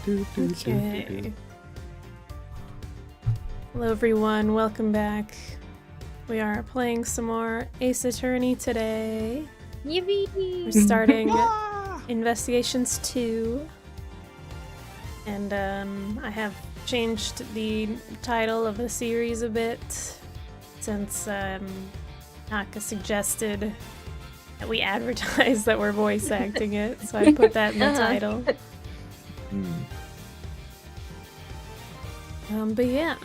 Okay. Hello everyone, welcome back. We are playing some more Ace Attorney today. Yippee! We're starting Investigations 2. And I have changed the title of the series a bit since Naka suggested that we advertise that we're voice acting it, so I put that in the title. But yeah,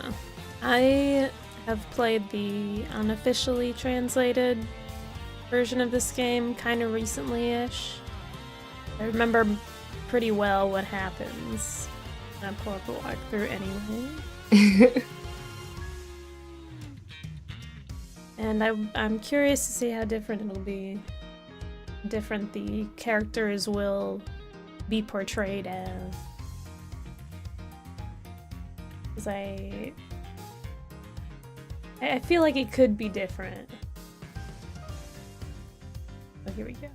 I have played the unofficially translated version of this game kind of recently-ish. I remember pretty well what happens. I'll pull up a walkthrough anyway. And I'm curious to see how different it'll be. Different the characters will be portrayed as. Because I feel like it could be different. Oh, here we go.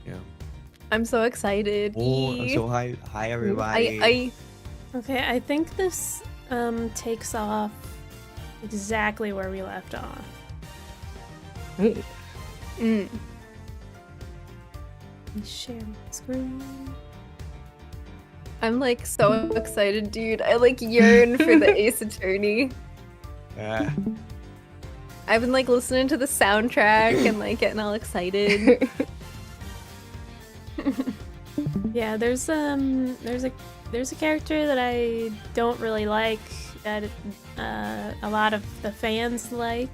Yeah. I'm so excited. Oh, I'm so hi everybody. Okay, I think this takes off exactly where we left off. Mm. Let me share my screen. I'm like so excited, dude. I like yearn for the Ace Attorney. Yeah. I've been like listening to the soundtrack and like getting all excited. Yeah, there's a character that I don't really like that a lot of the fans like.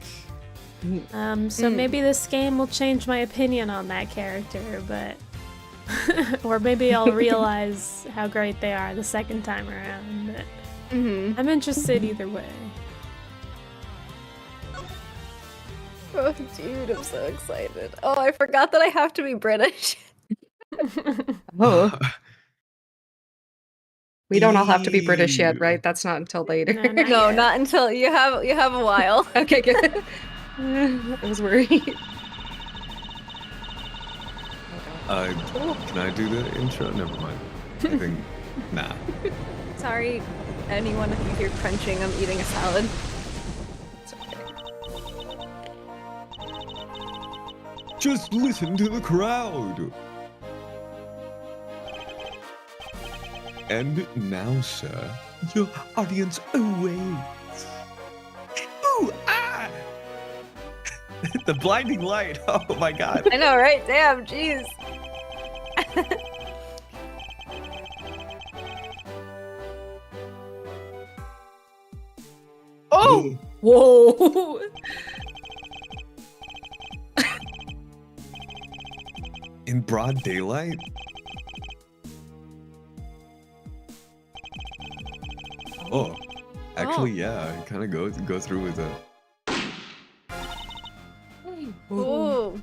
So maybe this game will change my opinion on that character, but or maybe I'll realize how great they are the second time around. But I'm interested either way. Oh, dude, I'm so excited. Oh, I forgot that I have to be British. Oh. We don't all have to be British yet, right? That's not until later. No, not No, yet. not until you have a while. Okay, good. I was worried. Can I do the intro? Never mind. I think nah. Sorry, anyone, if you hear crunching, I'm eating a salad. It's okay. Just listen to the crowd. And now, sir, your audience awaits. Ooh, ah! The blinding light. Oh my god. I know, right? Damn, jeez. Oh! Whoa! In broad daylight? Oh, actually, yeah, I kind of go through with it. Ooh.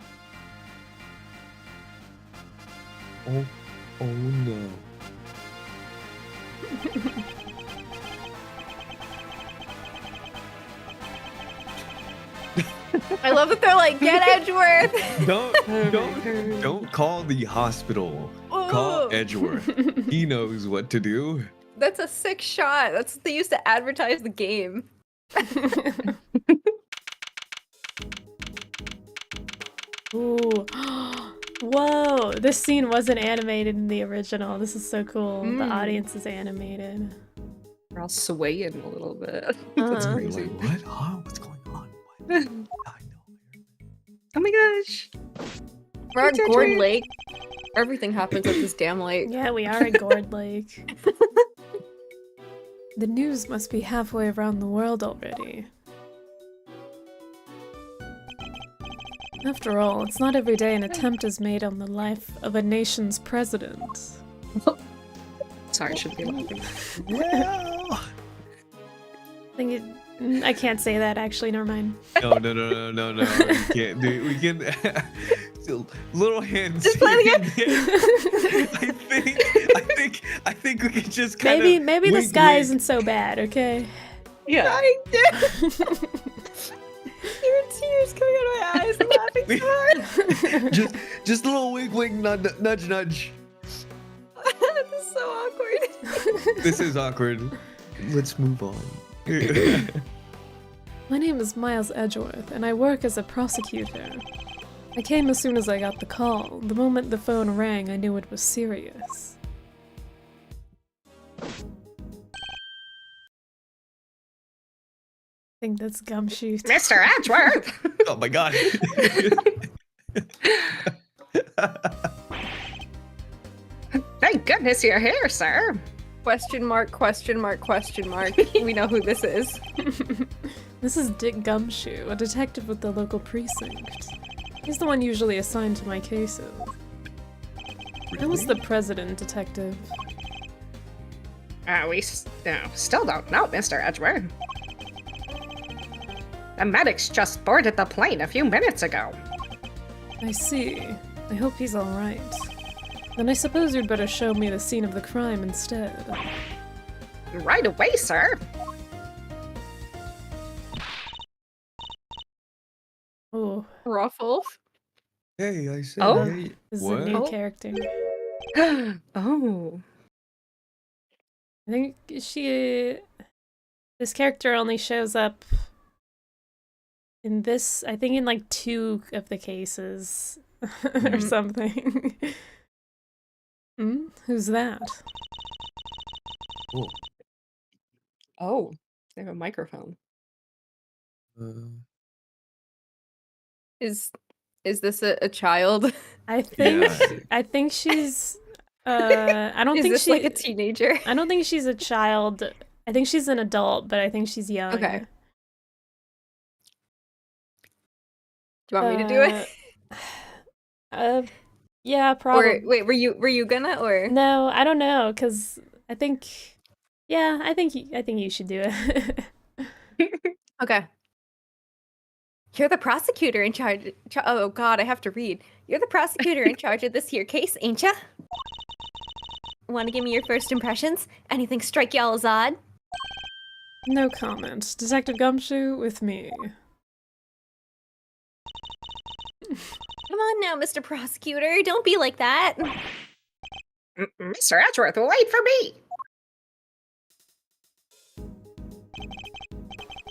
Oh no. I love that they're like, get Edgeworth! Don't call the hospital. Call Ooh. Edgeworth. He knows what to do. That's a sick shot. That's what they used to advertise the game. Ooh. Whoa! This scene wasn't animated in the original. This is so cool. The audience is animated. We're all swaying a little bit. That's Uh-huh. crazy. Like, what? Huh? What's going on? What? I know. Oh my gosh! We're at It's Gord Edgeworth. Lake. Everything happens at this damn lake. Yeah, we are at Gord Lake. The news must be halfway around the world already. After all, it's not every day an attempt is made on the life of a nation's president. Sorry, I shouldn't be laughing. Well. I can't say that actually, never mind. No. We can't do it. We can. Still, little hints. Just play here and there. I think we can just kind of. Maybe the sky isn't so bad, okay? Yeah. You're too tears coming out of my eyes. I'm laughing so hard. just a little wink, wink, nudge, nudge. This is so awkward. This is awkward. Let's move on. My name is Miles Edgeworth, and I work as a prosecutor. I came as soon as I got the call. The moment the phone rang, I knew it was serious. I think that's Gumshoe. Mr. Edgeworth! Oh my god. Thank goodness you're here, sir. Question mark, question mark, question mark. We know who this is. This is Dick Gumshoe, a detective with the local precinct. He's the one usually assigned to my cases. I was the president, detective. We still don't know, Mr. Edgeworth. The medics just boarded the plane a few minutes ago. I see. I hope he's alright. Then I suppose you'd better show me the scene of the crime instead. Right away, sir. Oh, Ruffles. Hey, I said. Oh. Hey. this is What? a new Oh. character. Oh. I think this character only shows up in this, I think in like 2 of the cases or something. Who's that? Cool. Oh. They have a microphone. Is this a child? I think Yeah. I think she's I don't Is think this she like a teenager? I don't think she's a child. I think she's an adult, but I think she's young. Okay. Do you want me to do it? Yeah, Or probably. wait, were you gonna or? No, I don't know, cause I think, yeah, I think you should do it. Okay. You're the prosecutor in charge. Oh God, I have to read. You're the prosecutor in charge of this here case, ain't ya? Want to give me your first impressions? Anything strike y'all as odd? No comment. Detective Gumshoe with me. Come on now, Mr. Prosecutor. Don't be like that. Mr. Edgeworth, wait for me!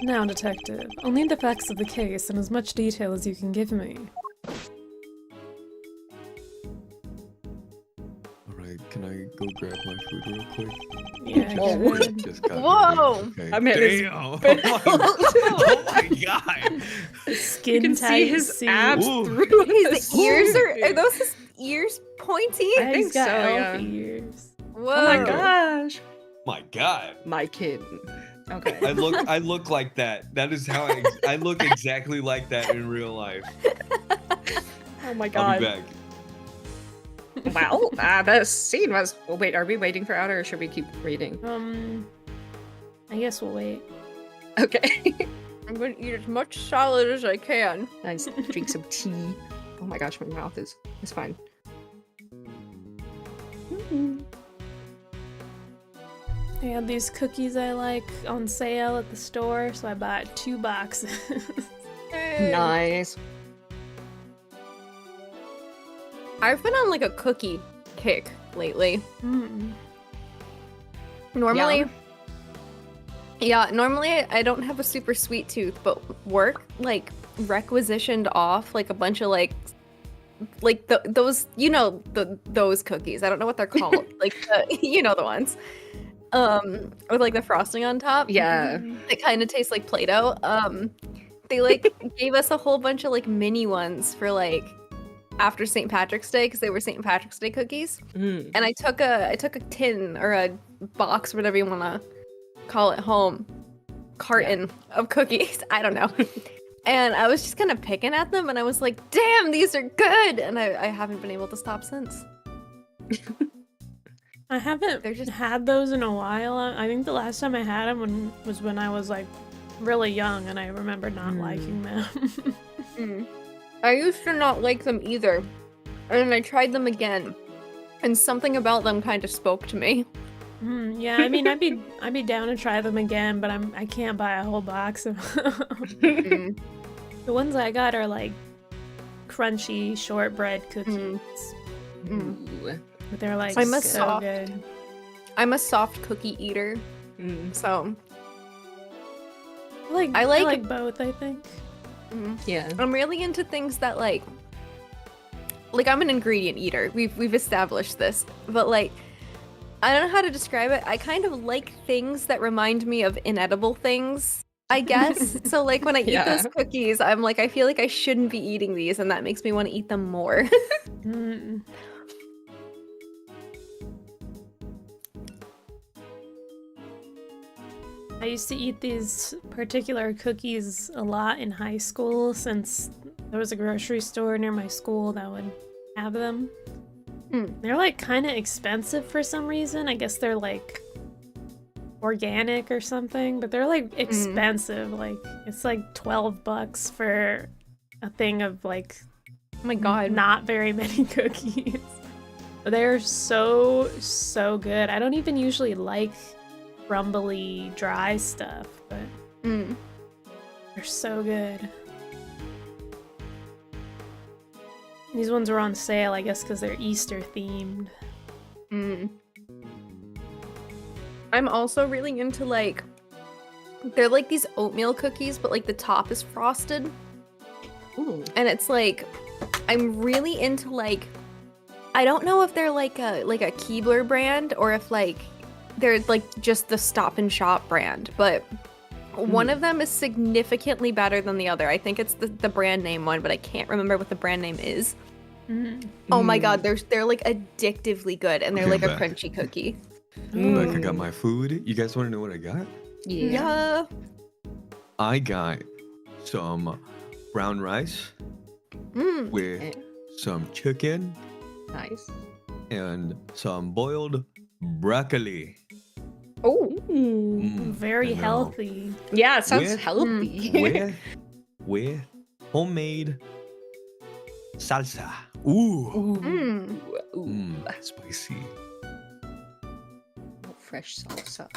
Now, detective, I'll need the facts of the case in as much detail as you can give me. Alright, can I go grab my food real quick? Yeah, Whoa. go ahead. Just got Whoa! Okay. I meant his Damn! Oh my god! Skin You can see tight his suit. abs Ooh. through His ears are those his ears pointy? He's think got so, yeah. elf ears. Whoa. Oh my gosh. My god! My kid. Okay. I look like that. That is how I look exactly like that in real life. Oh my I'll god. be back. Well, the scene was. Well, wait, are we waiting for Outer or should we keep reading? I guess we'll wait. Okay. I'm gonna eat as much salad as I can. Nice. Drink some tea. Oh my gosh, my mouth is fine. I had these cookies I like on sale at the store, so I bought 2 boxes. Nice. I've been on like a cookie kick lately. Normally, normally I don't have a super sweet tooth, but work like requisitioned off like a bunch of like those those cookies. I don't know what they're called. Like the ones. With like the frosting on top. Yeah. It kind of tastes like Play-Doh. They like gave us a whole bunch of like mini ones for like after St. Patrick's Day because they were St. Patrick's Day cookies. Mm. And I took a tin or a box, whatever you want to call it, home carton of cookies. I don't know. And I was just kind of picking at them, and I was like, "Damn, these are good!" And I haven't been able to stop since. I haven't They're just- had those in a while. I think the last time I had them was when I was like really young, and I remember not liking them. I used to not like them either, and then I tried them again, and something about them kind of spoke to me. Yeah, I mean, I'd be down to try them again, but I can't buy a whole box of them. The ones I got are like crunchy shortbread cookies. Ooh. But they're like I'm a so soft- good. I'm a soft cookie eater, so I like both, I think. Yeah. I'm really into things that like I'm an ingredient eater. We've established this, but like I don't know how to describe it. I kind of like things that remind me of inedible things, I guess. So like when I eat those cookies, I'm like I feel like I shouldn't be eating these, and that makes me want to eat them more. Mm. I used to eat these particular cookies a lot in high school since there was a grocery store near my school that would have them. They're like kind of expensive for some reason. I guess they're like organic or something, but they're like expensive. Like it's like $12 for a thing of like, Oh my god. not very many cookies. But they're so good. I don't even usually like crumbly dry stuff, but they're so good. These ones were on sale, I guess, because they're Easter themed. I'm also really into like they're like these oatmeal cookies, but like the top is frosted. Ooh. And it's like I'm really into like I don't know if they're like a Keebler brand or if like they're like just the Stop and Shop brand, but one of them is significantly better than the other. I think it's the brand name one, but I can't remember what the brand name is. Oh my god, they're like addictively good, and they're like a crunchy cookie. Look, I got my food. You guys want to know what I got? Yeah. I got some brown rice with some chicken Nice. and some boiled broccoli. Oh. Very I know. healthy. Yeah, it sounds With- healthy. with homemade salsa. Ooh. Ooh. Spicy. Fresh salsa.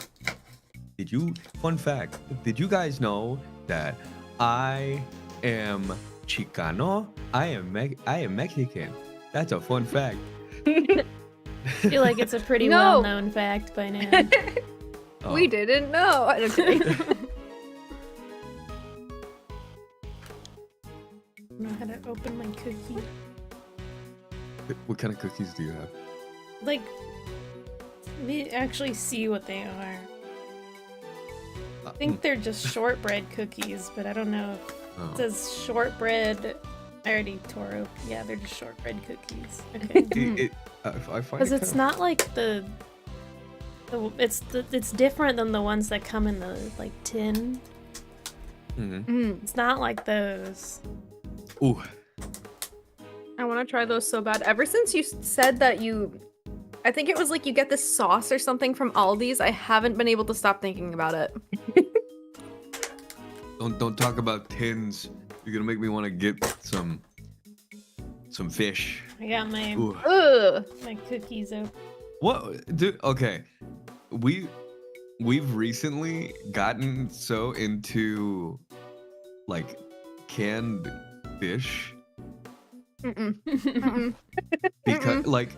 Fun fact, did you guys know that I am Chicano? I am Mexican. That's a fun fact. I feel like it's a pretty No. well-known fact by now. Oh, We didn't know. I don't kidding. I don't know how to open my cookie. What kind of cookies do you have? Like, let me actually see what they are. I think they're just shortbread cookies, but I don't know if Oh. it says shortbread. I already tore open. Yeah, they're just shortbread cookies. Okay. I find Because it it's kinda- not like it's different than the ones that come in the like tin. Mhm. It's not like those. Ooh. I want to try those so bad. Ever since you said that I think it was like you get this sauce or something from Aldi's, I haven't been able to stop thinking about it. Don't talk about tins. You're gonna make me want to get some fish. I got my Ooh. Ugh. my cookies open. What, dude? Okay, we've recently gotten so into like canned fish because like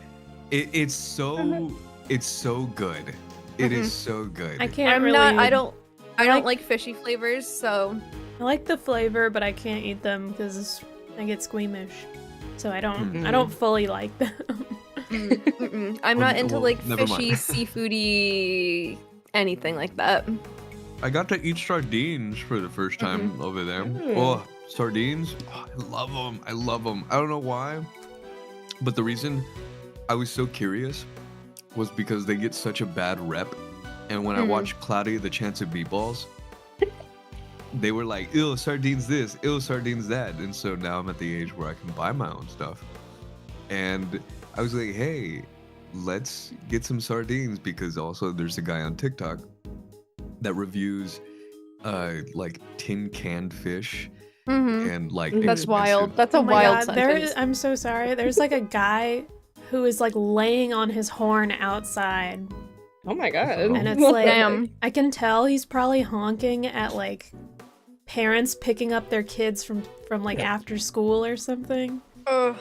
it's so good. It is so good. I can't I'm really. not. I don't like- like fishy flavors, so I like the flavor, but I can't eat them because I get squeamish. So I don't fully like them. I'm not into well, like never fishy, mind. seafoody, anything like that. I got to eat sardines for the first time over there. Oh, sardines! Oh, I love them. I love them. I don't know why, but the reason I was so curious was because they get such a bad rep. And when I watched Cloudy the Chance of Meatballs, they were like, ew, sardines this, ew, sardines that. And so now I'm at the age where I can buy my own stuff. And I was like, hey, let's get some sardines, because also there's a guy on TikTok that reviews like tin canned fish and like That's expensive- wild. That's a Oh my wild God, sentence. I'm so sorry. There's like a guy who is like laying on his horn outside, Oh my god. and it's like Damn. I can tell he's probably honking at like parents picking up their kids from like after school or something. Oh,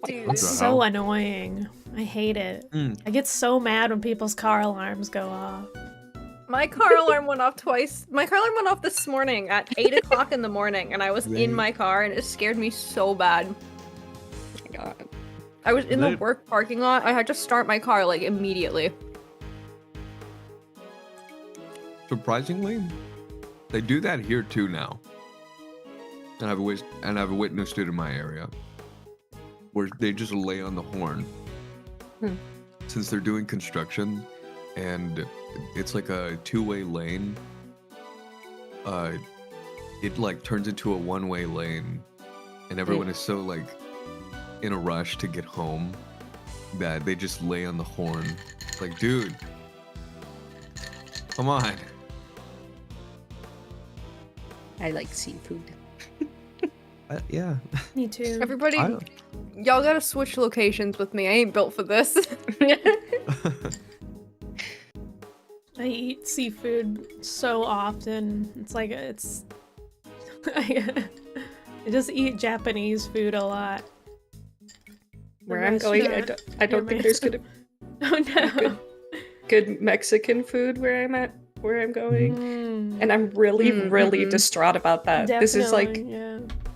dude. It's so annoying. I hate it. I get so mad when people's car alarms go off. My car alarm went off twice. My car alarm went off this morning at 8 o'clock in the morning, and I was in my car, and it scared me so bad. Oh my god. I was in the work parking lot. I had to start my car like immediately. Surprisingly, they do that here too now. And I've witnessed it in my area, where they just lay on the horn. Since they're doing construction, and it's like a two-way lane. It like turns into a one-way lane, and everyone is so like in a rush to get home that they just lay on the horn. It's like, dude, come on. I like seafood. Yeah. Me too. Everybody, y'all gotta switch locations with me. I ain't built for this. I eat seafood so often. It's like I just eat Japanese food a lot. Where I'm going, I don't think there's gonna Oh no. good Mexican food where I'm going. And I'm really distraught about that. Definitely, This is like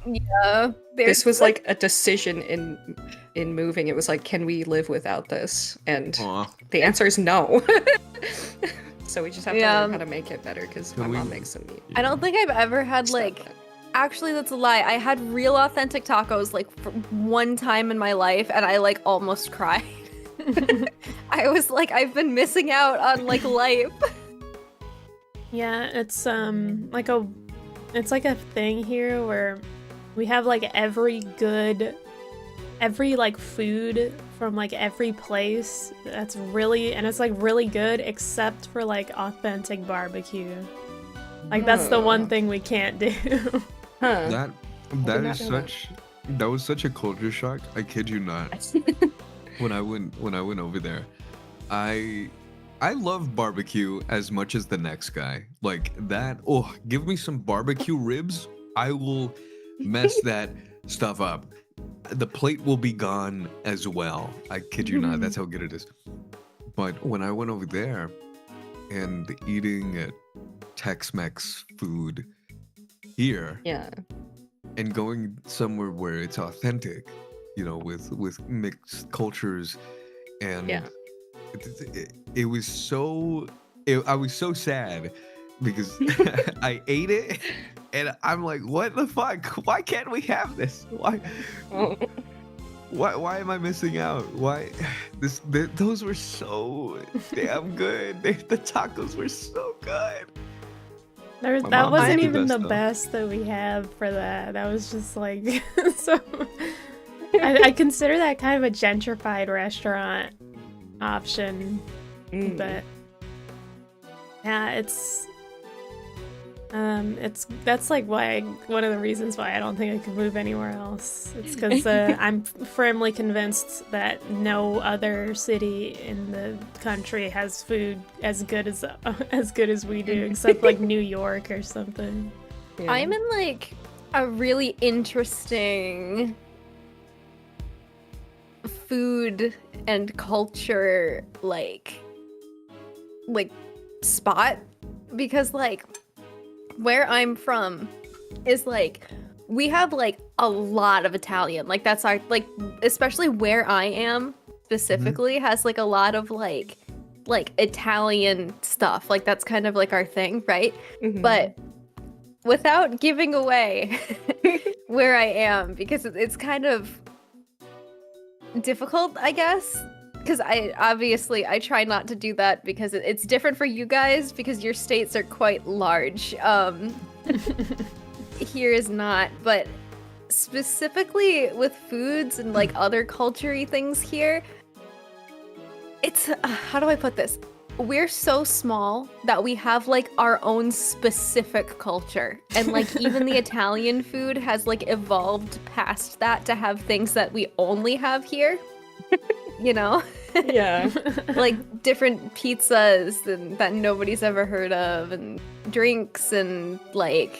Yeah. this was like a decision in moving. It was like, can we live without this? And the answer is no. So we just have to learn how to make it better because my mom makes some meat. I don't think I've ever had like. Actually, that's a lie. I had real authentic tacos like for one time in my life, and I like almost cried. I was like, I've been missing out on like life. Yeah, it's like a thing here where we have like every like food from like every place that's really, and it's like really good except for like authentic barbecue. Like that's the one thing we can't do. That was such a culture shock. I kid you not. when I went over there, I love barbecue as much as the next guy. Like that. Oh, give me some barbecue ribs. I will mess that stuff up. The plate will be gone as well. I kid you not. That's how good it is. But when I went over there and eating Tex-Mex food here, and going somewhere where it's authentic, you know, with mixed cultures, and it was so. I was so sad because I ate it. And I'm like, what the fuck? Why can't we have this? Why am I missing out? Why? Those were so damn good. The tacos were so good. That wasn't even the best that we have for that. That was just like so. I consider that kind of a gentrified restaurant option, but yeah, that's like one of the reasons why I don't think I could move anywhere else. It's because I'm firmly convinced that no other city in the country has food as good as we do, except like New York or something. Yeah. I'm in like a really interesting food and culture like spot, because like where I'm from is like we have like a lot of Italian, like that's our like, especially where I am specifically has like a lot of like Italian stuff, like that's kind of like our thing, right? But without giving away where I am, because it's kind of difficult, I guess, because I try not to do that because it's different for you guys because your states are quite large. Here is not, but specifically with foods and like other culture-y things here, it's how do I put this? We're so small that we have like our own specific culture, and like even the Italian food has like evolved past that to have things that we only have here. You know? Yeah. Like different pizzas that nobody's ever heard of, and drinks, and like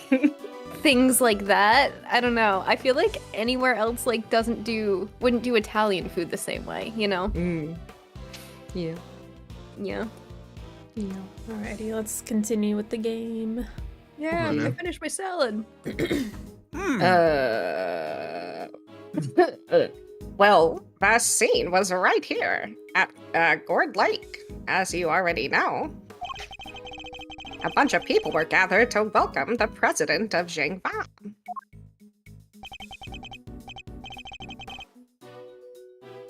things like that. I don't know. I feel like anywhere else like wouldn't do Italian food the same way, you know? Yeah. Yeah. Yeah. Alrighty, let's continue with the game. Yeah, Okay. I finished my salad. Well, the scene was right here at Gourd Lake, as you already know. A bunch of people were gathered to welcome the president of Jingba.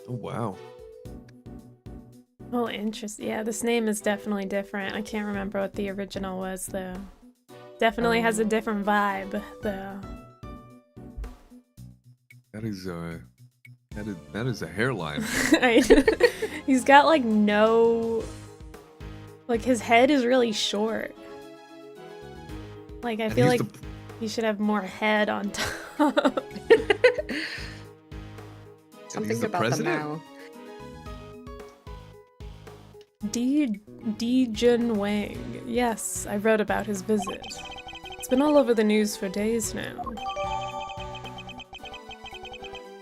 Oh wow. Oh, interesting. Yeah, this name is definitely different. I can't remember what the original was, though. Definitely has a different vibe, though. That is a hairline. He's got like no, like his head is really short. Like I feel like he should have more head on top. Something about the mouth. Di Jun Wang. Yes, I wrote about his visit. It's been all over the news for days now.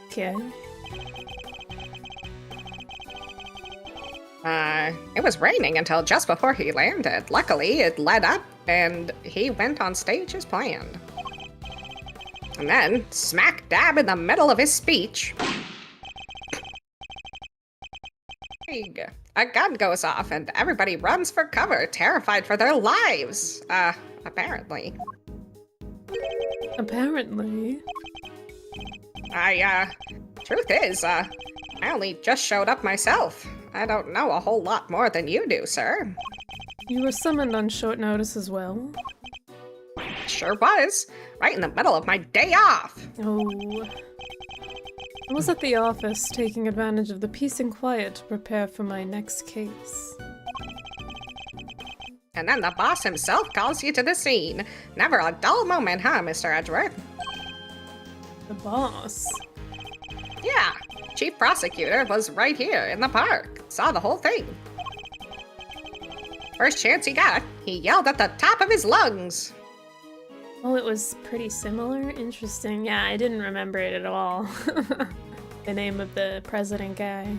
Okay. It was raining until just before he landed. Luckily, it let up, and he went on stage as planned. And then, smack dab in the middle of his speech, a gun goes off, and everybody runs for cover, terrified for their lives. Apparently. Apparently. Truth is, I only just showed up myself. I don't know a whole lot more than you do, sir. You were summoned on short notice as well? Sure was. Right in the middle of my day off. Oh. I was at the office taking advantage of the peace and quiet to prepare for my next case. And then the boss himself calls you to the scene. Never a dull moment, huh, Mr. Edgeworth? The boss? Yeah. Chief Prosecutor was right here in the park. Saw the whole thing. First chance he got, he yelled at the top of his lungs. Oh, it was pretty similar? Interesting. Yeah, I didn't remember it at all. The name of the president guy.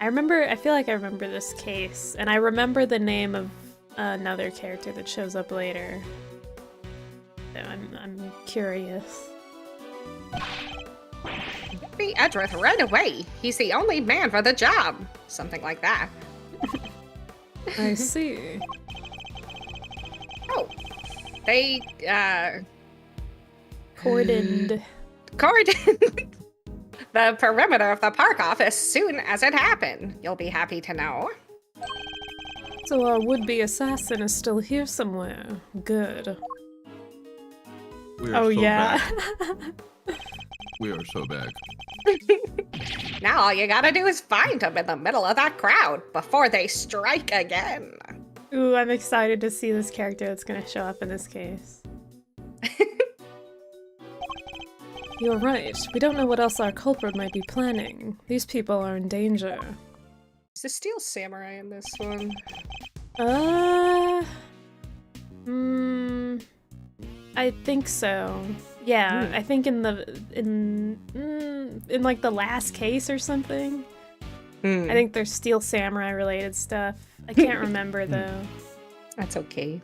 I feel like I remember this case, and I remember the name of another character that shows up later. So I'm curious. Be Edgeworth right away. He's the only man for the job. Something like that. I see. Oh. They, Cordoned the perimeter of the park office soon as it happened. You'll be happy to know. So our would-be assassin is still here somewhere. Good. Oh yeah. We are so back. Now all you gotta do is find him in the middle of that crowd before they strike again. Ooh, I'm excited to see this character that's gonna show up in this case. You're right. We don't know what else our culprit might be planning. These people are in danger. Is the Steel Samurai in this one? I think so. Yeah, I think in like the last case or something. I think there's Steel Samurai related stuff. I can't remember though. That's okay.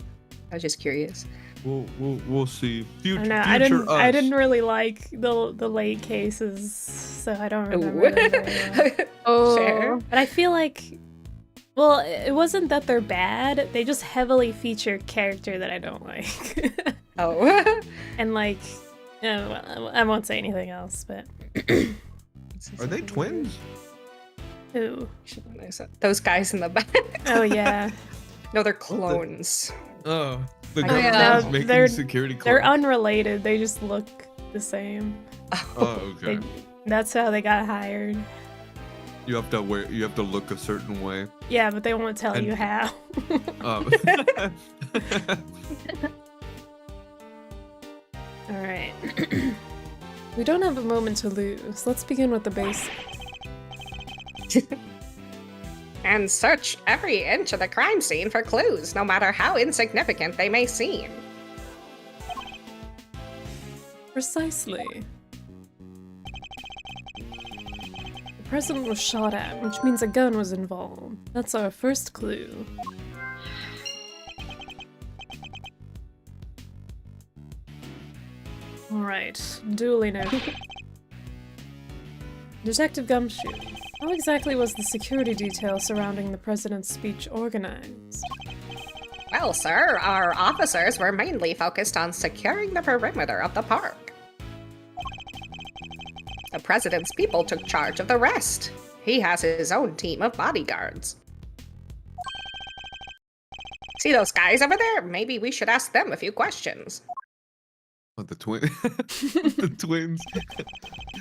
I was just curious. We'll see. I didn't really like the late cases, so I don't remember them very well. Oh, fair. But I feel like, well, it wasn't that they're bad. They just heavily feature character that I don't like. Oh. And like, well, I won't say anything else, but. Are they twins? Who? Those guys in the back. Oh yeah. No, they're clones. Oh, the yeah. government's They're- making security clones. They're unrelated. They just look the same. Oh, okay. That's how they got hired. You have to look a certain way. Yeah, but they won't tell And- you how. All right. We don't have a moment to lose. Let's begin with the basics. And search every inch of the crime scene for clues, no matter how insignificant they may seem. Precisely. The president was shot at, which means a gun was involved. That's our first clue. Alright, duly noted. Detective Gumshoe, how exactly was the security detail surrounding the president's speech organized? Well, sir, our officers were mainly focused on securing the perimeter of the park. The president's people took charge of the rest. He has his own team of bodyguards. See those guys over there? Maybe we should ask them a few questions. Oh, the twin, the twins.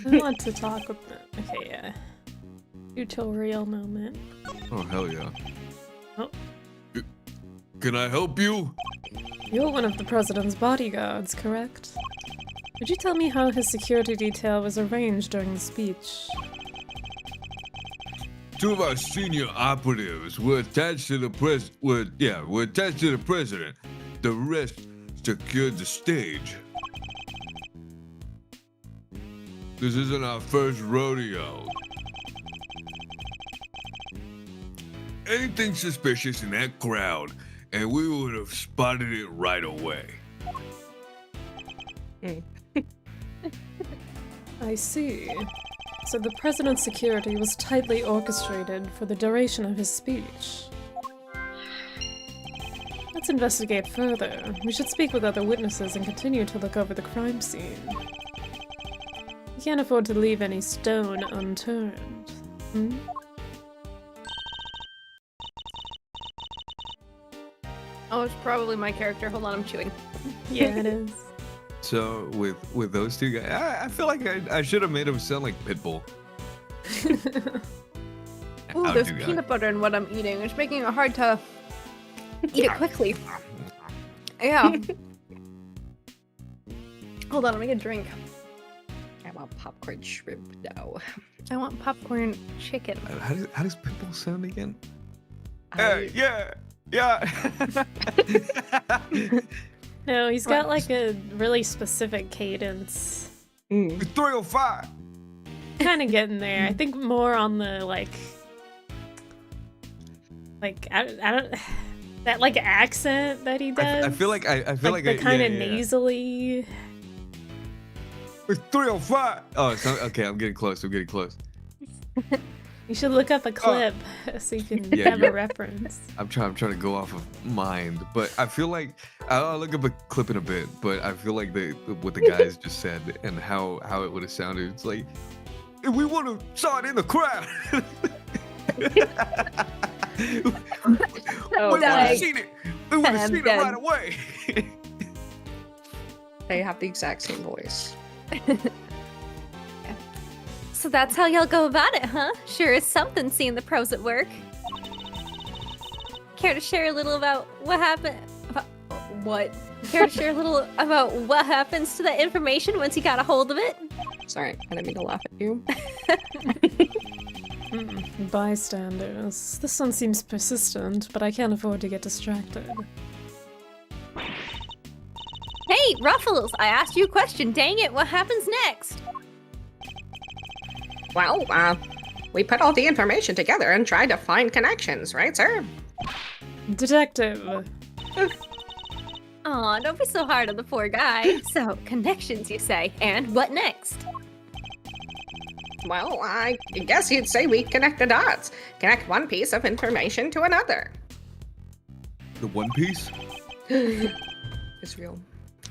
I want to talk with them. Okay, yeah. Tutorial moment. Oh, hell yeah. Oh. Can I help you? You're one of the president's bodyguards, correct? Could you tell me how his security detail was arranged during the speech? 2 of our senior operatives were attached to the were attached to the president. The rest secured the stage. This isn't our first rodeo. Anything suspicious in that crowd, and we would have spotted it right away. I see. So the president's security was tightly orchestrated for the duration of his speech. Let's investigate further. We should speak with other witnesses and continue to look over the crime scene. We can't afford to leave any stone unturned. Hmm? Oh, it's probably my character. Hold on, I'm chewing. Yeah, it is. So with those two guys, I feel like I should have made them sound like Pitbull. Ooh, How'd there's you guys? peanut butter in what I'm eating. It's making it hard to eat it quickly. Yeah. Hold on, let me get a drink. I want popcorn shrimp now. I want popcorn chicken. How does Pitbull sound again? I- Yeah. No, he's got like a really specific cadence. It's 305. Kind of getting there. I think more on the like I don't that like accent that he does. I feel like I feel like the kind of yeah. nasally. It's 305. Oh, okay. I'm getting close. You should look up a clip so you can have a reference. I'm trying to go off of mind, but I feel like I'll look up a clip in a bit. But I feel like what the guys just said and how it would have sounded. It's like if we would have saw it in the crowd. We would have seen it. We would have seen it right away. They have the exact same voice. So that's how y'all go about it, huh? Sure is something seeing the pros at work. Care to share a little about what happened? What? Care to share a little about what happens to that information once you got a hold of it? Sorry, I didn't mean to laugh at you. Bystanders. This one seems persistent, but I can't afford to get distracted. Hey, Ruffles! I asked you a question. Dang it! What happens next? Well, we put all the information together and tried to find connections, right, sir? Detective. Aw, don't be so hard on the poor guy. So, connections, you say. And what next? Well, I guess you'd say we connect the dots. Connect one piece of information to another. The One Piece. It's real.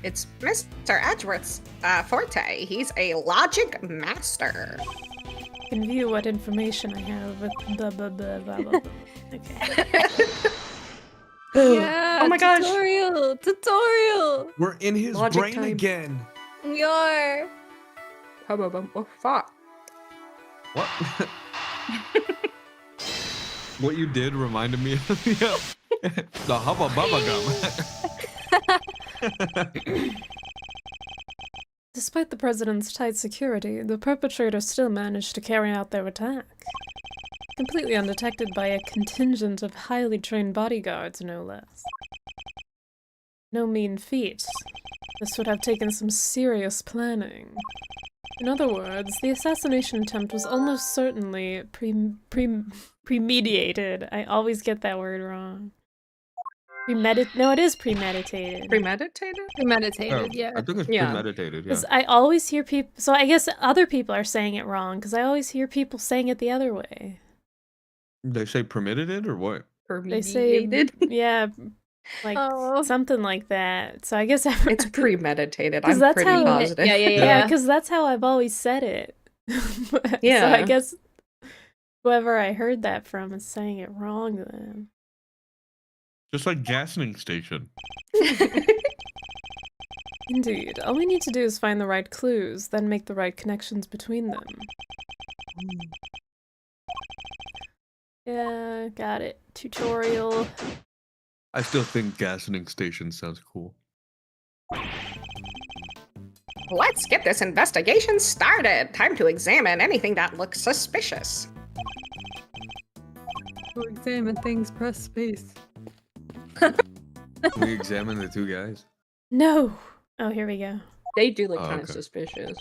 It's Mr. Edgeworth's forte. He's a logic master. I can view what information I have with blah blah blah blah blah. Okay. Yeah, Oh my gosh. Tutorial! We're in his Logic brain time. again. We are. Oh, fuck. What? What you did reminded me of the Hubba Bubba Gum. Despite the president's tight security, the perpetrators still managed to carry out their attack. Completely undetected by a contingent of highly trained bodyguards, no less. No mean feat. This would have taken some serious planning. In other words, the assassination attempt was almost certainly premeditated. I always get that word wrong. No, it is premeditated. Premeditated? Premeditated, yeah. I think it's Yeah. premeditated, yeah. Because I always hear people... So I guess other people are saying it wrong, because I always hear people saying it the other way. They say premeditated or what? They say... Premeditated? Yeah, like something like that. So I guess... It's premeditated. 'Cause I'm that's pretty how- positive. Yeah, because that's how I've always said it. Yeah. So I guess whoever I heard that from is saying it wrong then. Just like gasoline station. Indeed. All we need to do is find the right clues, then make the right connections between them. Yeah, got it. Tutorial. I still think gasoline station sounds cool. Let's get this investigation started. Time to examine anything that looks suspicious. To examine things, press space. Can we examine the two guys? No! Oh, here we go. They do look Oh, kind of okay. suspicious.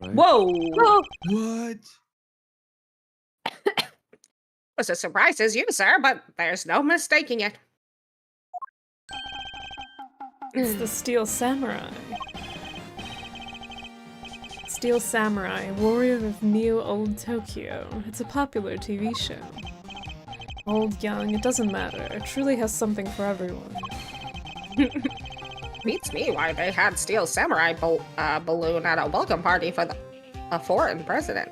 Right? Whoa! Oh, What? Was a surprise as you, sir, but there's no mistaking it. It's the Steel Samurai. Steel Samurai, warrior of Neo-Old Tokyo. It's a popular TV show. Old, young, it doesn't matter. It truly has something for everyone. Beats me why they had Steel Samurai balloon at a welcome party for a foreign president.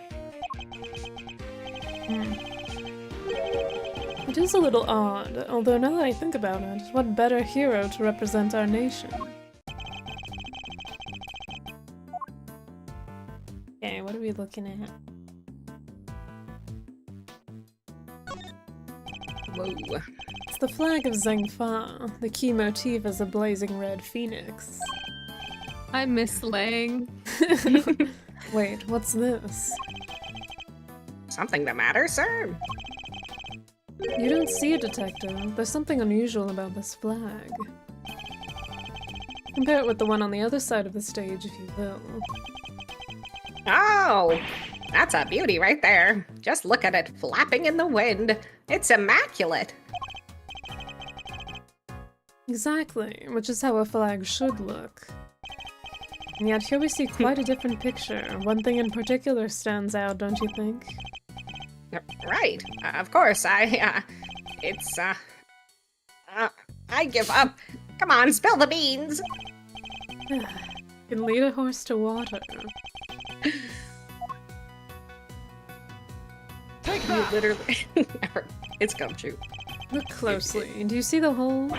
It is a little odd, although now that I think about it, what better hero to represent our nation? Okay, what are we looking at? Whoa. It's the flag of Zhengfa. The key motif is a blazing red phoenix. I miss slang. Wait, what's this? Something the matter, sir? You don't see it, Detective. There's something unusual about this flag. Compare it with the one on the other side of the stage, if you will. Oh, that's a beauty right there. Just look at it flapping in the wind. It's immaculate. Exactly, which is how a flag should look. And yet here we see quite a different picture. One thing in particular stands out, don't you think? Right, of course, I give up. Come on, spill the beans. Can lead a horse to water. Take that. You literally, it's gumshoe. Look closely. Do you see the hole?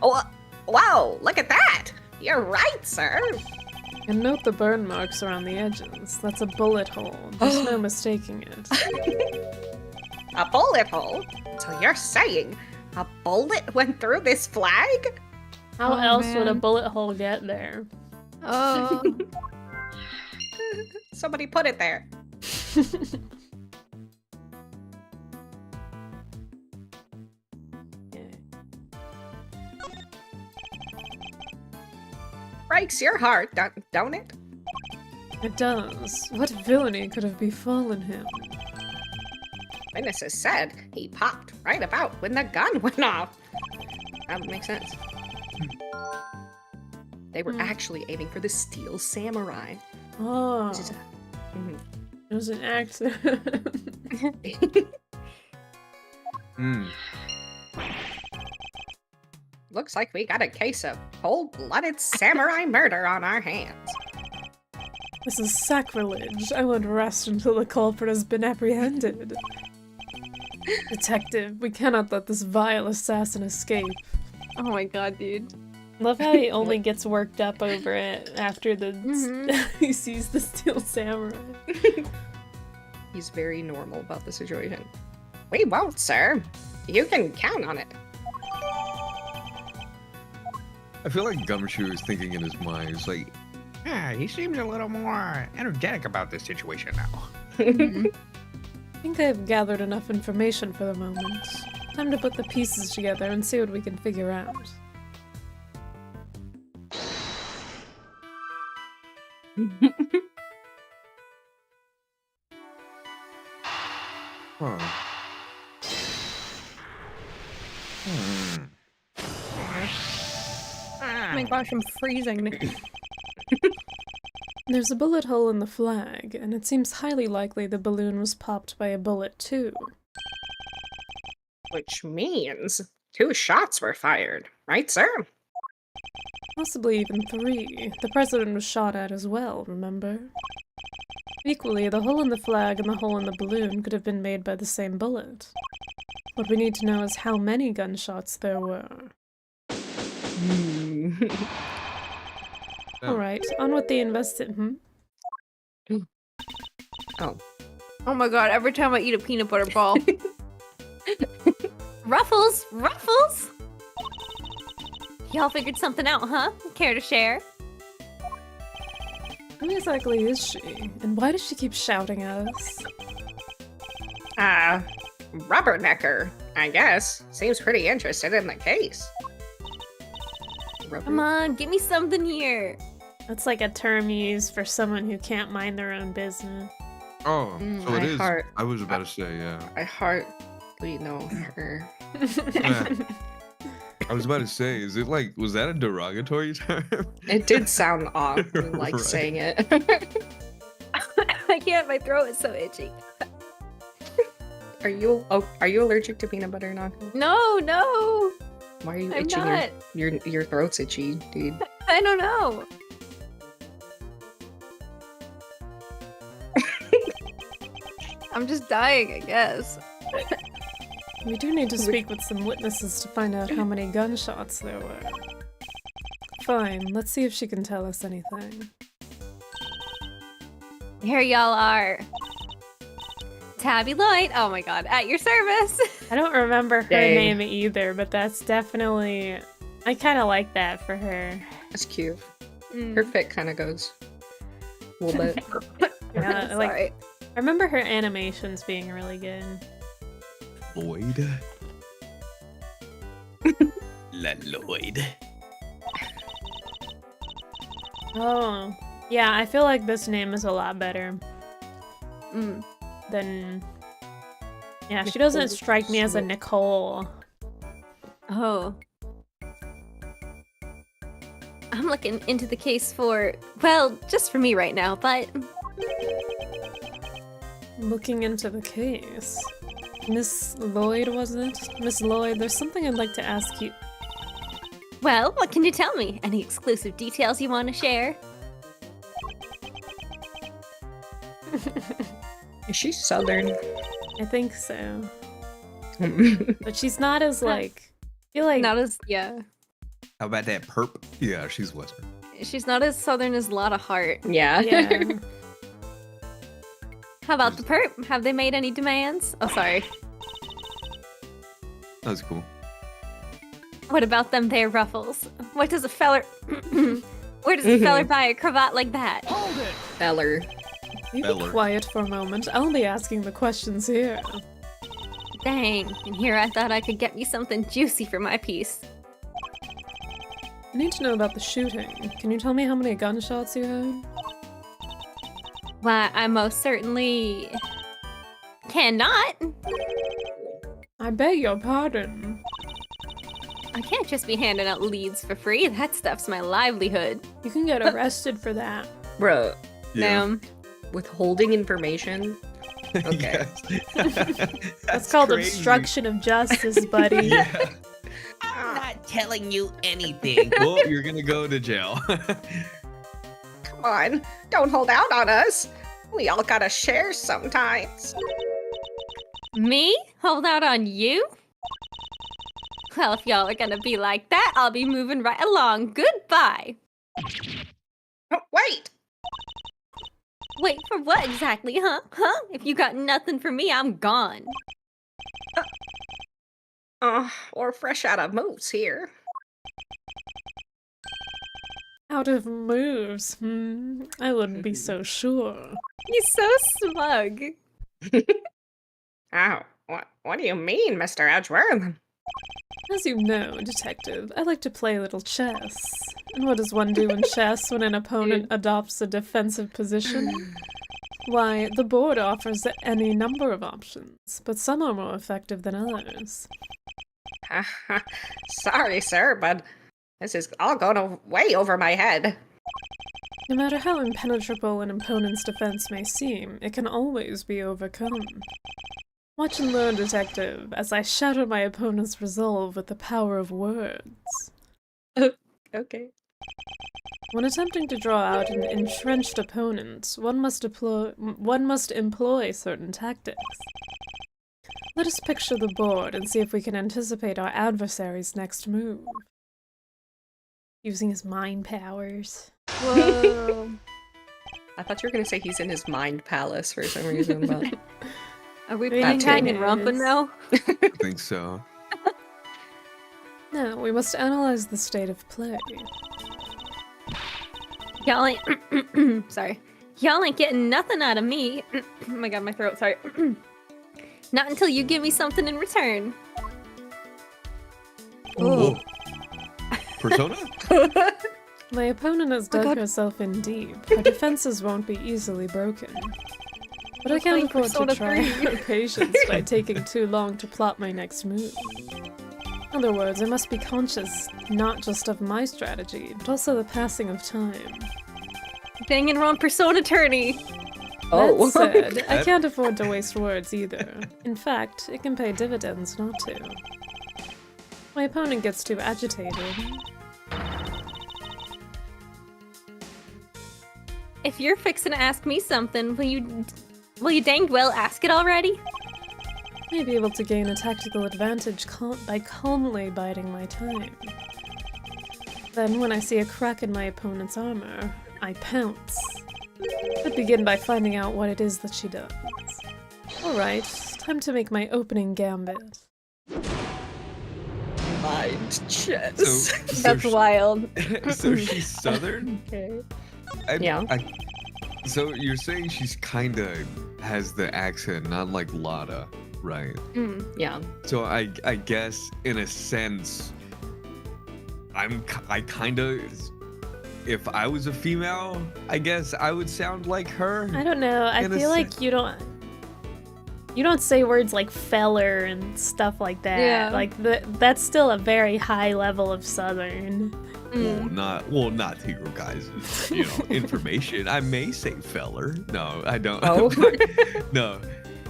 Oh, wow, look at that. You're right, sir. And note the burn marks around the edges. That's a bullet hole. There's no mistaking it. A bullet hole? So you're saying a bullet went through this flag? How Oh, else would a man. bullet hole get there? Oh. Somebody put it there. Breaks your heart, don't it? It does. What villainy could have befallen him? Witnesses said he popped right about when the gun went off. That would make sense. They were actually aiming for the Steel Samurai. Oh, Which is it was an accident. Looks like we got a case of cold-blooded samurai murder on our hands. This is sacrilege. I won't rest until the culprit has been apprehended. Detective, we cannot let this vile assassin escape. Oh my god, dude. Love how he only gets worked up over it after he sees the Steel Samurai. He's very normal about the situation. We won't, sir. You can count on it. I feel like Gumshoe is thinking in his mind, he's like, Yeah, he seems a little more energetic about this situation now. I think I've gathered enough information for the moment. Time to put the pieces together and see what we can figure out. Huh. Oh my gosh, I'm freezing. There's a bullet hole in the flag, and it seems highly likely the balloon was popped by a bullet too. Which means 2 shots were fired, right, sir? Possibly even 3. The president was shot at as well, remember? Equally, the hole in the flag and the hole in the balloon could have been made by the same bullet. What we need to know is how many gunshots there were. Alright, on with the Oh. Oh my god, every time I eat a peanut butter ball. Ruffles! Ruffles! Y'all figured something out, huh? Care to share? Who exactly is she? And why does she keep shouting at us? Rubbernecker, I guess. Seems pretty interested in the case. Come on, give me something here. That's like a term used for someone who can't mind their own business. Oh, so it is. I was about to say, yeah. I hardly know her. I was about to say, is it like, was that a derogatory term? It did sound odd, like Right. saying it. I can't, my throat is so itchy. Are you allergic to peanut butter, Naka? No, no! Why are you I'm itching? not. Your throat's itchy, dude. I don't know. I'm just dying, I guess. We do need to speak with some witnesses to find out how many gunshots there were. Fine, let's see if she can tell us anything. Here y'all are. Tabby Lloyd, oh my god, at your service. I don't remember her Dang. name either, but that's definitely... I kind of like that for her. That's cute. Her fit kind of goes a little bit. Yeah, like, Sorry. I remember her animations being really good. Lloyd. La Lloyd. Oh, yeah, I feel like this name is a lot better than... Yeah, she doesn't strike me as a Nicole. Oh. I'm looking into the case for, well, just for me right now, but... Looking into the case. Miss Lloyd, was it? Miss Lloyd, there's something I'd like to ask you. Well, what can you tell me? Any exclusive details you want to share? Is she Southern? I think so. But she's not as, like... I feel like... Not as, yeah. How about that perp? Yeah, she's Western. She's not as southern as Lotta Hart. Yeah. Yeah. How about the perp? Have they made any demands? Oh, sorry. That's cool. What about them there ruffles? What does a feller... Where does a feller buy a cravat like that? Feller. You be Beller. quiet for a moment. I'll be asking the questions here. Dang, and here I thought I could get me something juicy for my piece. I need to know about the shooting. Can you tell me how many gunshots you heard? Why, I most certainly... cannot. I beg your pardon. I can't just be handing out leads for free. That stuff's my livelihood. You can get arrested for that. Bruh. Damn. Withholding information? Okay. That's called obstruction of justice, buddy. Yeah. I'm not telling you anything. Well, you're gonna go to jail. Come on. Don't hold out on us. We all gotta share sometimes. Me? Hold out on you? Well, if y'all are gonna be like that, I'll be moving right along. Goodbye. Oh, wait! Wait for what exactly, huh? Huh? If you got nothing for me, I'm gone. We're fresh out of moves here. Out of moves. I wouldn't be so sure. He's so smug. Oh, what do you mean, Mr. Edgeworth? As you know, Detective, I like to play a little chess. And what does one do in chess when an opponent adopts a defensive position? Why, the board offers any number of options, but some are more effective than others. Sorry, sir, but this is all going way over my head. No matter how impenetrable an opponent's defense may seem, it can always be overcome. Watch and learn, Detective, as I shatter my opponent's resolve with the power of words. Okay. When attempting to draw out an entrenched opponent, one must employ certain tactics. Let us picture the board and see if we can anticipate our adversary's next move. Using his mind powers. Whoa. I thought you were gonna say he's in his mind palace for some reason, but Are we Reading playing is- Danganronpa now? I think so. Now, we must analyze the state of play. Y'all ain't sorry. Y'all ain't getting nothing out of me. Oh my god, my throat, sorry. Not until you give me something in return. Oh. Persona? My opponent has dug God. herself in deep. Her defenses won't be easily broken. But I can't playing afford to Persona try 3. her patience by taking too long to plot my next move. In other words, I must be conscious not just of my strategy, but also the passing of time. Danganronpa Persona Attorney. That said, I That- can't afford to waste words either. In fact, it can pay dividends not to. My opponent gets too agitated. If you're fixing to ask me something, will you dang well ask it already? May be able to gain a tactical advantage by calmly biding my time. Then, when I see a crack in my opponent's armor, I pounce. I'd begin by finding out what it is that she does. Alright, time to make my opening gambit. mind chess. That's wild. So she's Southern? Okay. Yeah. So you're saying she's kinda has the accent, not like Lada, right? Yeah. So I guess in a sense, I kinda, if I was a female, I guess I would sound like her. I don't know, I feel like you don't say words like feller and stuff like that. Yeah. Like that's still a very high level of Southern. Well, not to your guys' information. I may say feller. No, I don't. Oh. no,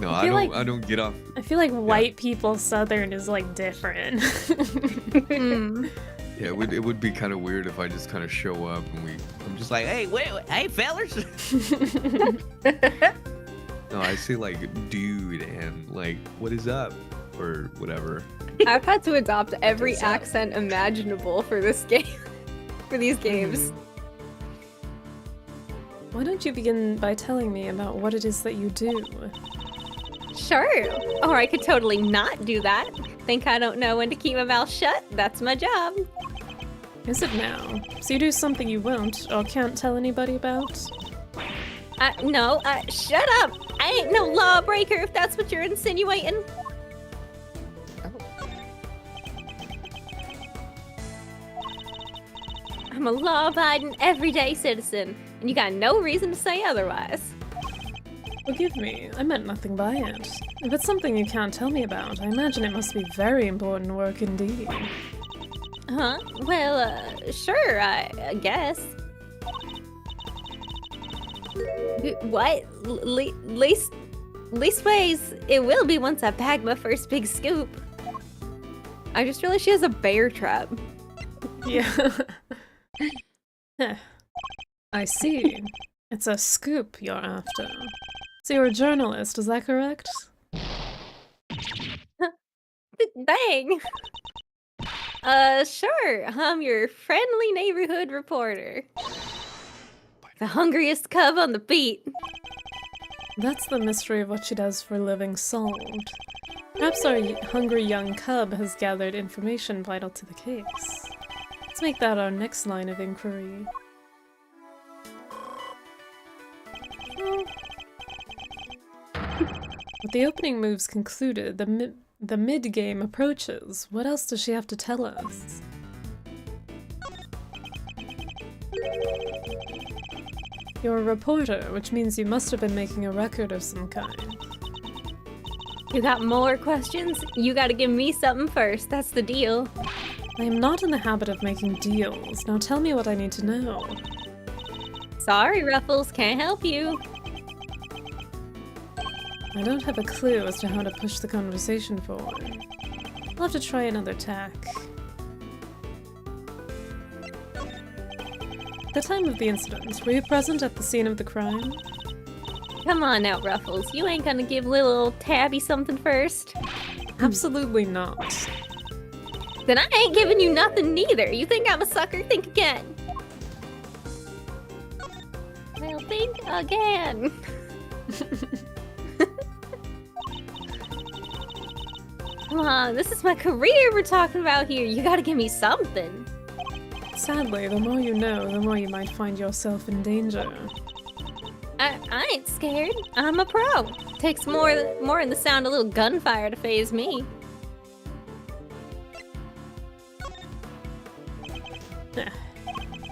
I don't get off. I feel like white people Southern is like different. Yeah, it would be kind of weird if I just kind of show up and I'm just like, hey, hey, fellers. No, I say like, dude, and like, what is up, or whatever. I've had to adopt every accent imaginable for this game, for these games. Why don't you begin by telling me about what it is that you do? Sure. Or I could totally not do that. Think I don't know when to keep my mouth shut? That's my job. Is it now? So you do something you won't or can't tell anybody about? No, shut up! I ain't no lawbreaker if that's what you're insinuating. I'm a law-abiding, everyday citizen, and you got no reason to say otherwise. Forgive me, I meant nothing by it. If it's something you can't tell me about, I imagine it must be very important work indeed. Huh? Well, sure, I guess. What? Leastways, it will be once I bag my first big scoop. I just realized she has a bear trap. Yeah. Heh. I see. It's a scoop you're after. So you're a journalist, is that correct? Dang! Sure. I'm your friendly neighborhood reporter. The hungriest cub on the beat. That's the mystery of what she does for a living solved. Perhaps our hungry young cub has gathered information vital to the case. Let's make that our next line of inquiry. With the opening moves concluded, the The mid-game approaches. What else does she have to tell us? You're a reporter, which means you must have been making a record of some kind. You got more questions? You gotta give me something first, that's the deal. I am not in the habit of making deals. Now tell me what I need to know. Sorry, Ruffles, can't help you. I don't have a clue as to how to push the conversation forward. I'll have to try another tack. At the time of the incident, were you present at the scene of the crime? Come on now, Ruffles, you ain't gonna give little Tabby something first? Absolutely not. Then I ain't giving you nothing neither. You think I'm a sucker? Think again. Well, think again. Come on, this is my career we're talking about here. You gotta give me something. Sadly, the more you know, the more you might find yourself in danger. I ain't scared. I'm a pro. Takes more than the sound of a little gunfire to faze me.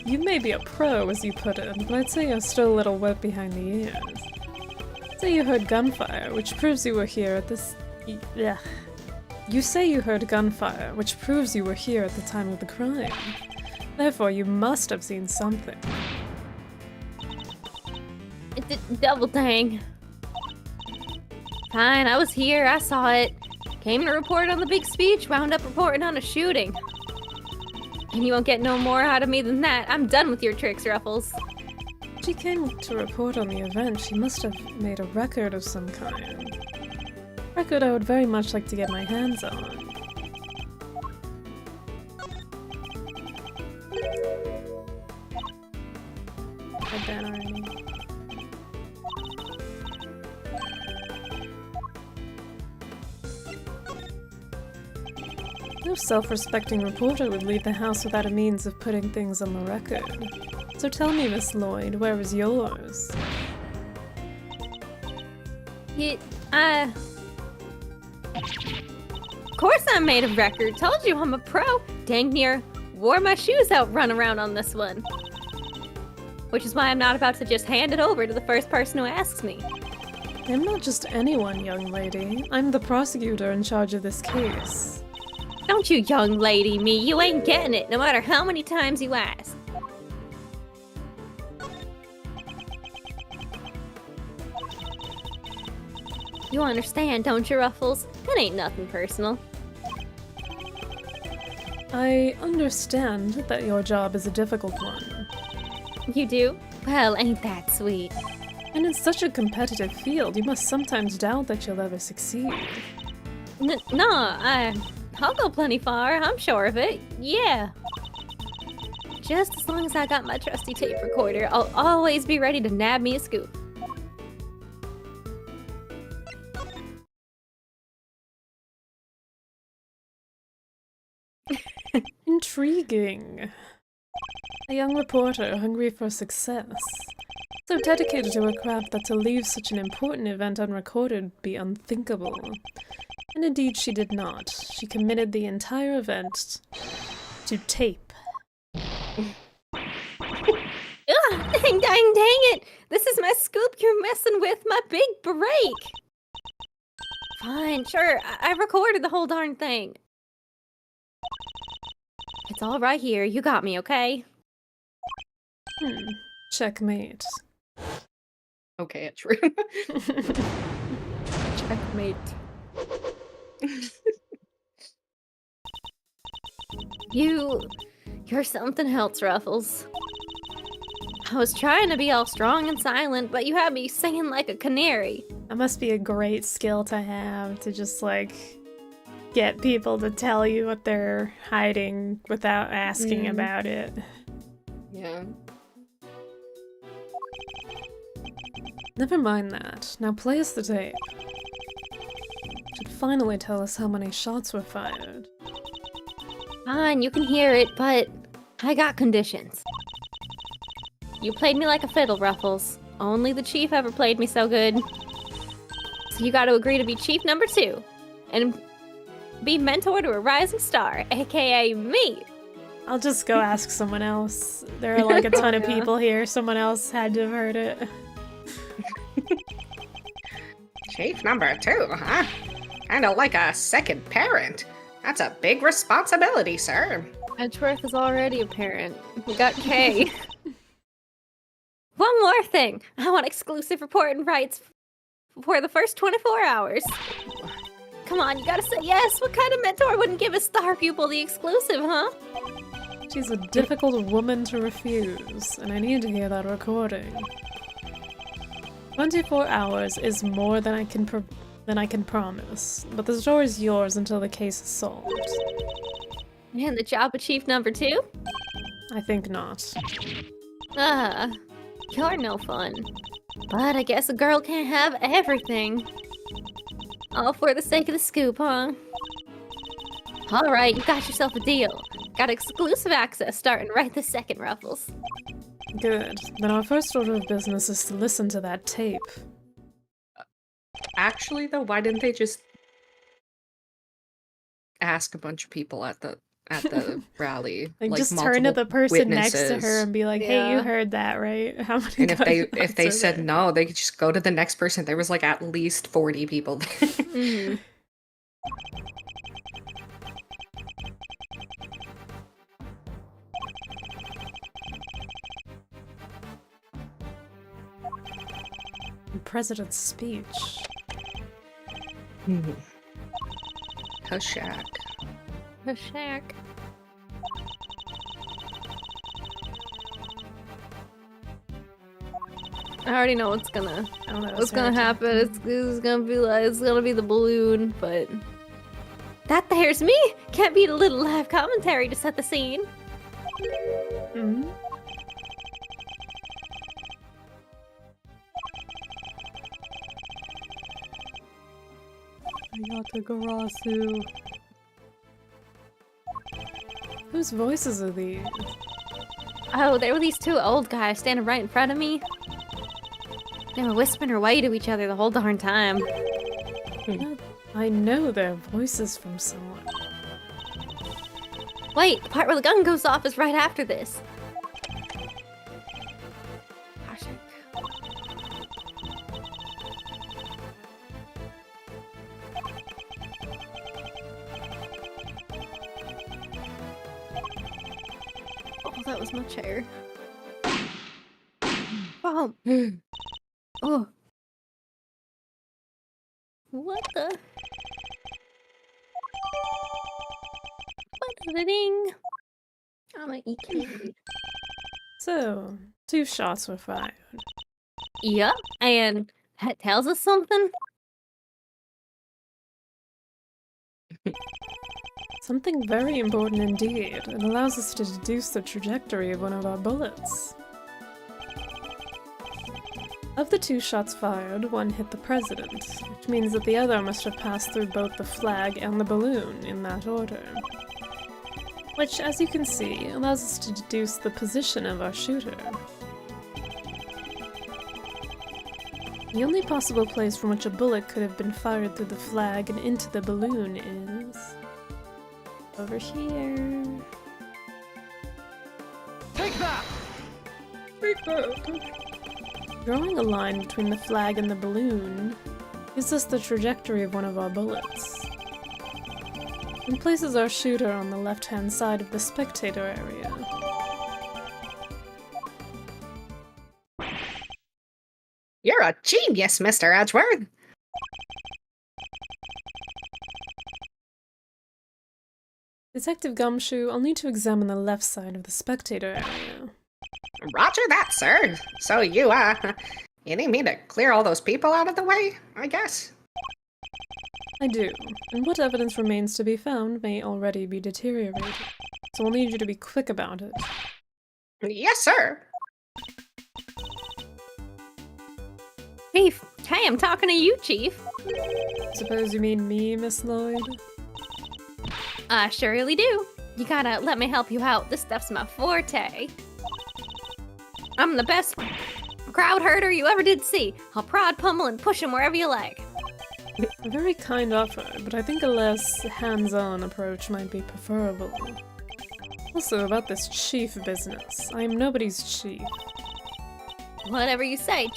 You may be a pro, as you put it, but I'd say you're still a little wet behind the ears. Say you heard gunfire, which proves you were here at this... Ugh. You say you heard gunfire, which proves you were here at the time of the crime. Therefore, you must have seen something. Double dang. Fine, I was here, I saw it. Came to report on the big speech, wound up reporting on a shooting. And you won't get no more out of me than that. I'm done with your tricks, Ruffles. She came to report on the event. She must have made a record of some kind. Record I would very much like to get my hands on. Read that already. No self-respecting reporter would leave the house without a means of putting things on the record. So tell me, Miss Lloyd, where is yours? Of course I made a record. Told you I'm a pro. Dang near wore my shoes out running around on this one. Which is why I'm not about to just hand it over to the first person who asks me. I'm not just anyone, young lady. I'm the prosecutor in charge of this case. Don't you young lady me. You ain't getting it, no matter how many times you ask. You understand, don't you, Ruffles? It ain't nothing personal. I understand that your job is a difficult one. You do? Well, ain't that sweet. And in such a competitive field, you must sometimes doubt that you'll ever succeed. I'll go plenty far, I'm sure of it. Yeah. Just as long as I got my trusty tape recorder, I'll always be ready to nab me a scoop. Intriguing. A young reporter hungry for success. So dedicated to her craft that to leave such an important event unrecorded would be unthinkable. And indeed she did not. She committed the entire event to tape. Ugh, dang it! This is my scoop you're messing with, my big break! Fine, sure, I recorded the whole darn thing. It's all right here, you got me, okay? Checkmate. Okay, true. Checkmate. You're something else, Ruffles. I was trying to be all strong and silent, but you had me singing like a canary. That must be a great skill to have, to just like get people to tell you what they're hiding without asking about it. Yeah. Never mind that. Now play us the tape. Should finally tell us how many shots were fired. Fine, you can hear it, but I got conditions. You played me like a fiddle, Ruffles. Only the chief ever played me so good. So you gotta agree to be chief number 2. And be mentor to a rising star, aka me. I'll just go ask someone else. There are like a ton of people here. Someone else had to have heard it. Chief number 2, huh? Kinda like a second parent. That's a big responsibility, sir. Edgeworth is already a parent. We got Kay. One more thing. I want exclusive reporting rights for the first 24 hours. Come on, you gotta say yes. What kind of mentor wouldn't give a star pupil the exclusive, huh? She's a difficult woman to refuse, and I need to hear that recording. 24 hours is more than I can promise, but the store is yours until the case is solved. And the job of chief number 2? I think not. You're no fun. But I guess a girl can't have everything. All for the sake of the scoop, huh? Alright, you got yourself a deal. Got exclusive access starting right this second, Ruffles. Good. Then our first order of business is to listen to that tape. Actually, though, why didn't they just ask a bunch of people at the rally? Like just turn to the person next to her and be like, "Hey, you heard that, right?" How many? And if they said no, they could just go to the next person. There was like at least 40 people there. Mm-hmm. President's speech. Hushak. Hushak. I already know what's gonna happen. It's gonna be like, it's gonna be the balloon, but that there's me. Can't beat a little live commentary to set the scene. Mm-hmm. Garasu. Whose voices are these? Oh, there were these 2 old guys standing right in front of me. They were whispering away to each other the whole darn time. I know their voices from somewhere. Wait, the part where the gun goes off is right after this. That was my chair. Oh. Oh. What the? Ding. I'm gonna eat candy. So, 2 shots were fired. Yep, and that tells us something. Something very important indeed. It allows us to deduce the trajectory of one of our bullets. Of the 2 shots fired, one hit the president, which means that the other must have passed through both the flag and the balloon in that order. Which, as you can see, allows us to deduce the position of our shooter. The only possible place from which a bullet could have been fired through the flag and into the balloon is over here. Take that! Take that! Drawing a line between the flag and the balloon gives us the trajectory of one of our bullets, and places our shooter on the left-hand side of the spectator area. You're a genius, Mr. Edgeworth! Detective Gumshoe, I'll need to examine the left side of the spectator area. Roger that, sir. So you need me to clear all those people out of the way, I guess? I do, and what evidence remains to be found may already be deteriorated, so I'll need you to be quick about it. Yes, sir. Chief, hey, I'm talking to you, Chief. Suppose you mean me, Miss Lloyd? I surely do. You gotta let me help you out. This stuff's my forte. I'm the best crowd herder you ever did see. I'll prod, pummel, and push him wherever you like. A very kind offer, but I think a less hands-on approach might be preferable. Also, about this chief business. I am nobody's chief. Whatever you say,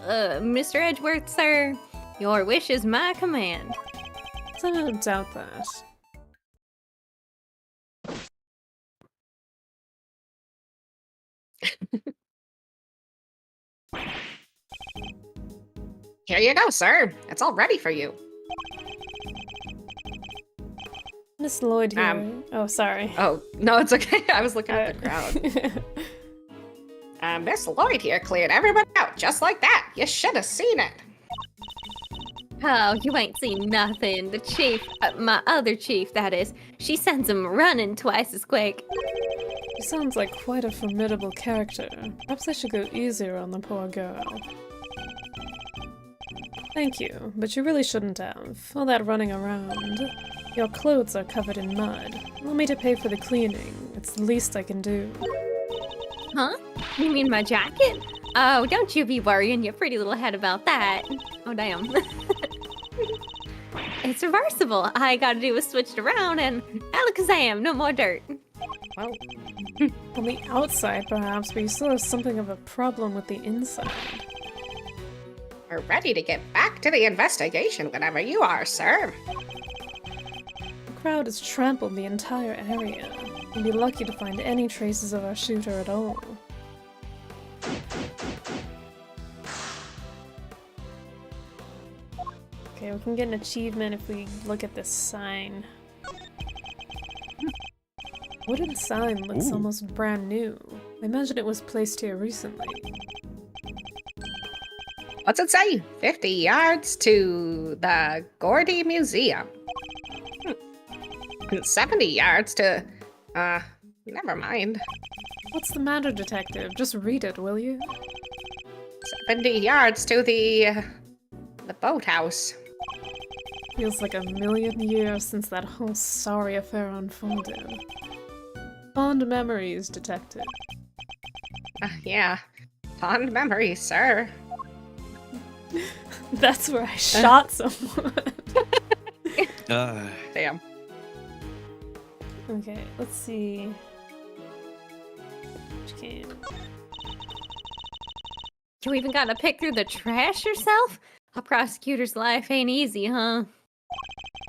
Mr. Edgeworth, sir. Your wish is my command. I don't doubt that. Here you go, sir. It's all ready for you. Miss Lloyd here. Oh, sorry. Oh, no, it's okay. I was looking at the crowd. Miss Lloyd here cleared everybody out just like that. You should have seen it. Oh, you ain't seen nothing. The chief, my other chief, that is, she sends him running twice as quick. She sounds like quite a formidable character. Perhaps I should go easier on the poor girl. Thank you, but you really shouldn't have. All that running around. Your clothes are covered in mud. Want me to pay for the cleaning? It's the least I can do. Huh? You mean my jacket? Oh, don't you be worrying your pretty little head about that. Oh, damn. It's reversible. All I gotta do is switch it around and alakazam, no more dirt. Well, On the outside, perhaps, but you still have something of a problem with the inside. we're ready to get back to the investigation whenever you are, sir. The crowd has trampled the entire area. You'll be lucky to find any traces of our shooter at all. Okay, we can get an achievement if we look at this sign. Wooden sign looks almost brand new. I imagine it was placed here recently. What's it say? 50 yards to the Gordy Museum. 70 yards to... never mind. What's the matter, detective? Just read it, will you? 70 yards to the boathouse. Feels like a million years since that whole sorry affair unfolded. Fond memories, detective. Yeah. Fond memories, sir. That's where I shot someone. Damn. Okay, let's see. Which game? You even gotta pick through the trash yourself? A prosecutor's life ain't easy, huh?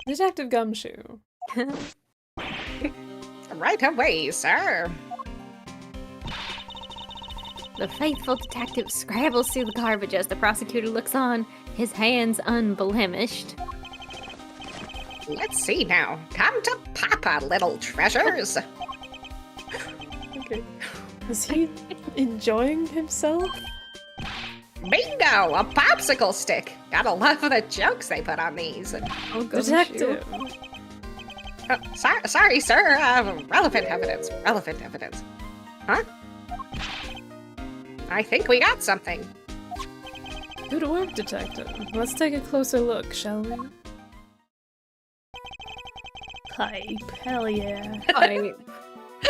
Detective Gumshoe. Right away, sir. The faithful detective scrabbles through the garbage as the prosecutor looks on, his hands unblemished. Let's see now. Come to Papa, little treasures. Okay. Is he enjoying himself? Bingo! A popsicle stick! Gotta love the jokes they put on these. Oh, Detective! Sorry, sir. Relevant evidence. Relevant evidence. Huh? I think we got something. Good work, detective. Let's take a closer look, shall we? Pipe, hell yeah. Pipe.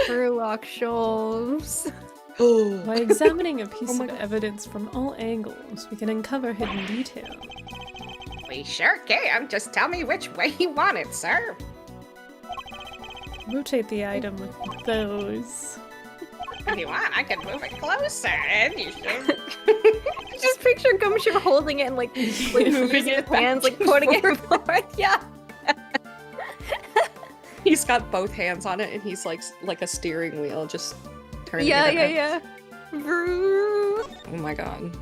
Sherlock Shelves. By examining a piece of evidence from all angles, we can uncover hidden detail. We sure can. Just tell me which way you want it, sir. Rotate the item with those. If you want, I can move it closer, and you should. Just picture Gumshoe holding it and like moving his hands, like putting it forward. Yeah. He's got both hands on it, and he's like a steering wheel, just turning it around. Yeah. Oh my god.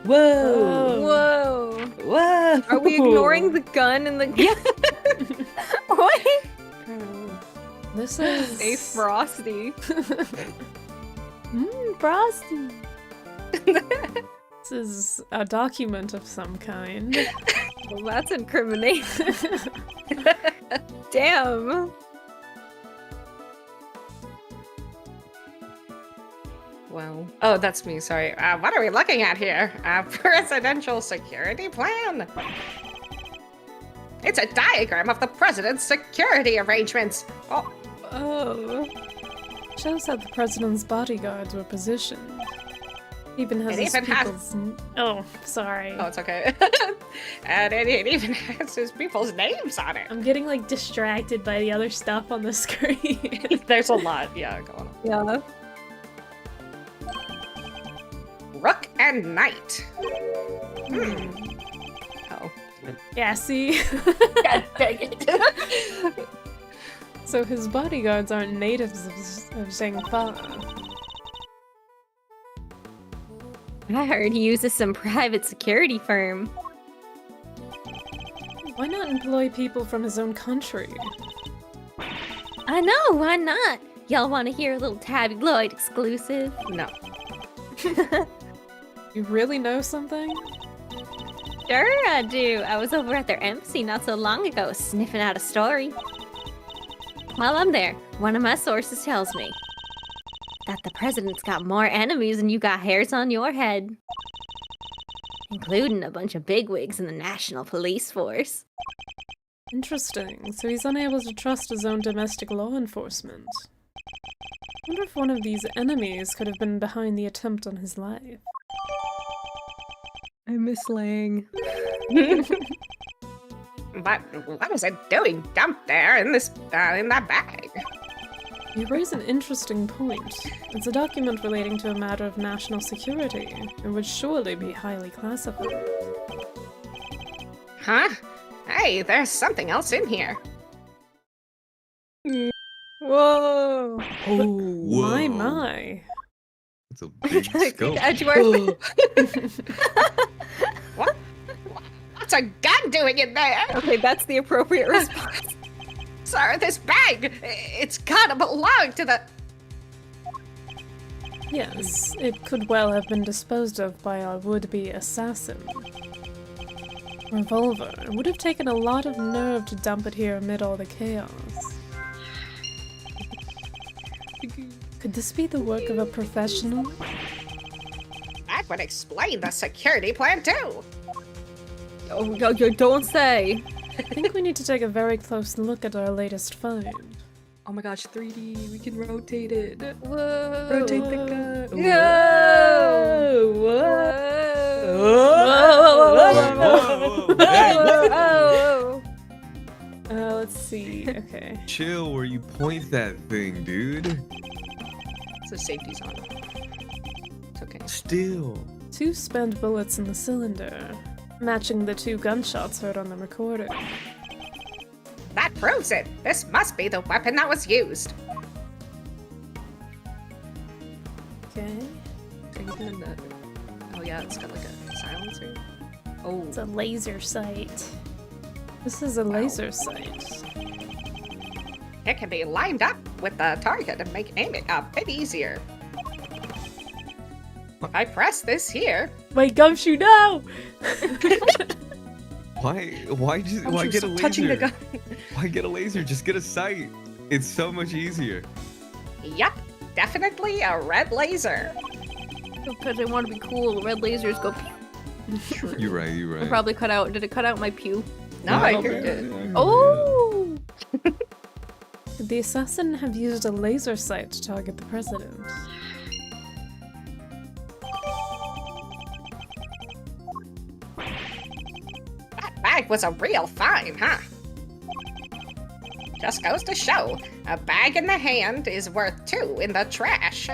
Whoa. Whoa. Whoa. Are we ignoring the gun and the What? This is A Frosty. Frosty. This is a document of some kind. Well, that's incriminating. Damn. Wow. Oh, that's me, sorry. What are we looking at here? Presidential security plan? It's a diagram of the president's security arrangements. Oh. Shows how the president's bodyguards were positioned. Even has It his even has- people's... Oh, sorry. Oh, it's okay. And it even has his people's names on it. I'm getting like distracted by the other stuff on the screen. There's a lot, yeah, going on. Yeah. Rook and Knight. Oh. Yeah, see? God dang it. So his bodyguards aren't natives of Zhangfa. I heard he uses some private security firm. Why not employ people from his own country? I know, why not? Y'all want to hear a little Tabby Lloyd exclusive? No. You really know something? Sure I do. I was over at their embassy not so long ago, sniffing out a story. While I'm there, one of my sources tells me that the president's got more enemies than you got hairs on your head. Including a bunch of bigwigs in the National Police Force. Interesting. So he's unable to trust his own domestic law enforcement. I wonder if one of these enemies could have been behind the attempt on his life. I miss Lang. But what is it doing dumped there in this, in that bag? You raise an interesting point. It's a document relating to a matter of national security. It would surely be highly classified. Huh? Hey, there's something else in here. Whoa! My, Whoa. my. It's a big scope. Edgeworth. What? What's a gun doing in there? Okay, that's the appropriate response. Sir, this bag, it's gotta belong to the... Yes, it could well have been disposed of by our would-be assassin. Revolver. It would have taken a lot of nerve to dump it here amid all the chaos. Could this be the work of a professional? That would explain the security plan too. Oh, you don't say. I think we need to take a very close look at our latest find. Oh my gosh, 3D, we can rotate it. Whoa. Rotate the gun. Whoa. Whoa. Whoa. Let's see. Okay. Chill where you point that thing, dude. So safety's on. It's okay. Still. 2 spent bullets in the cylinder, matching the 2 gunshots heard on the recording. That proves it. This must be the weapon that was used. Okay. Anything that... Oh yeah, it's got like a silencer. Oh. It's a laser sight. This is a laser sight. It can be lined up with the target and make aiming a bit easier. If I press this here... Wait, Gumshoe, no! Why get a laser? Touching the gun. Why get a laser? Just get a sight. It's so much easier. Yup, definitely a red laser. Because I want to be cool, red lasers go pew. You're right, you're right. It probably cut out. Did it cut out my pew? No, I heard it. Oh! Could the assassin have used a laser sight to target the president? That bag was a real find, huh? Just goes to show, a bag in the hand is worth 2 in the trash.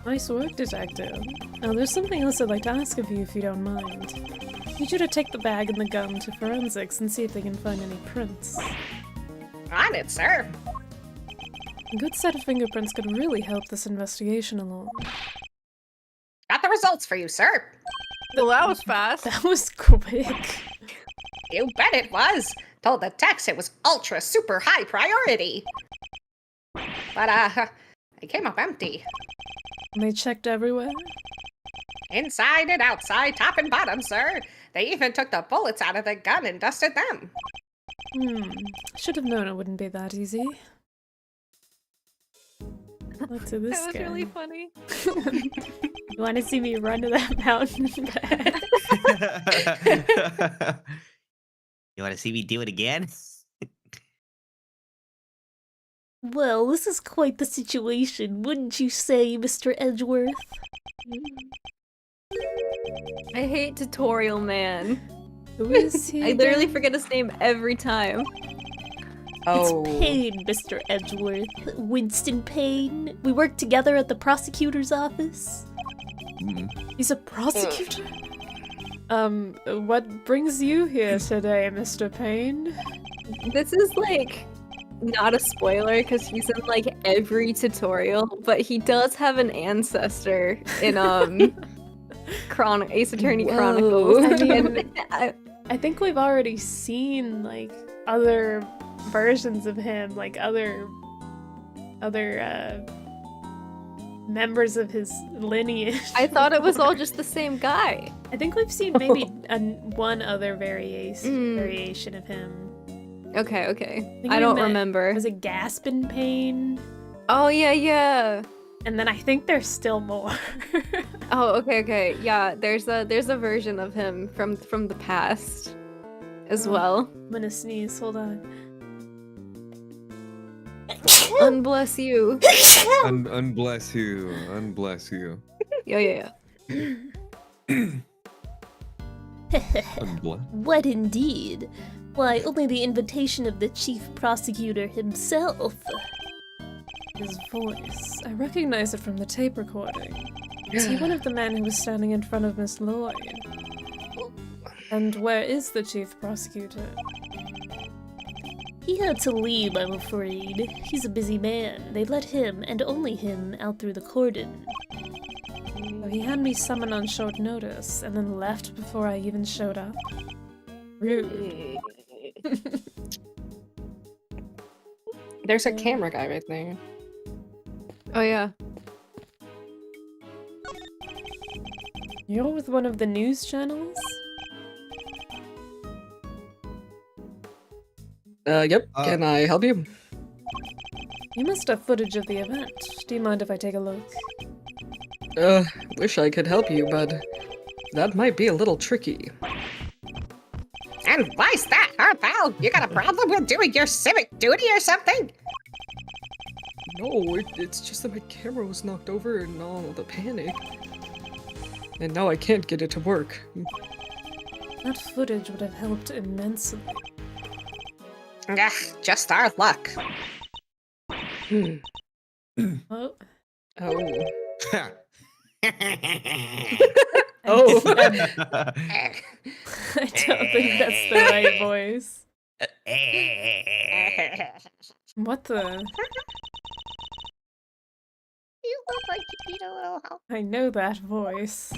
Nice work, detective. Now, there's something else I'd like to ask of you if you don't mind. I need you to take the bag and the gun to forensics and see if they can find any prints. On it, sir. A good set of fingerprints could really help this investigation along. Got the results for you, sir. Well, that was fast. That was quick. You bet it was. Told the techs it was ultra super high priority. But, it came up empty. And they checked everywhere? Inside and outside, top and bottom, sir. They even took the bullets out of the gun and dusted them. Should have known it wouldn't be that easy. Look to this That was guy. really funny. You want to see me run to that mountain bed? You want to see me do it again? Well, this is quite the situation, wouldn't you say, Mr. Edgeworth? I hate Tutorial Man. Who is he? I literally again? forget his name every time. Oh. It's Payne, Mr. Edgeworth. Winston Payne. We work together at the prosecutor's office. He's a prosecutor? What brings you here today, Mr. Payne? This is like not a spoiler because he's in like every tutorial, but he does have an ancestor in Ace Attorney Whoa. Chronicles. I mean, And I think we've already seen like other versions of him, like other members of his lineage. I thought it was all just the same guy. I think we've seen maybe one other variation of him. Okay. think I we don't met- remember. Was it Gaspin Payne? Oh yeah. And then I think there's still more. Oh okay. Yeah, there's a version of him from the past as well. I'm gonna sneeze. Hold on. Unbless you. Unbless you. Unbless you. Yeah. Unbless. What indeed? Why, only the invitation of the chief prosecutor himself. His voice. I recognize it from the tape recording. Is he one of the men who was standing in front of Miss Lloyd? And where is the chief prosecutor? He had to leave, I'm afraid. He's a busy man. They let him, and only him, out through the cordon. So he had me summoned on short notice, and then left before I even showed up. Rude. There's a camera guy right there. Oh yeah. You're with one of the news channels? Yep. Can I help you? You must have footage of the event. Do you mind if I take a look? Wish I could help you, but that might be a little tricky. And why's that, huh, pal? You got a problem with doing your civic duty or something? No, it's just that my camera was knocked over and all the panic. And now I can't get it to work. That footage would have helped immensely. Ugh, just our luck. Oh. Oh. Oh. Oh. I don't think that's the right voice. What the? You look like you need a little help. I know that voice.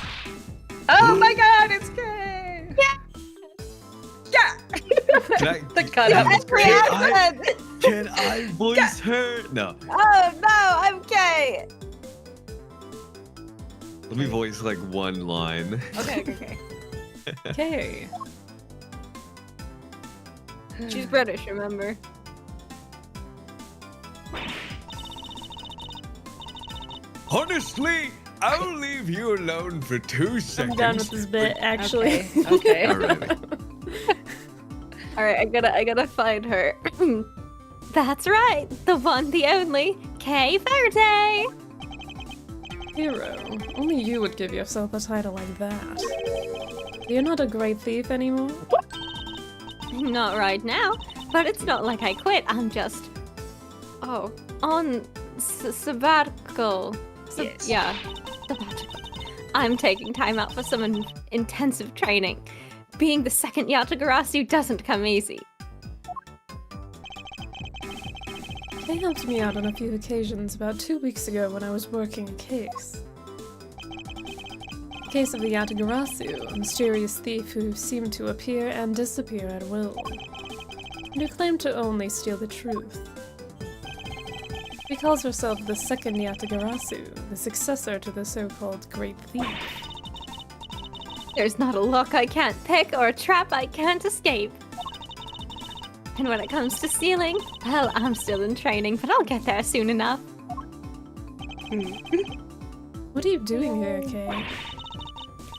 Oh my god, it's gay! Yeah! Can I, The cutout was great. can I voice her? No. Oh no, I'm gay. Let me voice like one line. Okay. Okay. She's British, remember? Honestly, I'll leave you alone for 2 seconds. I'm done with this bit, actually. Okay. Alright. Alright, I gotta find her. That's right, the one, the only, Kay Verde! Hero, only you would give yourself a title like that. You're not a great thief anymore? Not right now, but it's not like I quit, I'm just... Oh, on sabbatical. Yes. Yeah, sabbatical. I'm taking time out for some intensive training. Being the second Yatagarasu doesn't come easy. They helped me out on a few occasions about 2 weeks ago when I was working a case. The case of the Yatagarasu, a mysterious thief who seemed to appear and disappear at will, and who claimed to only steal the truth. She calls herself the second Yatagarasu, the successor to the so-called Great Thief. There's not a lock I can't pick or a trap I can't escape. And when it comes to stealing, well, I'm still in training, but I'll get there soon enough. What are you doing here, Kay?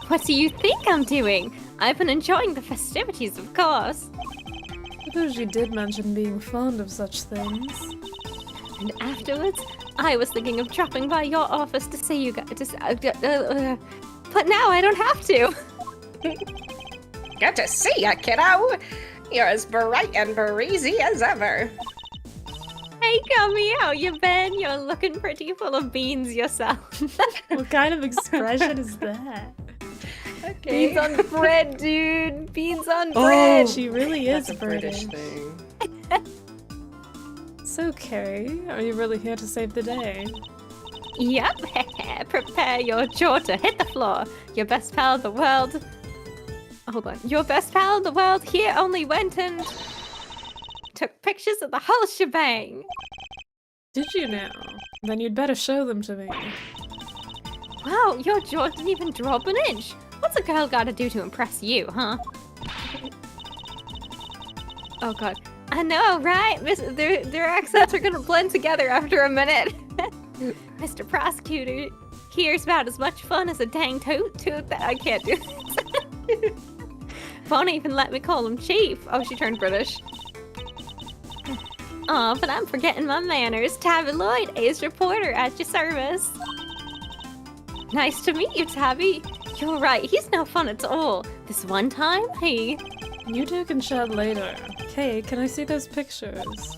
What do you think I'm doing? I've been enjoying the festivities, of course. Suppose you did mention being fond of such things. And afterwards, I was thinking of dropping by your office to see you guys. but now I don't have to. Good to see ya, kiddo. You're as bright and breezy as ever. Hey, Gummy, how you been? You're looking pretty full of beans yourself. What kind of expression is that? Okay. Beans on bread, dude. Beans on bread. She really is That's a British British. thing. So, Carrie, are you really here to save the day? Yep. Prepare your jaw to hit the floor. Your best pal in the world. Hold on. Your best pal in the world here only went and took pictures of the whole shebang. Did you now? Then you'd better show them to me. Wow, your jaw didn't even drop an inch. What's a girl gotta do to impress you, huh? Oh god. I know, right? Their accents are gonna blend together after a minute. Mr. Prosecutor here's about as much fun as a dang tooth. I can't do this. Won't even let me call him Chief. Oh, she turned British. Aw, but I'm forgetting my manners. Tabby Lloyd, A's reporter at your service. Nice to meet you, Tabby. You're right, he's no fun at all. This one time, he... You two can chat later. Kay, can I see those pictures?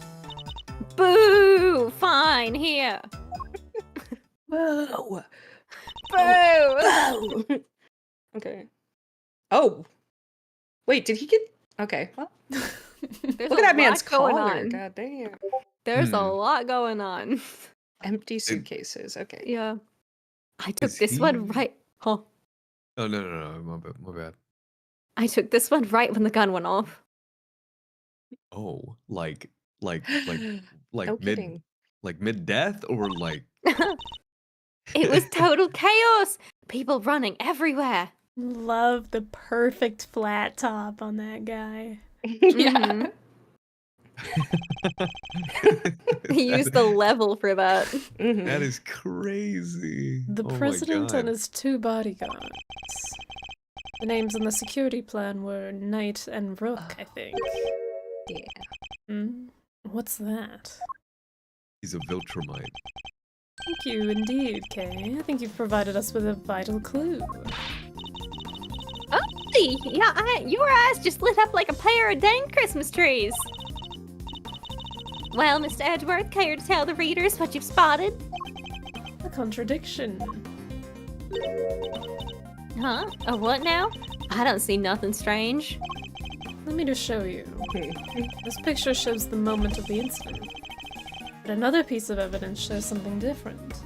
Boo! Fine, here. Whoa. Boo! Okay. Oh. Wait, did he get... Okay, well. There's Look a at that man's lot going collar. on. God damn. There's a lot going on. Empty suitcases. Okay. Yeah. I took Is this one he- right... Huh. Oh no, my bad. I took this one right when the gun went off. Oh, like No mid kidding. mid death or like It was total chaos! People running everywhere. Love the perfect flat top on that guy. Yeah. He used the level for that. Mhm. That is crazy. The Oh my president and God. his 2 bodyguards. The names on the security plan were Knight and Rook, I think. Yeah. Hmm? What's that? He's a Viltrumite. Thank you indeed, Kay. I think you've provided us with a vital clue. Hey, yeah, your eyes just lit up like a pair of dang Christmas trees. Well, Mr. Edgeworth, care to tell the readers what you've spotted? A contradiction. Huh? A what now? I don't see nothing strange. Let me just show you. This picture shows the moment of the incident. But another piece of evidence shows something different.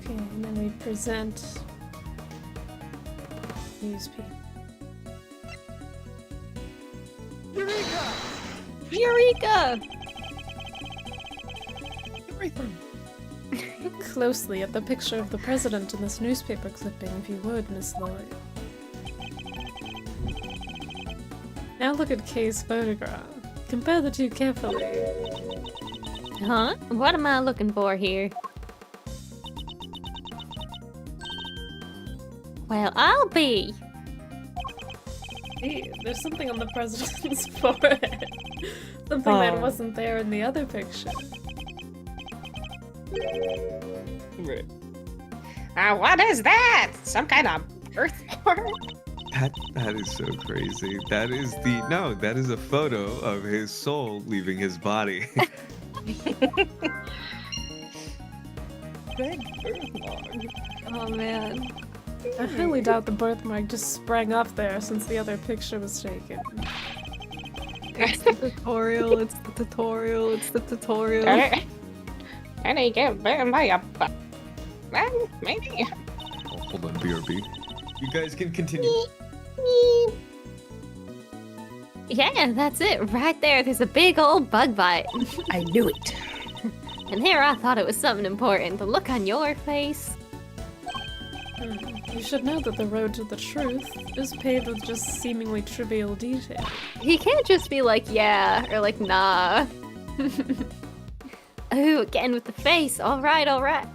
Okay, and then we present newspaper. Eureka! Look closely at the picture of the president in this newspaper clipping, if you would, Miss Lloyd. Now look at Kay's photograph. Compare the two carefully. Huh? What am I looking for here? Well, I'll be. Hey, there's something on the president's forehead. Something that Oh. wasn't there in the other picture. Right. What is that? Some kind of birthmark? That is so crazy. That is a photo of his soul leaving his body. Red birthmark. Oh man. I highly doubt the birthmark just sprang up there since the other picture was taken. It's the tutorial, it's the tutorial, it's the tutorial. Can he get bitten by a butt? Well, maybe. Oh, hold on, BRB. You guys can continue. Yeah, that's it. Right there, there's a big old bug bite. I knew it. And here I thought it was something important. The look on your face. You should know that the road to the truth is paved with just seemingly trivial detail. He can't just be like, yeah, or like, nah. Ooh, again with the face. All right, all right.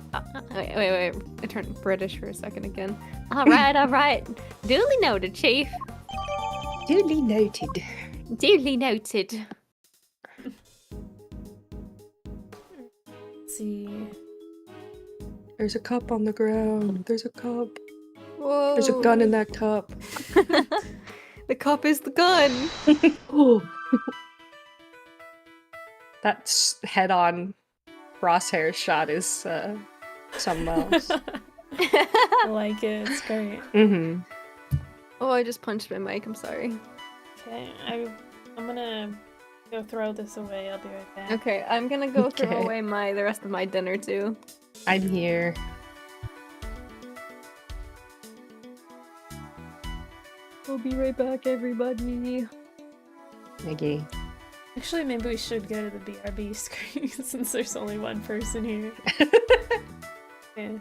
Wait. I turned British for a second again. All right, all right. Duly noted, Chief. Duly noted. Duly noted. Let's see. There's a cup on the ground. There's a cup. Whoa. There's a gun in that cup. The cup is the gun. Oh. That's head-on crosshair shot is something else. I like it. It's great. Mm-hmm. Oh, I just punched my mic. I'm sorry. Okay, I'm gonna go throw this away. I'll be right back. Okay, I'm gonna go throw Okay. away the rest of my dinner too. I'm here. I'll be right back, everybody. Okay. Actually, maybe we should go to the BRB screen since there's only one person here. Yeah.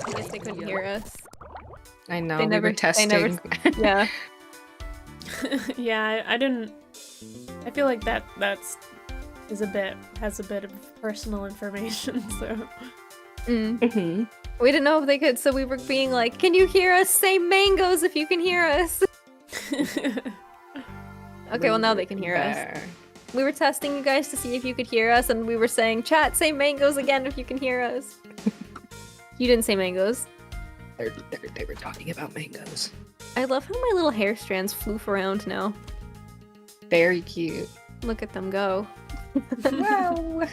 in case they couldn't hear us. I know, They we never- were they testing. never- Yeah. Yeah, I didn't. I feel like has a bit of personal information, so. Mhm. We didn't know if they could, so we were being like, "Can you hear us? Say mangoes if you can hear us." Okay, well now they can hear us. There. We were testing you guys to see if you could hear us, and we were saying, "Chat, say mangoes again if you can hear us." You didn't say mangoes. They were talking about mangoes. I love how my little hair strands floof around now. Very cute. Look at them go. Wow.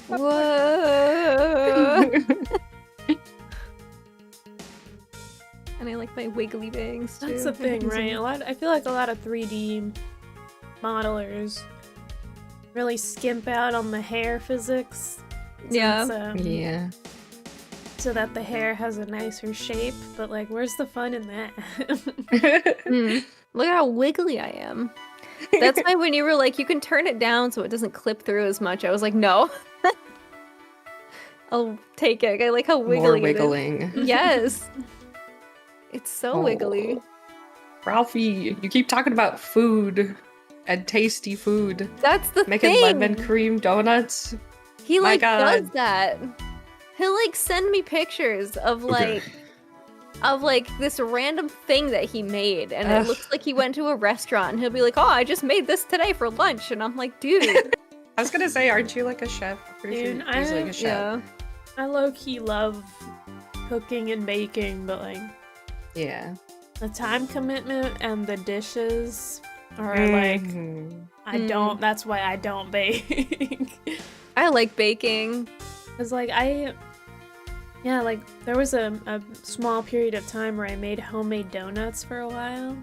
Whoa! And I like my wiggly bangs too. That's the thing, right? I feel like a lot of 3D modelers really skimp out on the hair physics. Yeah. since, Yeah. So that the hair has a nicer shape, but like, where's the fun in that? Look at how wiggly I am. That's why when you were like, you can turn it down so it doesn't clip through as much, I was like, no. I'll take it. I like how wiggly More it is. wiggling. Yes. It's so wiggly. Oh. Ralphie, you keep talking about food and tasty food. That's the Making thing. lemon cream donuts. He My like does God. that. He'll like send me pictures of Okay. like this random thing that he made, and Ugh. it looks like he went to a restaurant, and he'll be like, "Oh, I just made this today for lunch," and I'm like, "Dude, I was gonna say, aren't you like a chef? Pretty Dude, sure he's like a chef. yeah." I low-key love cooking and baking, but like, Yeah. the time commitment and the dishes are like, Mhm. that's why I don't bake. I like baking. Cause like like there was a small period of time where I made homemade donuts for a while.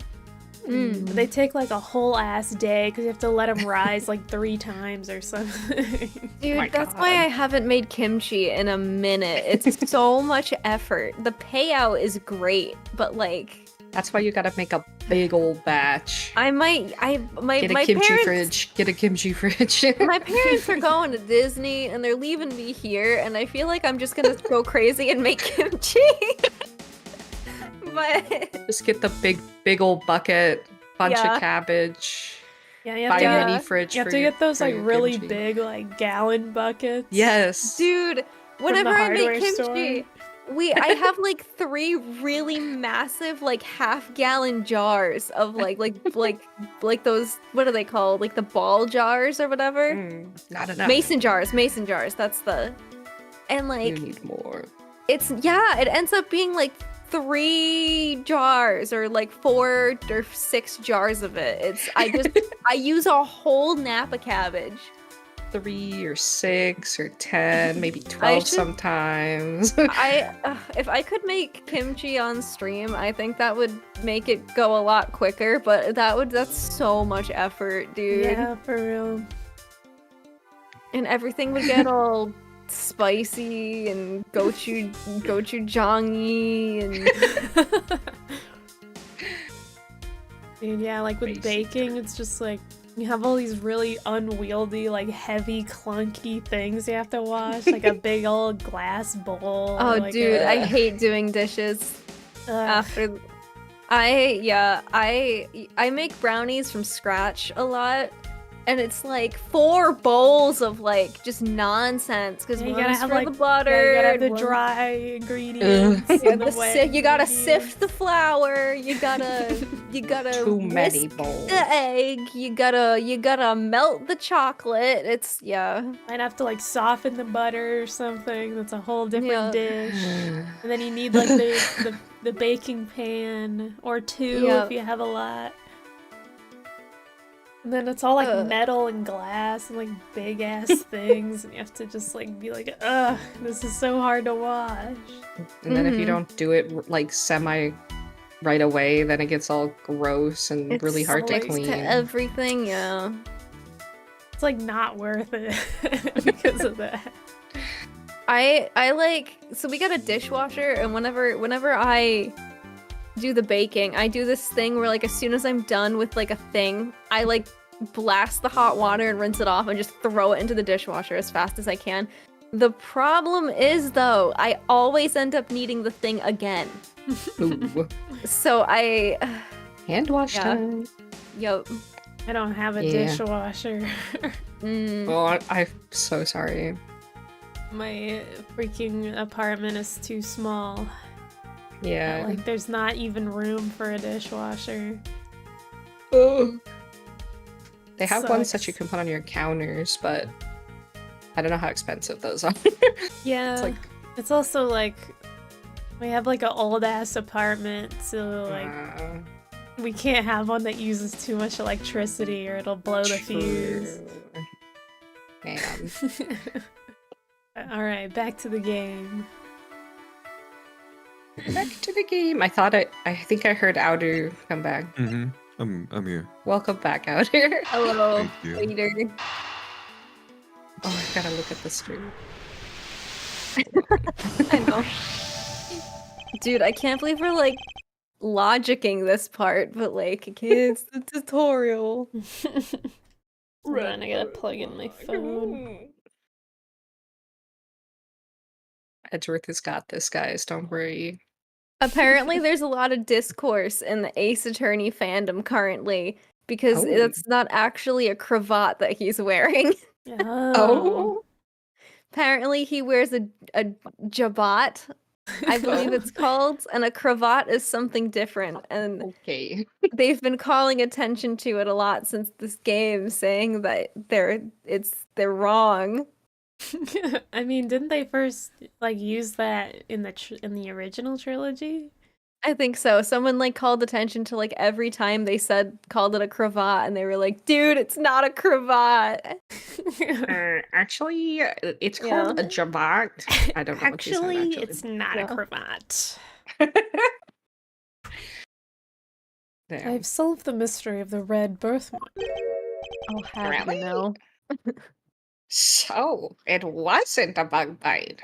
Mm. But they take like a whole ass day because you have to let them rise like 3 times or something. Dude, my that's God. why I haven't made kimchi in a minute. It's so much effort. The payout is great, but like That's why you gotta make a big old batch. my Get a kimchi parents fridge. Get a kimchi fridge. my parents are going to Disney and they're leaving me here, and I feel like I'm just gonna go crazy and make kimchi. But Just get the big old bucket, bunch Yeah. of cabbage. Yeah, you have Buy to a get, mini fridge. you have for to your- get those for like your really kimchi. big like gallon buckets. Yes. dude, whenever I make hardware kimchi, store. I have like 3 really massive like half-gallon jars of like those, what are they called? Like the ball jars or whatever. Not enough. Mason jars. That's the. And like You need more. it ends up being like 3 jars or like 4 or 6 jars of it. I use a whole Napa cabbage. 3 or 6 or 10, maybe 12 should- sometimes. If I could make kimchi on stream, I think that would make it go a lot quicker, but that's so much effort, dude. Yeah, for real. And everything would get all spicy and gochujang-y and Dude, yeah, like with Crazy. baking, it's just like you have all these really unwieldy, like heavy, clunky things you have to wash, like a big old glass bowl. oh or, like, dude, a- I hate doing dishes Ugh. after I make brownies from scratch a lot, and it's like 4 bowls of like just nonsense because Yeah, you one's gotta have, for like- the butter, Yeah, you gotta have the one- dry ingredients. Yeah, and the wet you gotta sift ingredients. the flour. You gotta Too many whisk bowls. the egg. You gotta melt the chocolate. It's Might have to like soften the butter or something. That's a whole different Yeah. dish. And then you need like the baking pan or 2 Yeah. if you have a lot. And then it's all like Ugh. metal and glass and like big ass things, and you have to just like be like, ugh, this is so hard to wash. And then if you Mhm. don't do it like semi right away, then it gets all gross and it's really hard to like clean. to everything. Yeah. It's like not worth it because of that. I like, so we got a dishwasher, and whenever I do the baking, I do this thing where like as soon as I'm done with like a thing, I like blast the hot water and rinse it off and just throw it into the dishwasher as fast as I can. The problem is, though, I always end up needing the thing again. Ooh. So I... Hand wash time. Yup. I don't have a dishwasher. Oh, I'm so sorry. My freaking apartment is too small. Yeah. Like, there's not even room for a dishwasher. Oh. They have ones that Sucks. you can put on your counters, but I don't know how expensive those are. Yeah. It's like, It's also like, we have like an old ass apartment, so like, we can't have one that uses too much electricity or it'll blow the fuse. Man. Alright, back to the game. Back to the game. I think I heard Outer come back. Mm-hmm. I'm here. Welcome back, Outer. Hello, Thank you. later. Oh, I gotta look at the stream. I know. Dude, I can't believe we're like logicking this part, but like, it's the tutorial. Hold on, I gotta plug in my phone. Edgeworth has got this, guys. Don't worry. Apparently, there's a lot of discourse in the Ace Attorney fandom currently because it's not actually a cravat that he's wearing. Oh. Apparently, he wears a jabot, I believe it's called, and a cravat is something different. And Okay. they've been calling attention to it a lot since this game, saying that they're wrong. I mean, didn't they first like use that in the original trilogy? I think so. Someone like called attention to like every time they called it a cravat, and they were like, "Dude, it's not a cravat." Actually, it's called a jabot. I don't know what you said, Actually, it's not a cravat. Damn. I've solved the mystery of the red birthmark. Oh, have Really? you know? So, it wasn't a bug bite.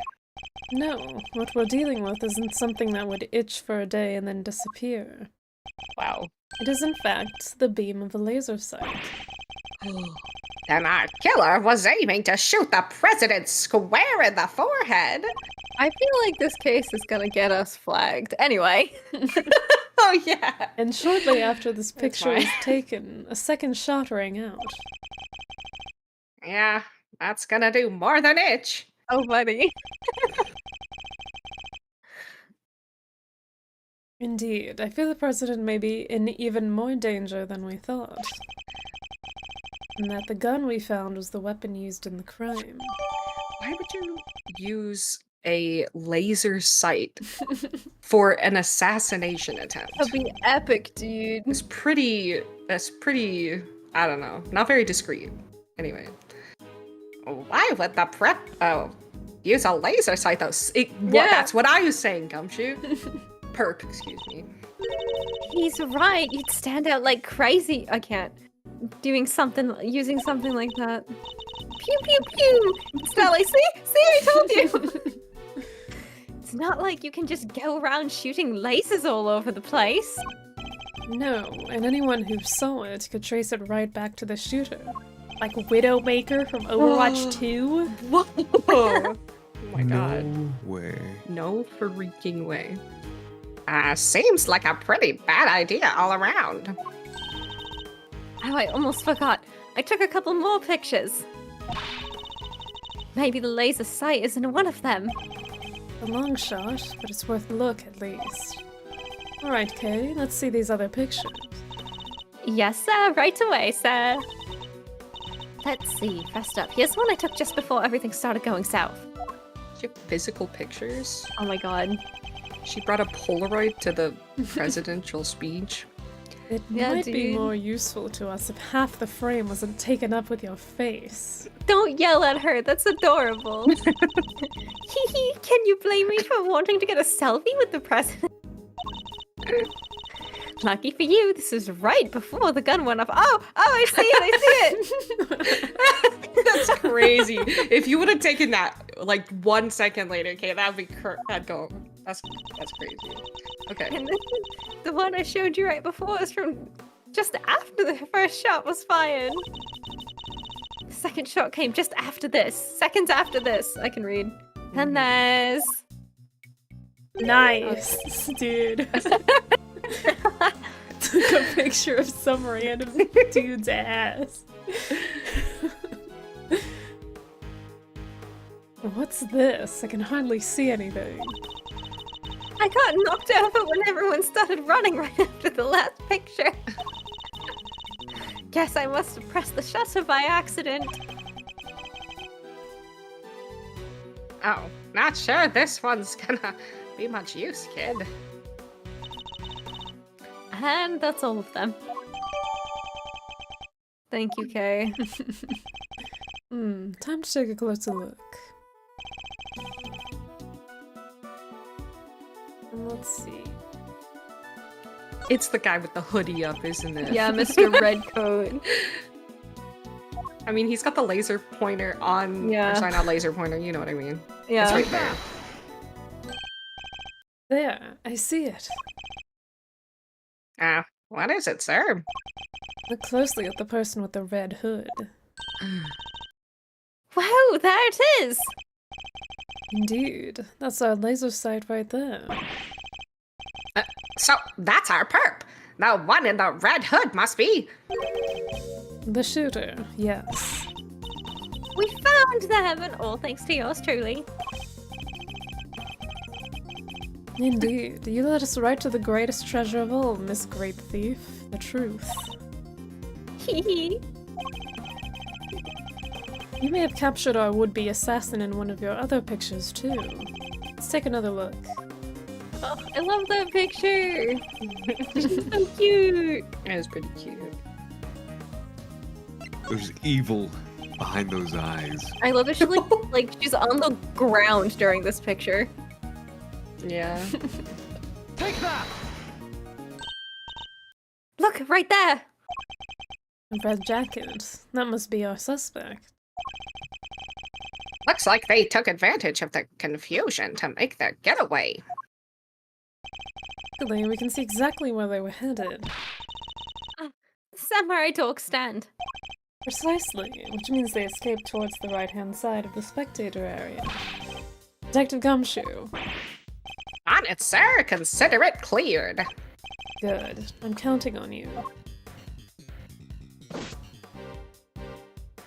No, what we're dealing with isn't something that would itch for a day and then disappear. Wow. It is in fact the beam of a laser sight. Then our killer was aiming to shoot the president square in the forehead. I feel like this case is gonna get us flagged. Anyway. Oh yeah. And shortly after this picture was fine. taken, a second shot rang out. Yeah, that's gonna do more than itch. Oh, buddy. Indeed, I fear the president may be in even more danger than we thought. And that the gun we found was the weapon used in the crime. Why would you use a laser sight for an assassination attempt? That'd be epic, dude. That's pretty, I don't know, not very discreet. Anyway. Why would the prep use a laser sight though? That's what I was saying, Gumshoe. Perp, excuse me. He's right. You'd stand out like crazy. I can't. Using something like that. Pew pew pew. Sally, see, I told you. It's not like you can just go around shooting lasers all over the place. No, and anyone who saw it could trace it right back to the shooter. Like Widowmaker from Overwatch 2? Whoa! Oh my god. No way. No freaking way. Seems like a pretty bad idea all around. Oh, I almost forgot. I took a couple more pictures. Maybe the laser sight isn't one of them. A long shot, but it's worth a look at least. Alright, Kay, let's see these other pictures. Yes, sir. Right away, sir. Let's see. First up, here's one I took just before everything started going south. Do you have physical pictures? Oh my god. She brought a Polaroid to the presidential speech. It Yeah, might be dude. more useful to us if half the frame wasn't taken up with your face. Don't yell at her. That's adorable. Hee. Can you blame me for wanting to get a selfie with the president? Lucky for you, this is right before the gun went off. Oh, I see it. That's crazy. If you would have taken that like 1 second later, okay, that'd be that'd go. That's crazy. Okay. And then the one I showed you right before is from just after the first shot was fired. This second shot came just after this. Seconds after this, I can read. And there's... Nice, dude. Took a picture of some random dude's ass. What's this? I can hardly see anything. I got knocked over when everyone started running right after the last picture. Guess I must have pressed the shutter by accident. Oh, not sure this one's gonna be much use, kid. And that's all of them. Thank you, Kay. Time to take a closer look. Let's see. It's the guy with the hoodie up, isn't it? Yeah, Mr. Red Coat. I mean, he's got the laser pointer on. Yeah. Sorry, not laser pointer. You know what I mean. Yeah. It's right there. There, I see it. What is it, sir? Look closely at the person with the red hood. Wow, there it is! Indeed, that's our laser sight right there. So, that's our perp. The one in the red hood must be... The shooter, yes. We found them, and all thanks to yours truly. Indeed, you led us right to the greatest treasure of all, Miss Great Thief, the truth. Hehe. You may have captured our would-be assassin in one of your other pictures, too. Let's take another look. Oh, I love that picture! She's so cute! It was pretty cute. There's evil behind those eyes. I love that she like she's on the ground during this picture. Yeah. Take that! Look, right there! A red jacket. That must be our suspect. Looks like they took advantage of the confusion to make their getaway. Luckily, we can see exactly where they were headed. The samurai dog stand. Precisely, which means they escaped towards the right-hand side of the spectator area. Detective Gumshoe. On it, sir. Consider it cleared. Good. I'm counting on you.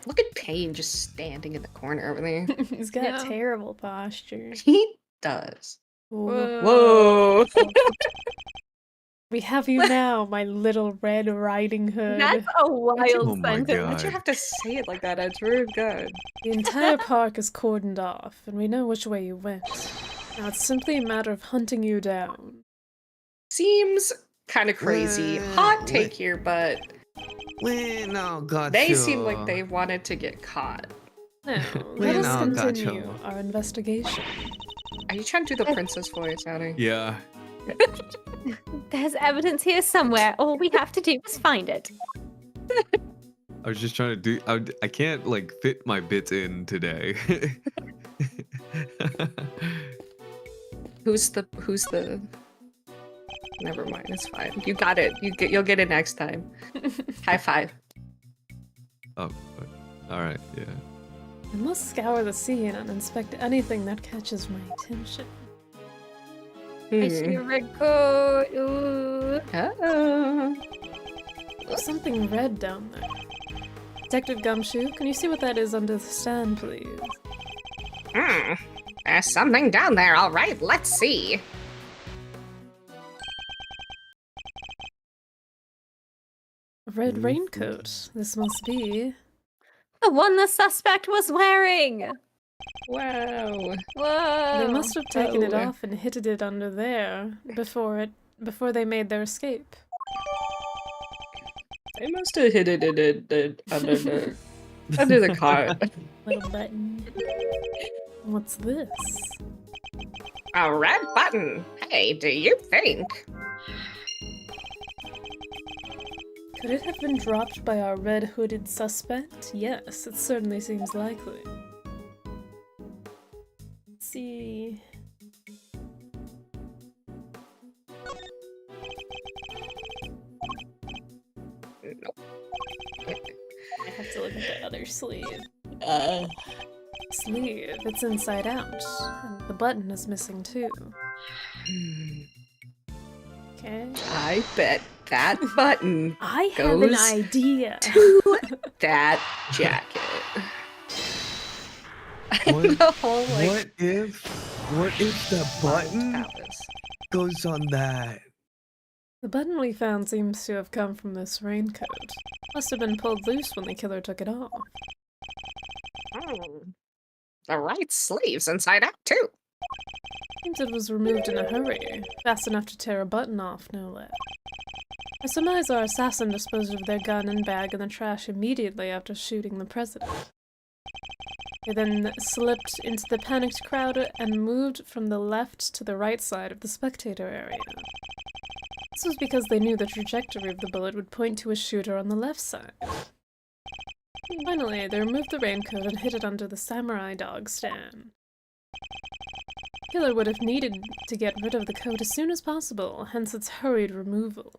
Look at Payne just standing in the corner over there. He's got Yeah. terrible posture. He does. Whoa. Whoa! We have you now, my little Red Riding Hood. That's a wild Oh my sentence. God. Why'd you have to say it like that? It's very good. The entire park is cordoned off, and we know which way you went. Now it's simply a matter of hunting you down. Seems kind of crazy. Hot take here, but No, gotcha. they seem like they wanted to get caught. Now, let us No, continue gotcha. our investigation. Are you trying to do the princess voice, Addie? Yeah. There's evidence here somewhere. All we have to do is find it. I was just trying to do. I can't like fit my bits in today. Who's the? Never mind. It's fine. You got it. You'll get it next time. High five. Oh, all right. Yeah. I must scour the scene and inspect anything that catches my attention. I see a red coat. Ooh. Oh. There's something red down there. Detective Gumshoe, can you see what that is under the stand, please? There's something down there, all right. Let's see. A red raincoat. This must be. The one the suspect was wearing. Wow. Whoa. They must have taken it Oh. off and hidden it under there before they made their escape. They must have hid it under the car. Little button. What's this? A red button. Hey, do you think? Could it have been dropped by our red-hooded suspect? Yes, it certainly seems likely. Let's see. Nope. have to look at the other sleeve. Sleeve, it's inside out, and the button is missing too. Okay. I bet that button I have an goes idea. to that jacket. What, The whole, like, what if the button palace. goes on that? The button we found seems to have come from this raincoat. Must have been pulled loose when the killer took it off. The right sleeve's inside out too. Seems it was removed in a hurry, fast enough to tear a button off, no less. I surmise our assassin disposed of their gun and bag in the trash immediately after shooting the president. They then slipped into the panicked crowd and moved from the left to the right side of the spectator area. This was because they knew the trajectory of the bullet would point to a shooter on the left side. Finally, they removed the raincoat and hid it under the samurai dog stand. The killer would have needed to get rid of the coat as soon as possible, hence its hurried removal.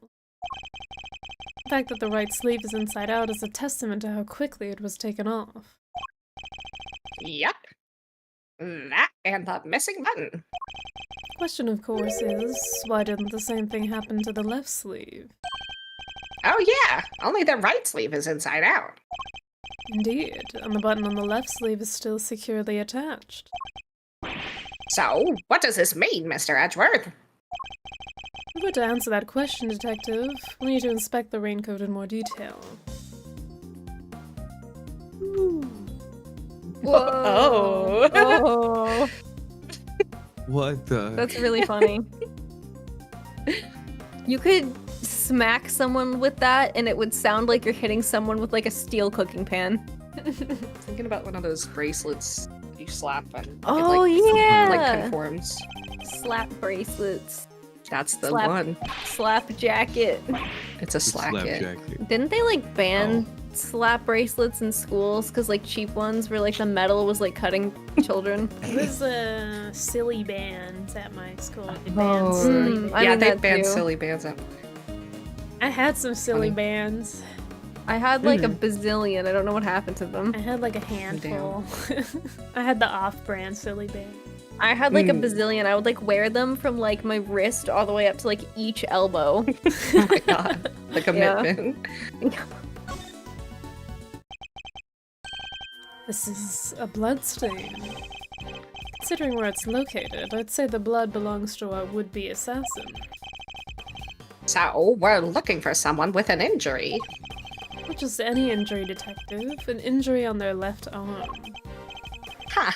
The fact that the right sleeve is inside out is a testament to how quickly it was taken off. Yep. That and the missing button. The question, of course, is why didn't the same thing happen to the left sleeve? Oh yeah, only the right sleeve is inside out. Indeed, and the button on the left sleeve is still securely attached. So, what does this mean, Mr. Edgeworth? If we were to answer that question, Detective, we'll need to inspect the raincoat in more detail. Whoa. Oh. What the? That's really funny. You could smack someone with that and it would sound like you're hitting someone with like a steel cooking pan. Thinking about one of those bracelets you slap and Oh, it, like, yeah. like conforms. Slap bracelets. That's the Slap. one. Slap jacket. It's a Slap slacket. jacket. Didn't they like ban slap bracelets in schools because like cheap ones where like the metal was like cutting children? It was silly bands at my school. They banned Oh. silly bands. I Yeah, mean they that banned too. silly bands up. I had some silly Funny. bands. I had like a bazillion. I don't know what happened to them. I had like a handful. I had the off-brand silly band. I had like a bazillion. I would like wear them from like my wrist all the way up to like each elbow. Oh my god. The commitment. This is a blood stain. Considering where it's located, I'd say the blood belongs to our would-be assassin. So, we're looking for someone with an injury. Not just any injury, Detective. An injury on their left arm. Huh.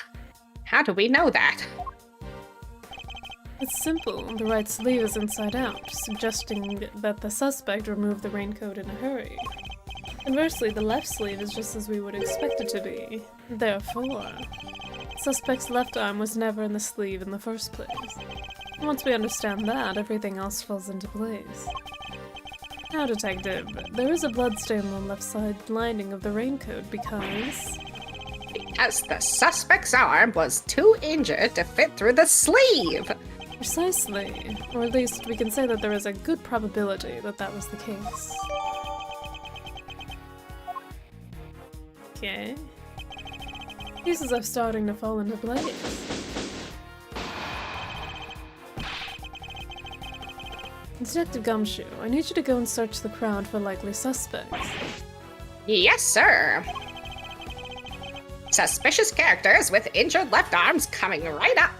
How do we know that? It's simple. The right sleeve is inside out, suggesting that the suspect removed the raincoat in a hurry. Conversely, the left sleeve is just as we would expect it to be. Therefore, the suspect's left arm was never in the sleeve in the first place. And once we understand that, everything else falls into place. Now, Detective, there is a bloodstain on the left side lining of the raincoat because... Because the suspect's arm was too injured to fit through the sleeve. Precisely. Or at least we can say that there is a good probability that that was the case. Okay. Pieces are starting to fall into place. Detective Gumshoe, I need you to go and search the crowd for likely suspects. Yes, sir. Suspicious characters with injured left arms coming right up.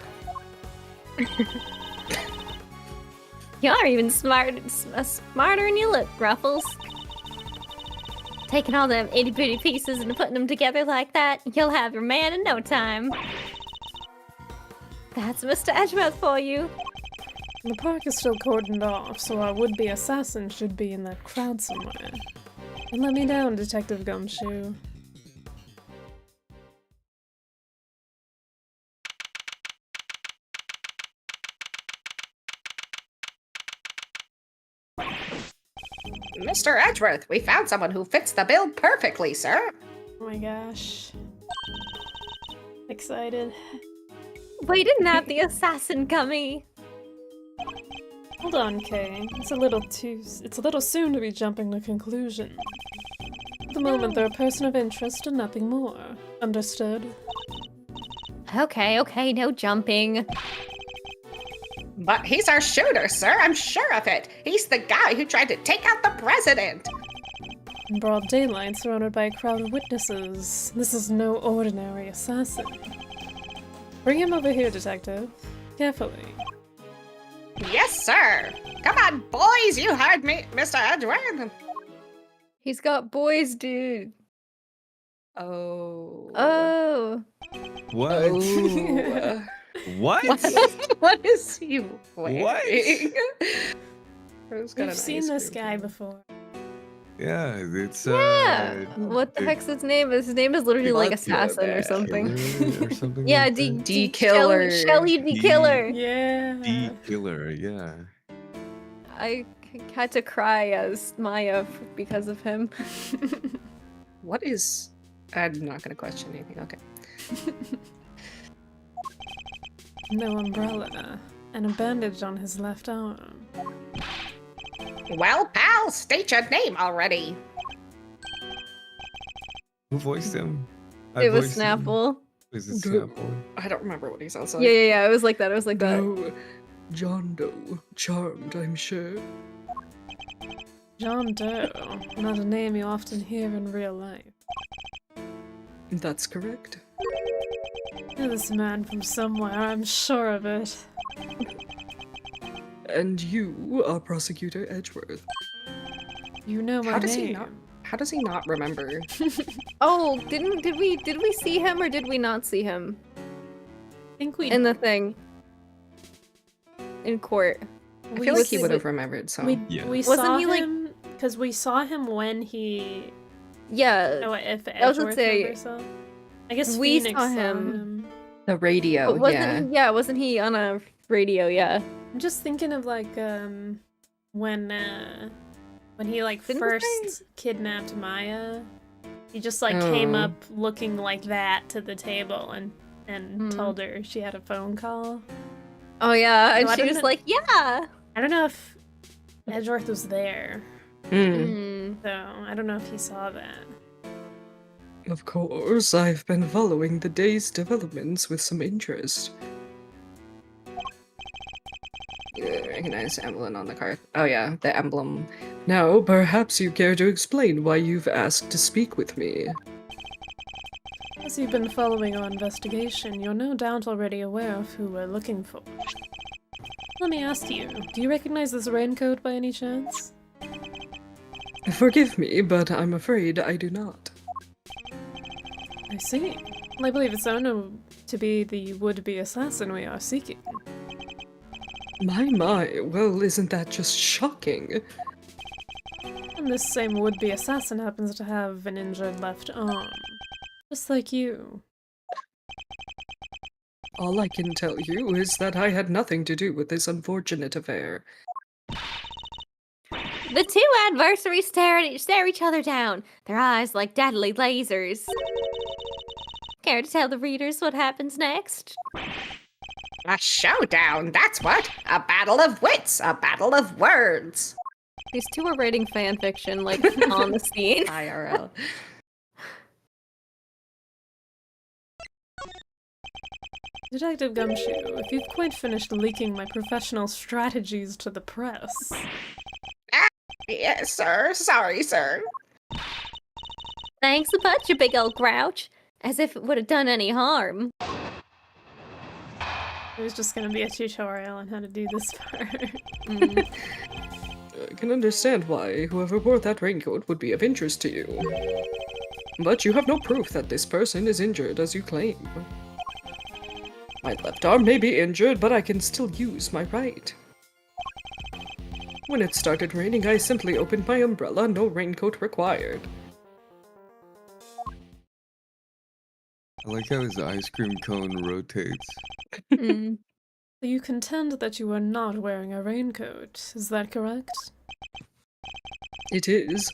You're even smarter than you look, Ruffles. Taking all them itty-bitty pieces and putting them together like that, you'll have your man in no time. That's Mr. Edgeworth for you. The park is still cordoned off, so our would-be assassin should be in that crowd somewhere. And let me down, Detective Gumshoe. Mr. Edgeworth, we found someone who fits the bill perfectly, sir. Oh my gosh. Excited. We didn't have the assassin coming. Hold on, Kay. It's a little soon to be jumping to conclusions. For the moment, they're a person of interest and nothing more. Understood? Okay, okay, no jumping. But he's our shooter, sir. I'm sure of it. He's the guy who tried to take out the president. In broad daylight, surrounded by a crowd of witnesses. This is no ordinary assassin. Bring him over here, detective. Carefully. Yes, sir. Come on, boys. You heard me, Mr. Edgeworth. He's got boys, dude. Oh. Oh. What? Oh. What? What is he wearing? What? Rose got We've an seen ice this cream guy cone. before. Yeah, it's Yeah. What the heck's his name? His name is literally like What's Assassin or that? something. or something. Yeah, like D that. Shelly, D-Killer. Shelly D Killer. Yeah. D-Killer, yeah. I had to cry as Maya because of him. What is... I'm not going to question anything. Okay. No umbrella. And a bandage on his left arm. Well, pal, state your name already. Who voiced him? It was voiced him. Snapple. Was it Snapple? I don't remember what he sounds like. Yeah. It was like that. It was like that. No. John Doe. Charmed, I'm sure. John Doe. Not a name you often hear in real life. That's correct. This man from somewhere, I'm sure of it. And you are Prosecutor Edgeworth. You know my How does name. he not? How does he not remember? Oh, did we see him or did we not see him I think we in the thing in court? I feel like he would have remembered. So Yeah. we Wasn't saw he, like- him because we saw him when he. Yeah, Oh, if I was gonna Edgeworth say, never saw. I guess we Phoenix saw saw him. him. the radio. but Yeah. wasn't he on a radio? Yeah. I'm just thinking of like when he like Didn't we first kidnapped Maya. He just like came Oh. up looking like that to the table and told her she had a phone call. Oh yeah, and So I she don't was know- like, yeah. I don't know if Edgeworth was there, Mm. so I don't know if he saw that. Of course, I've been following the day's developments with some interest. Recognize the emblem on the card. Oh yeah, the emblem. Now, perhaps you care to explain why you've asked to speak with me. As you've been following our investigation, you're no doubt already aware of who we're looking for. Let me ask you, do you recognize this raincoat by any chance? Forgive me, but I'm afraid I do not. I see. I believe it's known to be the would-be assassin we are seeking. My, well, isn't that just shocking? And this same would-be assassin happens to have an injured left arm. Just like you. All I can tell you is that I had nothing to do with this unfortunate affair. The two adversaries stare each other down, their eyes like deadly lasers. Care to tell the readers what happens next? A showdown, that's what! A battle of wits, a battle of words. These two are writing fan fiction, like, on the scene. IRL. Detective Gumshoe, if you've quite finished leaking my professional strategies to the press. Yes, sir. Sorry, sir. Thanks a bunch, you big old grouch. As if it would have done any harm. It was just gonna be a tutorial on how to do this part. I can understand why whoever wore that raincoat would be of interest to you. But you have no proof that this person is injured as you claim. My left arm may be injured, but I can still use my right. When it started raining, I simply opened my umbrella, no raincoat required. I like how his ice cream cone rotates. So you contend that you are not wearing a raincoat, is that correct? It is.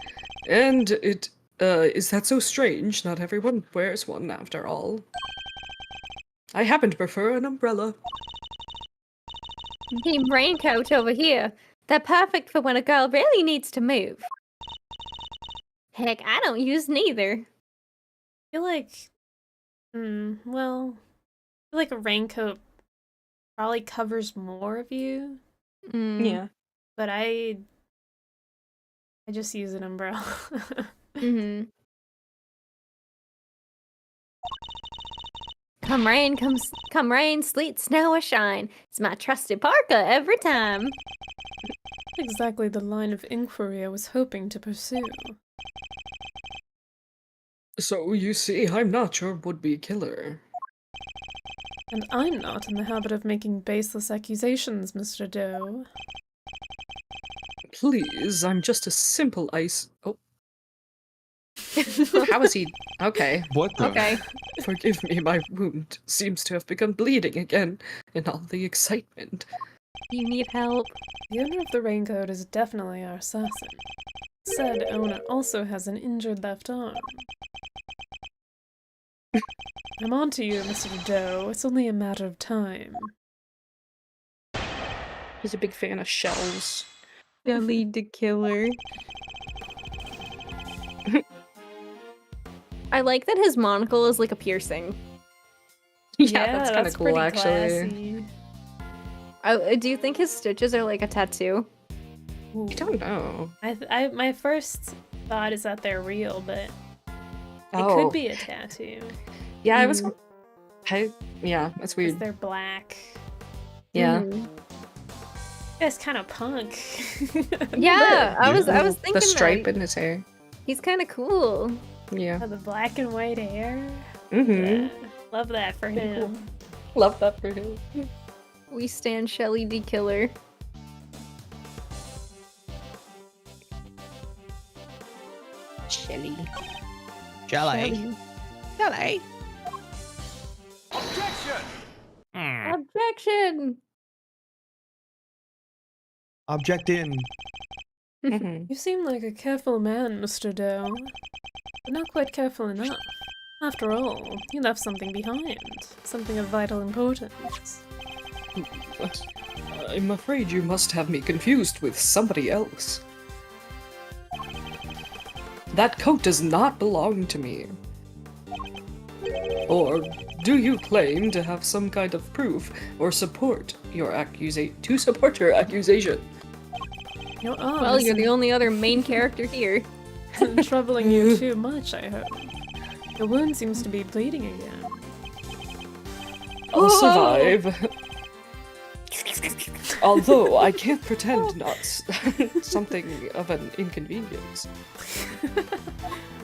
And it, is that so strange? Not everyone wears one, after all. I happen to prefer an umbrella. Team raincoat over here. They're perfect for when a girl really needs to move. Heck, I don't use neither. I feel like, well, I feel like a raincoat probably covers more of you, Yeah. but I just use an umbrella. Mm-hmm. Come rain, sleet, snow, or shine. It's my trusted parka every time. Exactly the line of inquiry I was hoping to pursue. So, you see, I'm not your would-be killer. And I'm not in the habit of making baseless accusations, Mr. Doe. Please, I'm just a simple ice. Oh. How is he? Okay. What the? Okay. Forgive me, my wound seems to have become bleeding again in all the excitement. You need help. The owner of the raincoat is definitely our assassin. Said owner also has an injured left arm. I'm on to you, Mr. Doe. It's only a matter of time. He's a big fan of shells. The lead to killer. I like that his monocle is like a piercing. Yeah, that's kind of cool, pretty actually. classy. Do you think his stitches are like a tattoo? Ooh. I don't know. My first thought is that they're real, but it Oh. could be a tattoo. Yeah, I was. Yeah, that's 'Cause weird. they're black. Yeah. Mm. It's kind of punk. Yeah, I was Yeah. thinking The stripe that. in his hair. He's kind of cool. Yeah. The black and white hair. Mm-hmm. Yeah, love that for him. Love that for him. We stand Shelly the killer. Shelly. Shelly. Shelly. Objection! Object in. Mm-hmm. You seem like a careful man, Mr. Doe, but not quite careful enough. After all, you left something behind, something of vital importance. I'm afraid you must have me confused with somebody else. That coat does not belong to me. Or do you claim to have some kind of proof or support your accusation? Your arm Well, you're isn't the only other main character here. troubling you too much, I hope. Your wound seems to be bleeding again. I'll survive. Although I can't pretend not something of an inconvenience.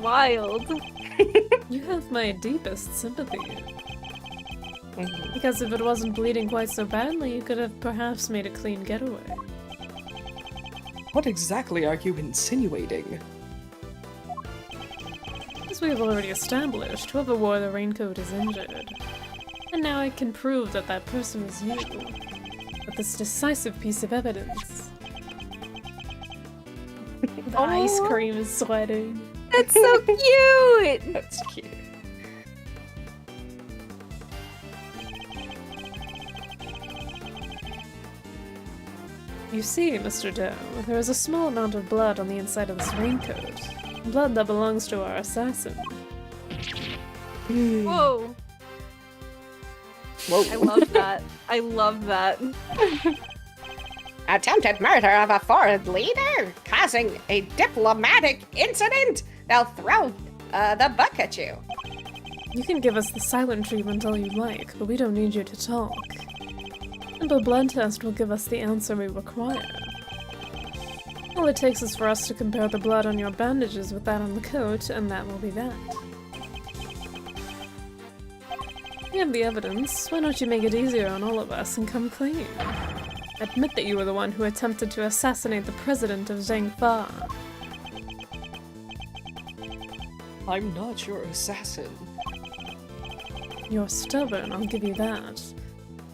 Wild. You have my deepest sympathy. Mhm. Because if it wasn't bleeding quite so badly, you could have perhaps made a clean getaway. What exactly are you insinuating? As we have already established, whoever wore the raincoat is injured. And now I can prove that that person is you. With this decisive piece of evidence. The ice cream is sweating. That's so cute! That's cute. You see, Mr. Doe, there is a small amount of blood on the inside of this raincoat. Blood that belongs to our assassin. Whoa. Whoa. I love that. I love that. Attempted murder of a foreign leader, causing a diplomatic incident. They'll throw the book at you. You can give us the silent treatment all you like, but we don't need you to talk. Simple blood test will give us the answer we require. All it takes is for us to compare the blood on your bandages with that on the coat, and that will be that. We have the evidence. Why don't you make it easier on all of us and come clean? Admit that you were the one who attempted to assassinate the president of Zhengfa. I'm not your assassin. You're stubborn, I'll give you that.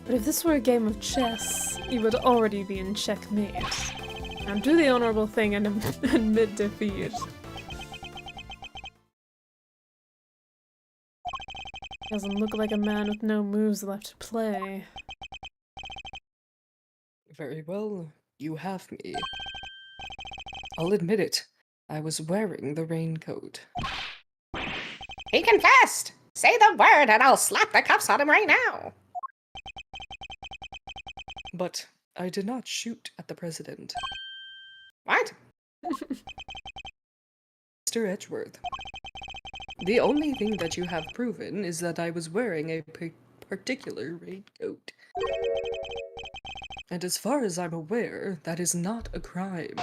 But if this were a game of chess, you would already be in checkmate. Now do the honorable thing and admit defeat. Doesn't look like a man with no moves left to play. Very well, you have me. I'll admit it. I was wearing the raincoat. He confessed! Say the word and I'll slap the cuffs on him right now! But I did not shoot at the president. What? Mr. Edgeworth, the only thing that you have proven is that I was wearing a particular raincoat. And as far as I'm aware, that is not a crime.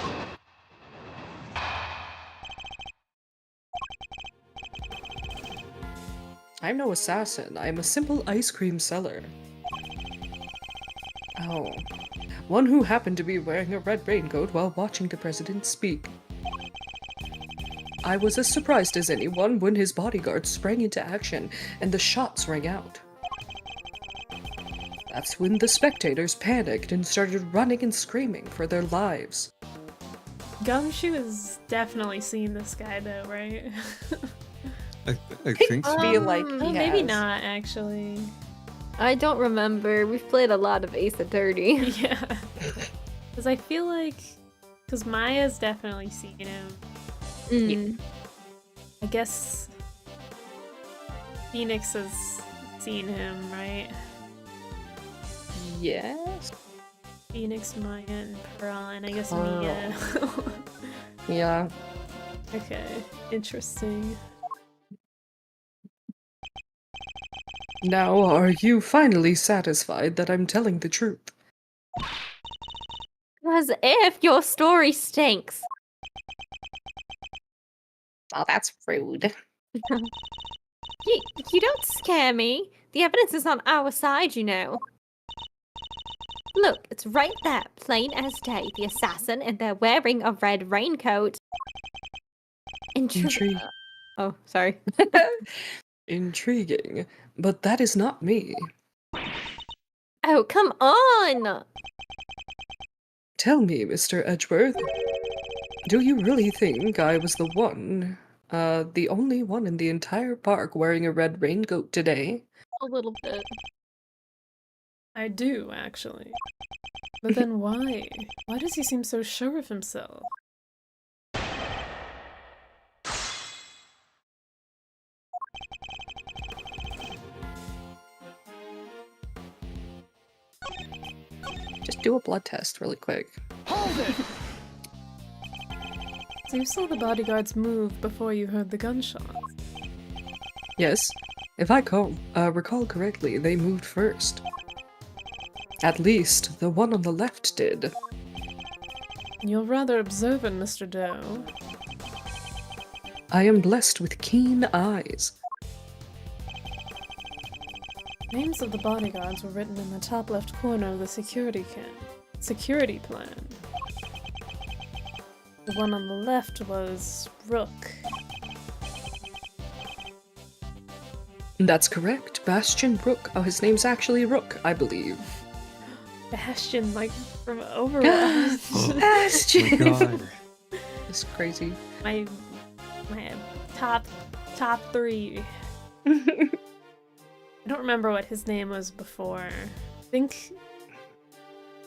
I'm no assassin. I'm a simple ice cream seller. Oh. One who happened to be wearing a red raincoat while watching the president speak. I was as surprised as anyone when his bodyguards sprang into action and the shots rang out. That's when the spectators panicked and started running and screaming for their lives. Gumshoe has definitely seen this guy though, right? I think so. Feel like he Maybe has. not actually. I don't remember. We've played a lot of Ace Attorney. Yeah. Because I feel like... Because Maya's definitely seen him. Mm. I guess... Phoenix has seen him, right? Yes? Phoenix, Maya, and Pearl, and I guess Pearl. Mia. Yeah. Okay, interesting. Now, are you finally satisfied that I'm telling the truth? As if your story stinks. Oh, that's rude. You don't scare me. The evidence is on our side, you know. Look, it's right there, plain as day. The assassin, and they're wearing a red raincoat. Intrigue. Oh, sorry. Intriguing, but that is not me. Oh, come on! Tell me, Mr. Edgeworth, do you really think I was the only one in the entire park wearing a red raincoat today? A little bit. I do, actually. But then why? Why does he seem so sure of himself? Just do a blood test really quick. So you saw the bodyguards move before you heard the gunshots? Yes, if I recall correctly, they moved first. At least, the one on the left did. You're rather observant, Mr. Doe. I am blessed with keen eyes. Names of the bodyguards were written in the top left corner of the security plan. The one on the left was Rook. That's correct. Bastion Rook. Oh, his name's actually Rook, I believe. Bastion, like from Overwatch. Bastion! Oh my god. It's crazy. my top three. I don't remember what his name was before. I think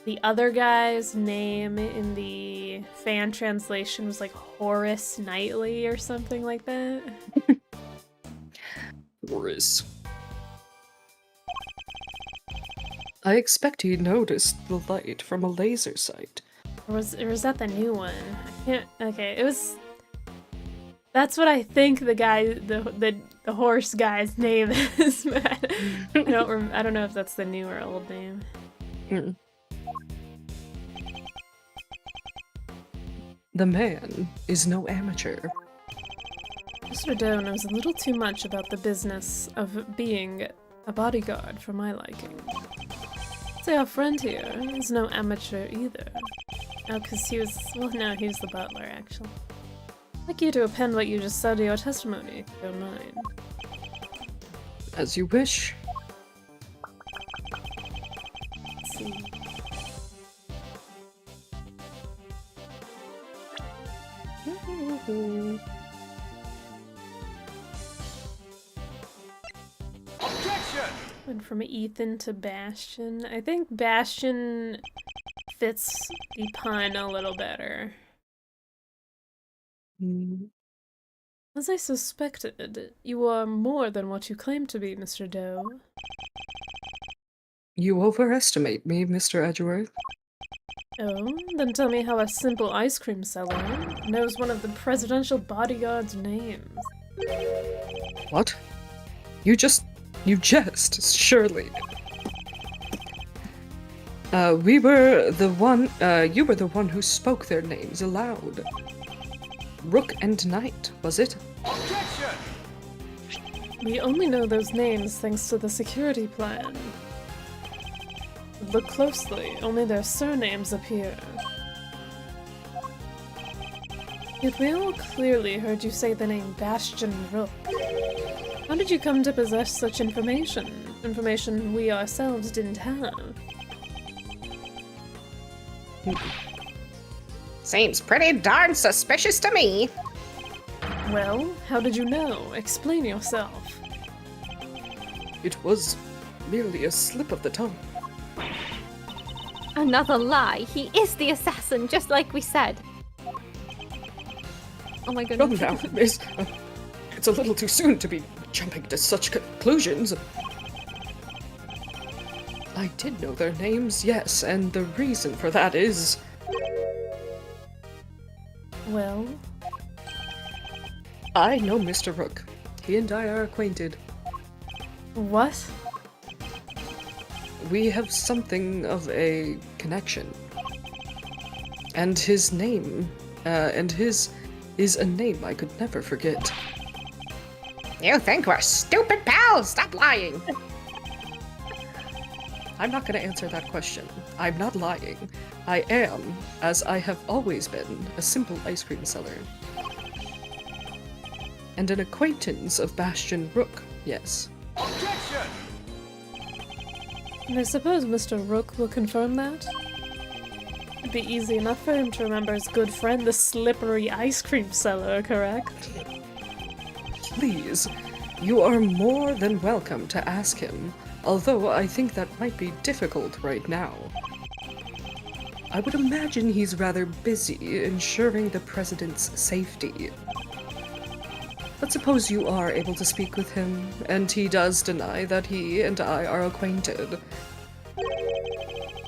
the other guy's name in the fan translation was like Horace Knightley or something like that. Boris. I expect he noticed the light from a laser sight. Or was that the new one? I can't. Okay, it was. That's what I think the guy, the horse guy's name is. But I don't know if that's the new or old name. Mm. The man is no amateur. Mr. Doe knows a little too much about the business of being a bodyguard for my liking. Say our friend here is no amateur either. Oh, because he was the butler, actually. I'd like you to append what you just said to your testimony, if you don't mind. As you wish. Let's see. Went from Ethan to Bastion. I think Bastion fits the pun a little better. As I suspected, you are more than what you claim to be, Mr. Doe. You overestimate me, Mr. Edgeworth. Oh, then tell me how a simple ice cream seller knows one of the presidential bodyguard's names. What? You jest, surely. You were the one who spoke their names aloud. Rook and Knight, was it? Objection! We only know those names thanks to the security plan. Look closely, only their surnames appear. Yet we all clearly heard you say the name Bastion Rook. How did you come to possess such information? Information we ourselves didn't have. Seems pretty darn suspicious to me. Well, how did you know? Explain yourself. It was merely a slip of the tongue. Another lie. He is the assassin, just like we said. Oh my goodness. Come now, miss. It's a little too soon to be jumping to such conclusions. I did know their names, yes, and the reason for that is... Well? I know Mr. Rook. He and I are acquainted. What? We have something of a connection. And his name, is a name I could never forget. You think we're stupid pals? Stop lying. I'm not gonna answer that question. I'm not lying. I am, as I have always been, a simple ice cream seller. And an acquaintance of Bastion Rook, yes. Objection! And I suppose Mr. Rook will confirm that? It'd be easy enough for him to remember his good friend, the slippery ice cream seller, correct? Please, you are more than welcome to ask him, although I think that might be difficult right now. I would imagine he's rather busy ensuring the president's safety. But suppose you are able to speak with him, and he does deny that he and I are acquainted.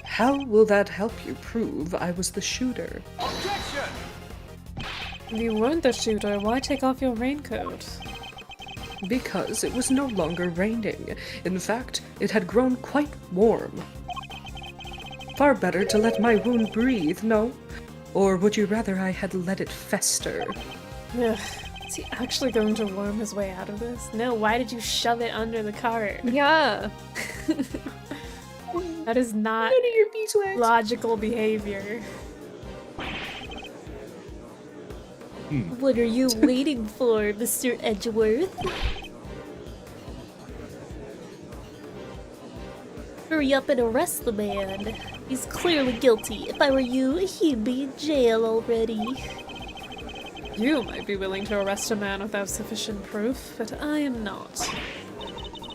How will that help you prove I was the shooter? Objection! If you weren't the shooter, why take off your raincoat? Because it was no longer raining. In fact, it had grown quite warm. Far better to let my wound breathe, no? Or would you rather I had let it fester? Ugh, is he actually going to worm his way out of this? No, why did you shove it under the cart? Yeah. That is not logical behavior. What are you waiting for, Mr. Edgeworth? Hurry up and arrest the man. He's clearly guilty. If I were you, he'd be in jail already. You might be willing to arrest a man without sufficient proof, but I am not.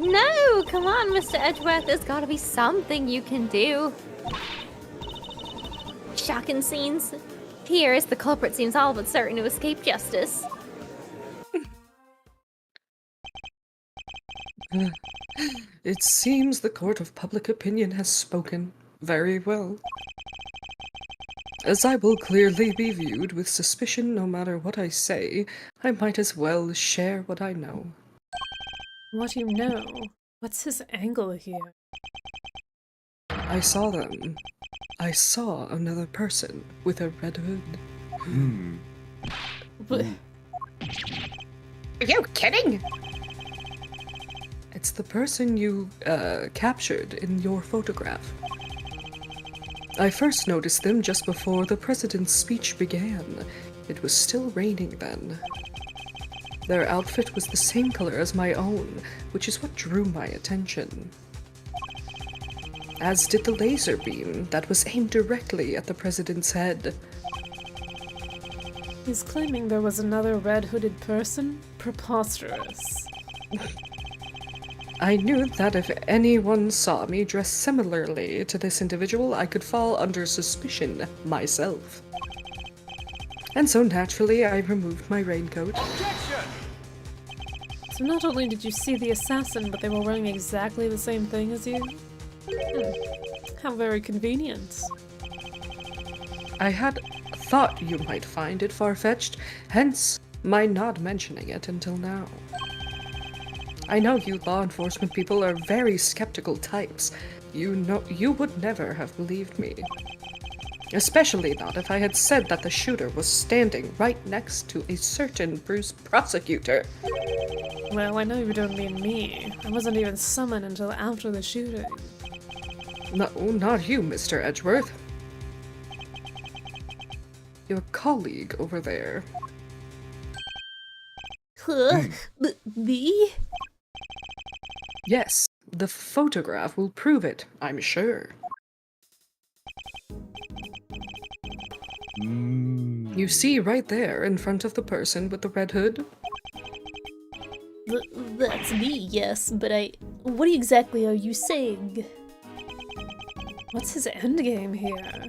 No, come on, Mr. Edgeworth. There's gotta be something you can do. Shocking scenes. Here is the culprit seems all but certain to escape justice. It seems the court of public opinion has spoken. Very well. As I will clearly be viewed with suspicion no matter what I say, I might as well share what I know. What do you know? What's his angle here? I saw them. I saw another person with a red hood. What? Are you kidding? It's the person you, captured in your photograph. I first noticed them just before the president's speech began. It was still raining then. Their outfit was the same color as my own, which is what drew my attention. As did the laser beam that was aimed directly at the president's head. He's claiming there was another red-hooded person? Preposterous. I knew that if anyone saw me dressed similarly to this individual, I could fall under suspicion myself. And so naturally, I removed my raincoat. So not only did you see the assassin, but they were wearing exactly the same thing as you? How very convenient. I had thought you might find it far-fetched, hence my not mentioning it until now. I know you law enforcement people are very skeptical types. You would never have believed me. Especially not if I had said that the shooter was standing right next to a certain Bruce prosecutor. Well, I know you don't mean me. I wasn't even summoned until after the shooting. No, not you, Mr. Edgeworth. Your colleague over there. Huh? Me? Yes, the photograph will prove it, I'm sure. You see right there in front of the person with the red hood? That's me, yes, but what exactly are you saying? What's his endgame here?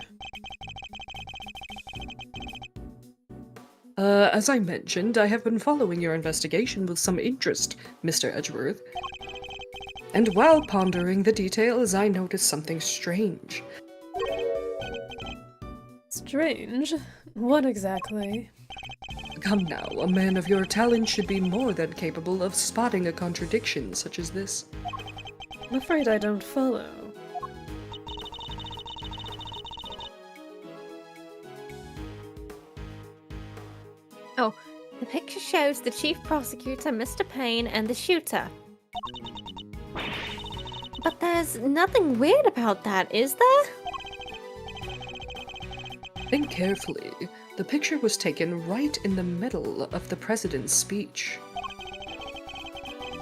As I mentioned, I have been following your investigation with some interest, Mr. Edgeworth. And while pondering the details, I noticed something strange. Strange? What exactly? Come now, a man of your talent should be more than capable of spotting a contradiction such as this. I'm afraid I don't follow. Oh, the picture shows the chief prosecutor, Mr. Payne, and the shooter. But there's nothing weird about that, is there? Think carefully. The picture was taken right in the middle of the president's speech.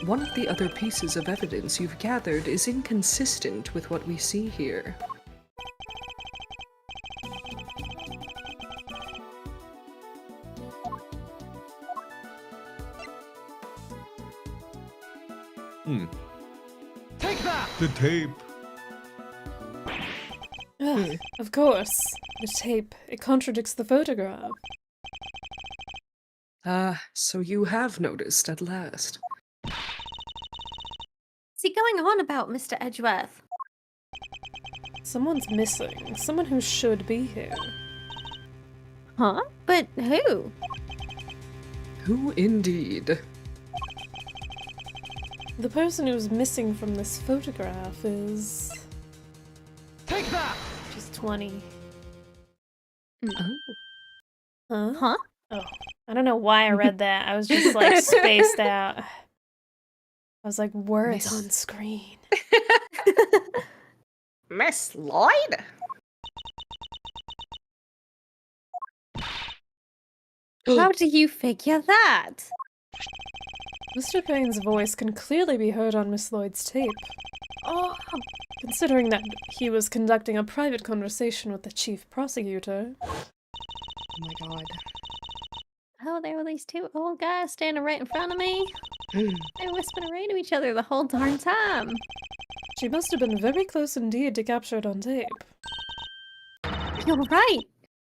One of the other pieces of evidence you've gathered is inconsistent with what we see here. Take that! The tape. Ugh, of course. The tape. It contradicts the photograph. Ah, so you have noticed at last. What's he going on about, Mr. Edgeworth? Someone's missing. Someone who should be here. Huh? But who? Who indeed? The person who's missing from this photograph is... Take that! She's 20. Oh. Huh? Huh? Oh. I don't know why I read that. I was just like spaced out. I was like, words on screen. Miss Lloyd? How do you figure that? Mr. Payne's voice can clearly be heard on Miss Lloyd's tape. Oh, Considering that he was conducting a private conversation with the chief prosecutor. Oh my god. oh, there were these two old guys standing right in front of me. They were whispering away to each other the whole darn time. She must have been very close indeed to capture it on tape. You're right,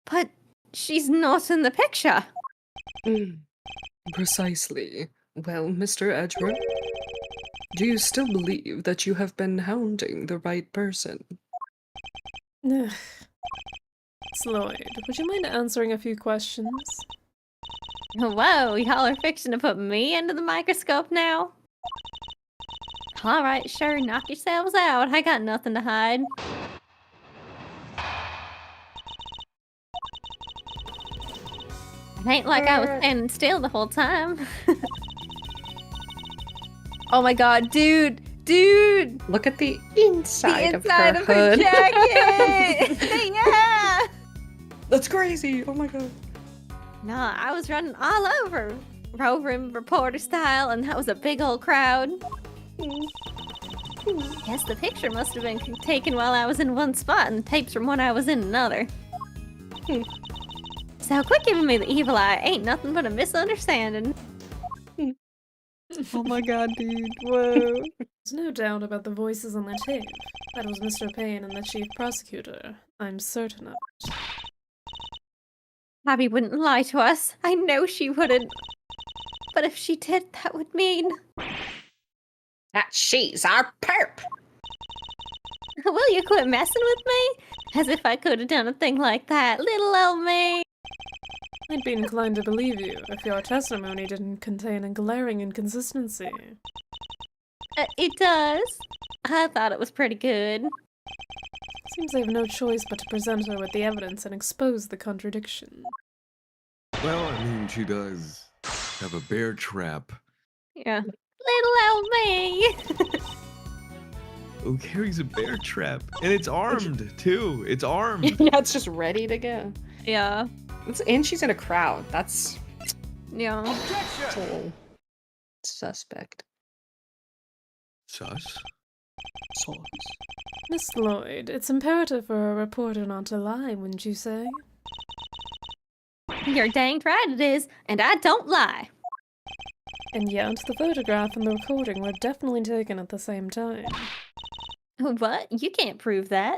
but she's not in the picture. Precisely. Well, Mr. Edgeworth, do you still believe that you have been hounding the right person? Ugh. Miss Lloyd, would you mind answering a few questions? Whoa, y'all are fixing to put me under the microscope now? Alright, sure, knock yourselves out. I got nothing to hide. It ain't like I was standing still the whole time. Oh my god, dude! Look at the inside, The inside of her her hood. jacket! Yeah! That's crazy! Oh my god. Nah, I was running all over. Roving reporter style, and that was a big old crowd. Guess the picture must have been taken while I was in one spot, and the tapes from when I was in another. So quit giving me the evil eye. Ain't nothing but a misunderstanding. Oh my god, dude. Whoa. There's no doubt about the voices on the tape. That was Mr. Payne and the chief prosecutor. I'm certain of it. Abby wouldn't lie to us. I know she wouldn't. But if she did, that would mean... that she's our perp. Will you quit messing with me? As if I could have done a thing like that, little old me. I'd be inclined to believe you if your testimony didn't contain a glaring inconsistency. It does. I thought it was pretty good. Seems I have no choice but to present her with the evidence and expose the contradiction. Well, I mean, she does have a bear trap. Yeah. Little old me. Who carries a bear trap? And it's armed, too. It's armed. Yeah, it's just ready to go. Yeah. And she's in a crowd. That's Yeah. a little suspect. Sus? Sus. Miss Lloyd, it's imperative for a reporter not to lie, wouldn't you say? You're danged right it is, and I don't lie. And yet, the photograph and the recording were definitely taken at the same time. What? You can't prove that.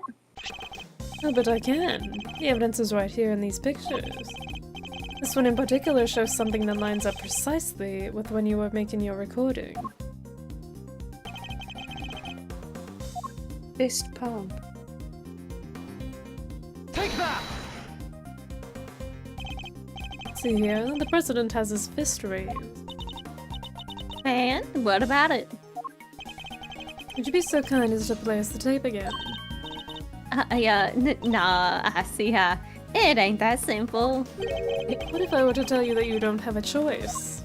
Oh, but I can. The evidence is right here in these pictures. This one in particular shows something that lines up precisely with when you were making your recording. Fist pump. Take that! See here, the president has his fist raised. And what about it? Would you be so kind as to play us the tape again? Nah, I see how. It ain't that simple. What if I were to tell you that you don't have a choice?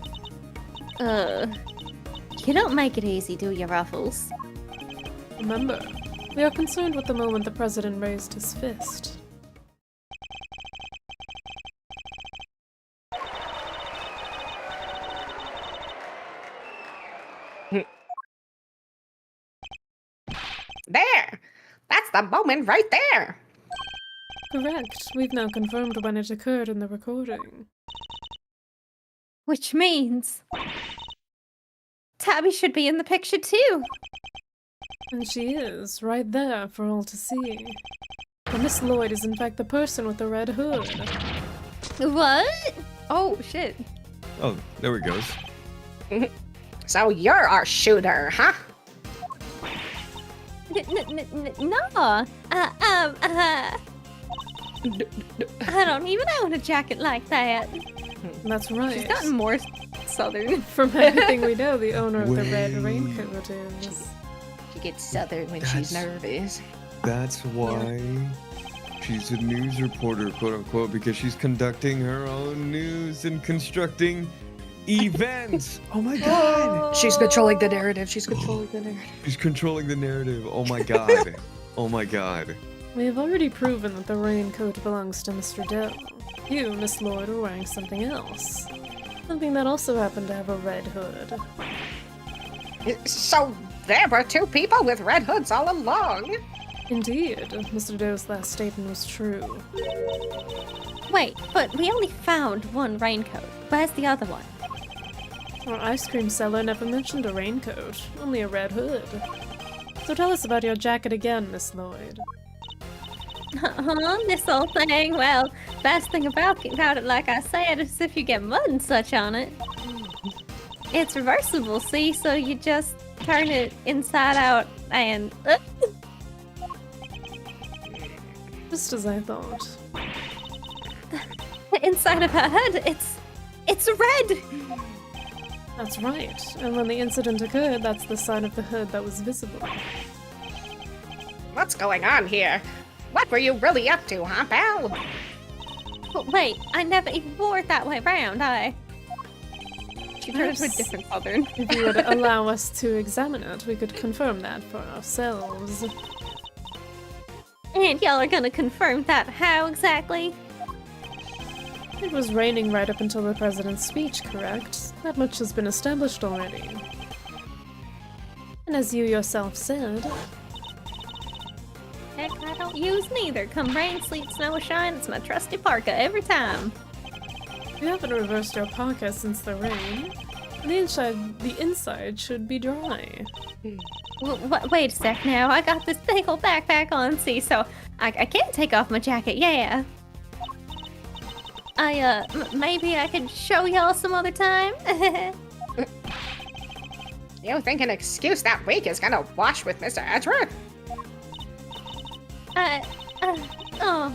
You don't make it easy, do you, Ruffles? Remember, we are concerned with the moment the president raised his fist. There! That's the moment right there! Correct. We've now confirmed when it occurred in the recording. Which means... Tabby should be in the picture too! And she is, right there for all to see. But Miss Lloyd is in fact the person with the red hood. What? Oh, shit. Oh, there it goes. So you're our shooter, huh? No. I don't even own a jacket like that. That's right. She's gotten more southern. From everything we know, the owner of the red raincoat is... She gets southern when That's- she's nervous. That's why she's a news reporter, quote unquote, because she's conducting her own news and constructing events. Oh my god. She's controlling the narrative. She's controlling the narrative. She's controlling the narrative. Oh my god. Oh my god. We have already proven that the raincoat belongs to Mr. Dell. You, Miss Lloyd, are wearing something else. Something that also happened to have a red hood. So there were two people with red hoods all along. Indeed, Mr. Doe's last statement was true. Wait, but we only found one raincoat. Where's the other one? Our ice cream seller never mentioned a raincoat, only a red hood. So tell us about your jacket again, Miss Lloyd. This whole thing? Well, best thing about it, like I said, is if you get mud and such on it. It's reversible, see? So you just turn it inside out and... Just as I thought. The inside of her head, it's red! That's right. And when the incident occurred, that's the side of the hood that was visible. What's going on here? What were you really up to, huh, pal? But wait, I never even wore it that way around, She turned into a Perhaps different southern. If you would allow us to examine it, we could confirm that for ourselves. And y'all are gonna confirm that how exactly? It was raining right up until the president's speech, correct? That much has been established already. And as you yourself said... Heck, I don't use neither. Come rain, sleet, snow, or shine, it's my trusty parka every time. You haven't reversed your parka since the rain. The inside should be dry. Wait a sec now, I got this big old backpack on, see, so I can't take off my jacket, yeah. Maybe I could show y'all some other time. You think an excuse that weak is gonna wash with Mr. Edgeworth? Oh.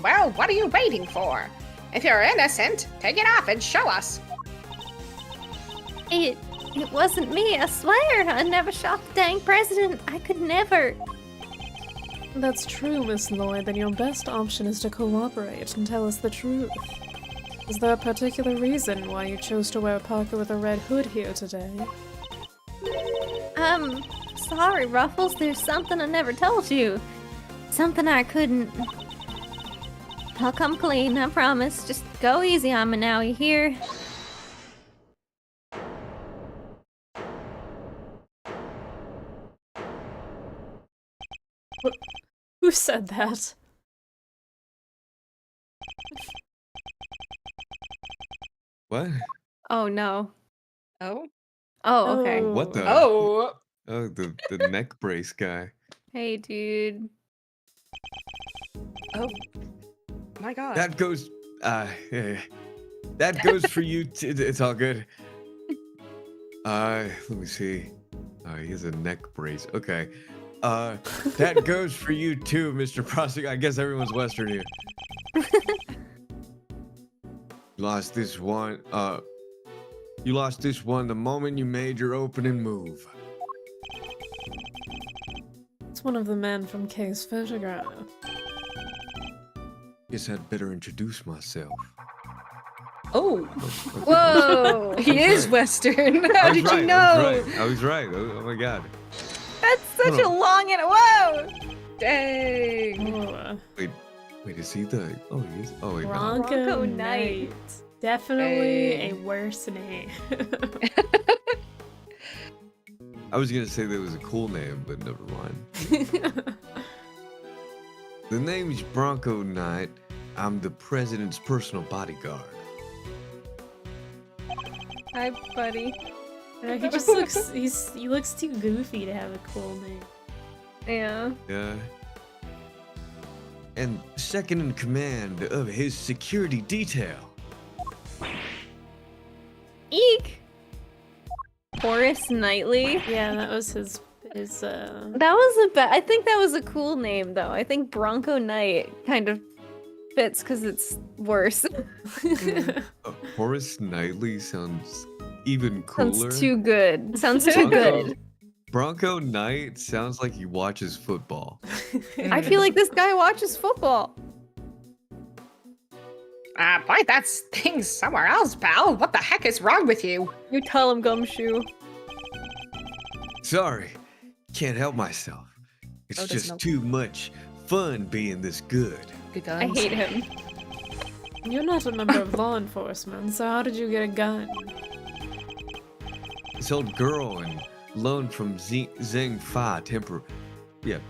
Well, what are you waiting for? If you're innocent, take it off and show us. It wasn't me, I swear. I never shot the dang president. I could never. That's true, Miss Lloyd. Then your best option is to cooperate and tell us the truth. Is there a particular reason why you chose to wear a parka with a red hood here today? Sorry, Ruffles. There's something I never told you. Something I couldn't. I'll come clean, I promise. Just go easy on me now, you hear? Who said that? What? Oh no. Oh? Oh, okay. Oh. What the? Oh! Oh, the neck brace guy. Hey, dude. Oh. My god. That goes. That goes for you. It's all good. Let me see. He has a neck brace. Okay. That goes for you too, Mr. Prosecutor. I guess everyone's Western here. Lost this one. You lost this one the moment you made your opening move. It's one of the men from Kay's photograph. Guess I'd better introduce myself. Oh! Whoa! He is Western! I How was did right, you know? I was right. Oh my god. That's such a long and whoa! Dang! Oh, Wait, is he the? Oh, he is. Oh wait, no. Bronco Knight. Knight. Definitely Hey. a worse name. I was gonna say that was a cool name, but never mind. The name's Bronco Knight. I'm the president's personal bodyguard. Hi, buddy. He just looks he looks too goofy to have a cool name. Yeah. Yeah. And second in command of his security detail. Eek! Horace Knightley. Yeah, that was his That was I think that was a cool name though. I think Bronco Knight kind of fits because it's worse. Horace Knightley sounds even cooler. Sounds too good. Sounds too good. Bronco Knight sounds like he watches football. I feel like this guy watches football. Point that thing somewhere else, pal. What the heck is wrong with you? You tell him, Gumshoe. Sorry, can't help myself. It's Oh, there's just no- too much fun being this good. Good I guns. hate him. You're not a member of law enforcement, so how did you get a gun? This old girl and loan from Zheng Fa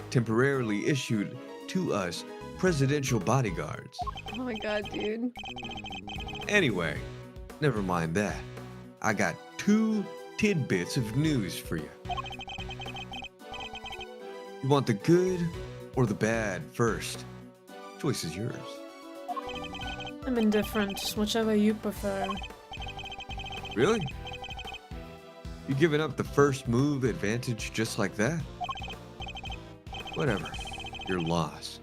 temporarily issued to us presidential bodyguards. Oh my god, dude. Anyway, never mind that. I got 2 tidbits of news for you. You want the good or the bad first? Choice is yours. I'm indifferent, whichever you prefer. Really? You giving up the first move advantage just like that? Whatever. Your loss.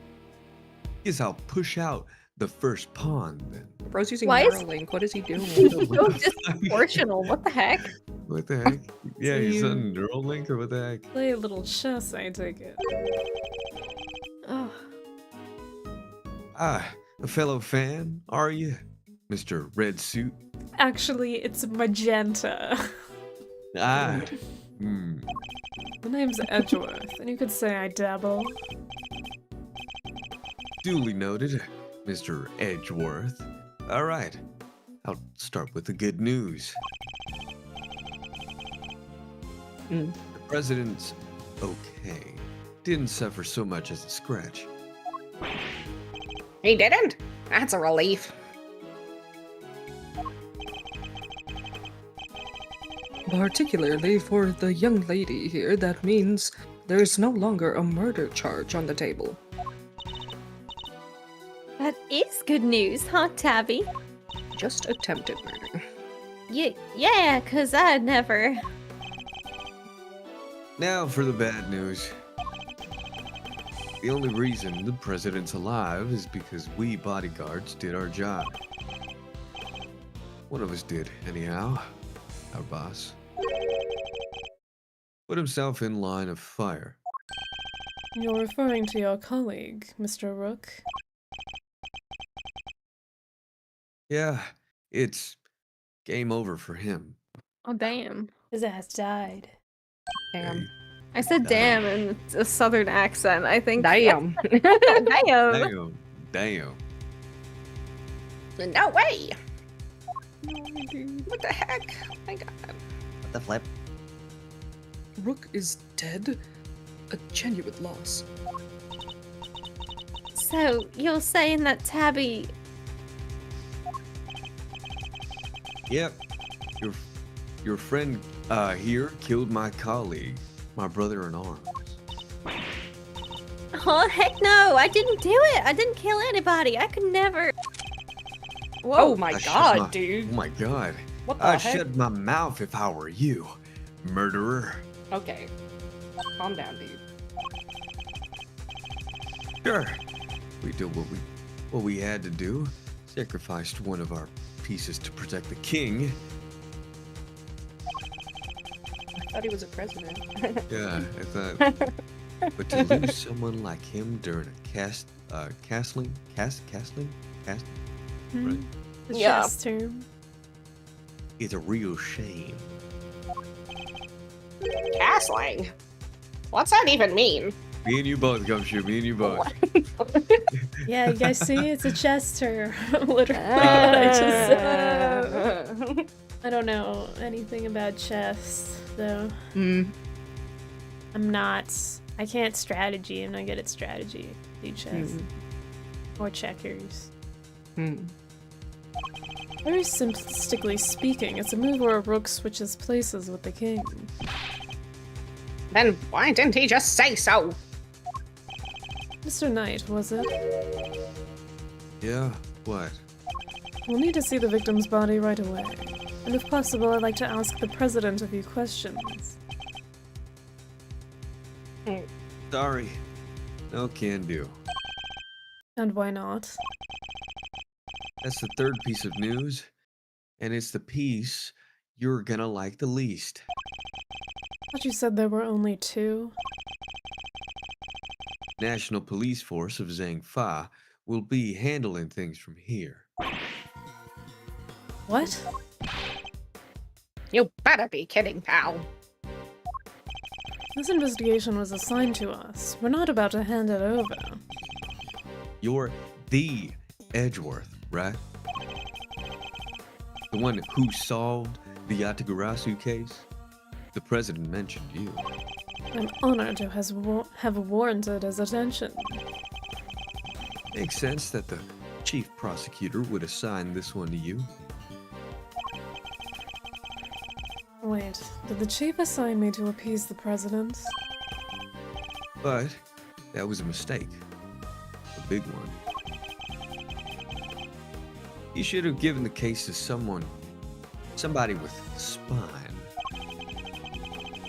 Guess I'll push out the first pawn then. Bro's using Why is- Neuralink. What is he doing? He's so disproportional. What the heck? What the heck? Yeah, So he's you- on Neuralink or what the heck? Play a little chess, I take it. Oh. Ah, a fellow fan, are you? Mr. Red Suit? Actually, it's magenta. Ah. The name's Edgeworth, and you could say I dabble. Duly noted, Mr. Edgeworth. All right, I'll start with the good news. The president's okay. Didn't suffer so much as a scratch. He didn't? That's a relief. Particularly for the young lady here, that means there's no longer a murder charge on the table. That is good news, huh, Tabby? Just attempted murder. Yeah, 'cause I'd never... Now for the bad news. The only reason the president's alive is because we bodyguards did our job. One of us did, anyhow. Our boss. Put himself in line of fire. You're referring to your colleague, Mr. Rook. Yeah, it's game over for him. Oh, damn. His ass died. Damn. I said damn in a southern accent, I think. Damn. Damn. Damn. No way! What the heck? Oh my god. What the flip? Rook is dead? A genuine loss. So, you're saying that Tabby... Yep. Your friend here killed my colleague, my brother in arms. Oh, heck no! I didn't do it! I didn't kill anybody! I could never... Whoa. Oh my I shut god, my- dude. Oh my god. What the I'd heck? shut my mouth if I were you, murderer. Okay. Calm down, dude. Sure. We did what we had to do. Sacrificed one of our pieces to protect the king. I thought he was a president. Yeah, I thought. But to lose someone like him during a castling? Right. The Yeah. chess term. It's a real shame. Castling? What's that even mean? Me and you both, Gumshoe. Me and you both. Yeah, you guys see? It's a chess term. Literally what I just said. I don't know anything about chess, though. I can't strategy. I'm not good at strategy. Do chess. Or checkers. Very simplistically speaking, it's a move where a rook switches places with the king. Then why didn't he just say so? Mr. Knight, was it? Yeah, what? We'll need to see the victim's body right away. And if possible, I'd like to ask the president a few questions. Sorry. No can do. And why not? That's the third piece of news, and it's the piece you're gonna like the least. Thought you said there were only 2. National Police Force of Zhang will be handling things from here. What? You better be kidding, pal. This investigation was assigned to us. We're not about to hand it over. You're the Edgeworth, right? The one who solved the Yatagarasu case? The president mentioned you. I'm honored to have warranted his attention. Makes sense that the chief prosecutor would assign this one to you. Wait, did the chief assign me to appease the president? But that was a mistake. A big one. You should have given the case to somebody with spine.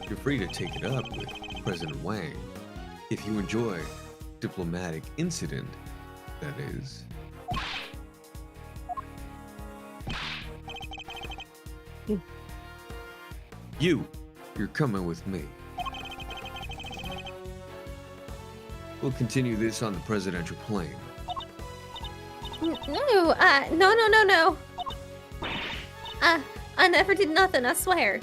You're free to take it up with President Wang. If you enjoy diplomatic incident, that is. You're coming with me. We'll continue this on the presidential plane. No. I never did nothing, I swear.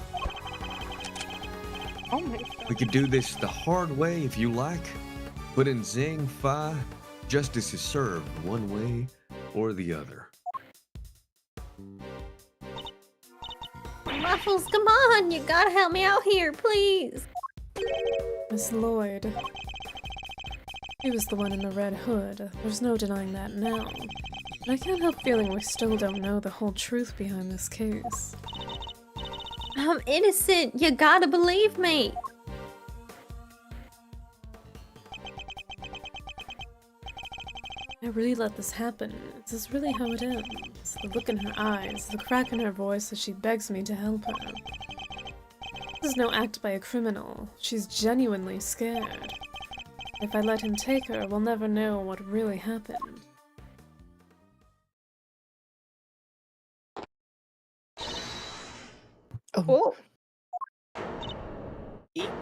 Oh my god. We could do this the hard way if you like, but in Zhang Fa, justice is served one way or the other. Muffles, come on, you gotta help me out here, please. Miss Lloyd. He was the one in the red hood. There's no denying that now. But I can't help feeling we still don't know the whole truth behind this case. I'm innocent, you gotta believe me. I really let this happen? Is this really how it ends? The look in her eyes, the crack in her voice as she begs me to help her. This is no act by a criminal. She's genuinely scared. If I let him take her, we'll never know what really happened. Oh.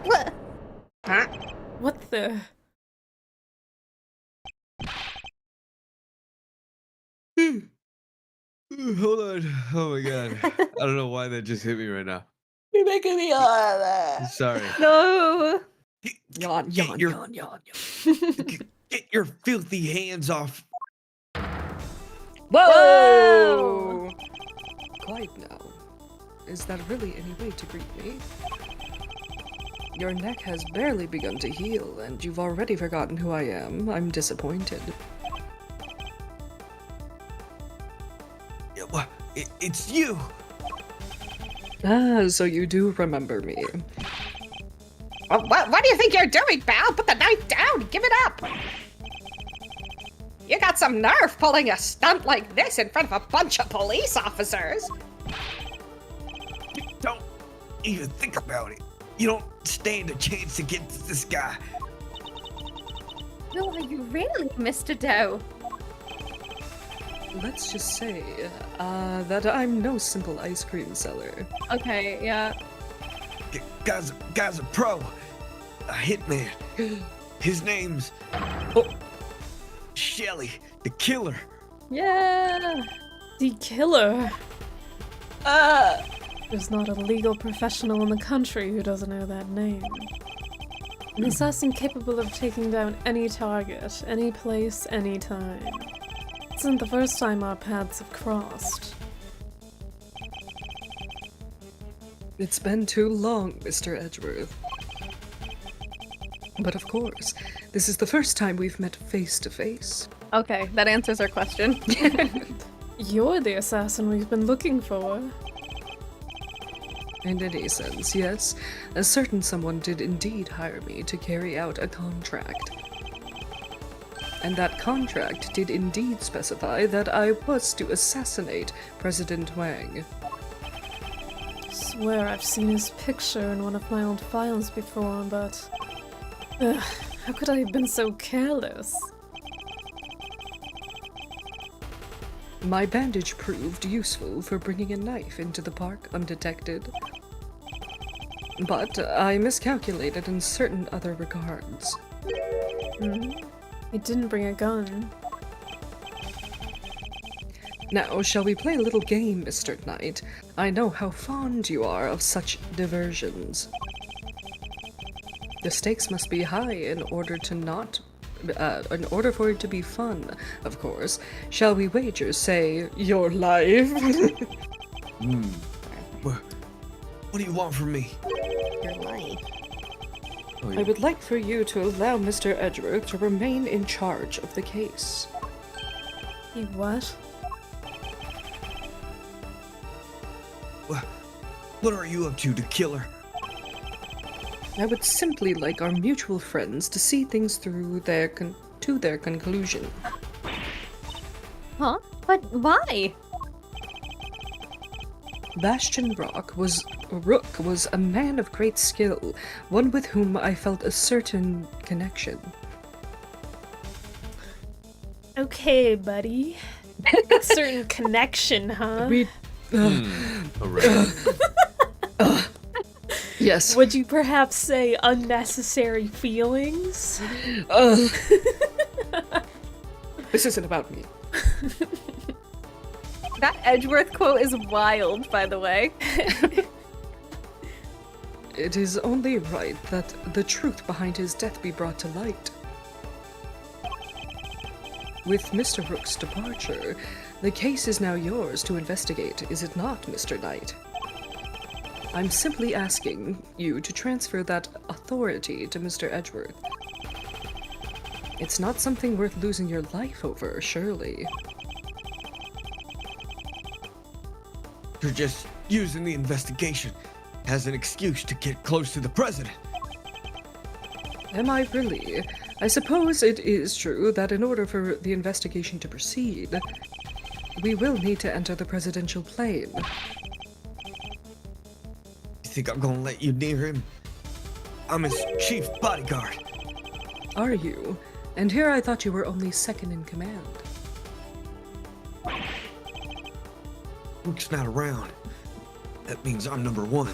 What? Huh? What the? Hold on. Oh my god. I don't know why that just hit me right now. You're making me Sorry. No. Yawn, yawn, your- yawn, yawn, Get your filthy hands off. Whoa! Quiet now. Is that really any way to greet me? Your neck has barely begun to heal, and you've already forgotten who I am. I'm disappointed. Yeah, well, it's you. Ah, so you do remember me. What do you think you're doing, pal? Put the knife down! Give it up! You got some nerve pulling a stunt like this in front of a bunch of police officers! Don't even think about it. You don't stand a chance against this guy. No, are you really, Mr. Doe? Let's just say, that I'm no simple ice cream seller. Okay, yeah. Guy's a pro. A hitman. His name's Shelly, the killer. Yeah. The killer. There's not a legal professional in the country who doesn't know that name. An assassin capable of taking down any target, any place, any time. It isn't the first time our paths have crossed. It's been too long, Mr. Edgeworth. But of course, this is the first time we've met face to face. Okay, that answers our question. You're the assassin we've been looking for. In any sense, yes, a certain someone did indeed hire me to carry out a contract. And that contract did indeed specify that I was to assassinate President Wang. Swear I've seen his picture in one of my old files before, but... Ugh, how could I have been so careless? My bandage proved useful for bringing a knife into the park undetected. But I miscalculated in certain other regards. He didn't bring a gun. Now, shall we play a little game, Mr. Knight? I know how fond you are of such diversions. The stakes must be high in order for it to be fun, of course. Shall we wager, say, your life? What do you want from me? Your life. I would like for you to allow Mr. Edgeworth to remain in charge of the case. He what? What are you up to, the killer? I would simply like our mutual friends to see things through to their conclusion. Huh? But why? Bastion Rook was a man of great skill, one with whom I felt a certain connection. Okay, buddy. A certain connection, huh? Yes. Would you perhaps say unnecessary feelings? This isn't about me. That Edgeworth quote is wild, by the way. It is only right that the truth behind his death be brought to light. With Mr. Rook's departure, the case is now yours to investigate, is it not, Mr. Knight? I'm simply asking you to transfer that authority to Mr. Edgeworth. It's not something worth losing your life over, surely. You're just using the investigation as an excuse to get close to the president. Am I really? I suppose it is true that in order for the investigation to proceed, we will need to enter the presidential plane. You think I'm gonna let you near him? I'm his chief bodyguard. Are you? And here I thought you were only second in command. Luke's not around. That means I'm number one.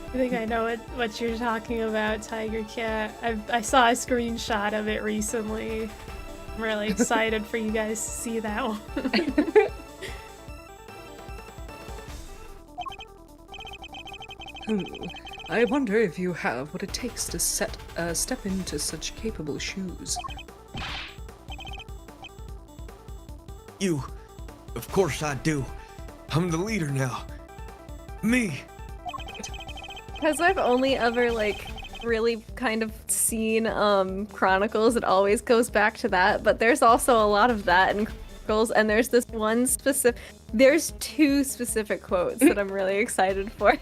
I think I know what you're talking about, Tiger Cat. I saw a screenshot of it recently. I'm really excited for you guys to see that one. I wonder if you have what it takes to step into such capable shoes. You. Of course I do. I'm the leader now. Me. Because I've only ever, like, really kind of seen Chronicles, it always goes back to that, but there's also a lot of that in Chronicles, and there's this one specific... There's two specific quotes that I'm really excited for.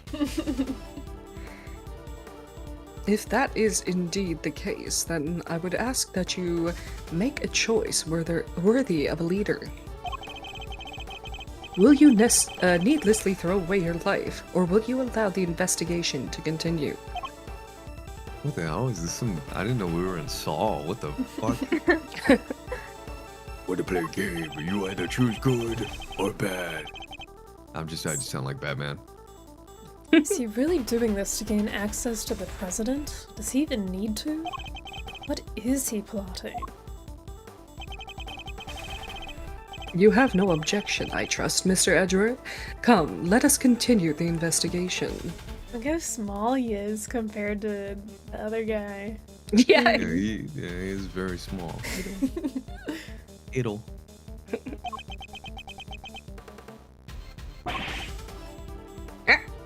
If that is indeed the case, then I would ask that you make a choice worthy of a leader. Will you needlessly throw away your life, or will you allow the investigation to continue? What the hell is this? I didn't know we were in Saul. What the fuck? Want to play a game? You either choose good or bad. I just sound like Batman. Is he really doing this to gain access to the president? Does he even need to? What is he plotting? You have no objection, I trust, Mr. Edgeworth. Come, let us continue the investigation. Look how small he is compared to the other guy. Yeah. He is very small. It'll.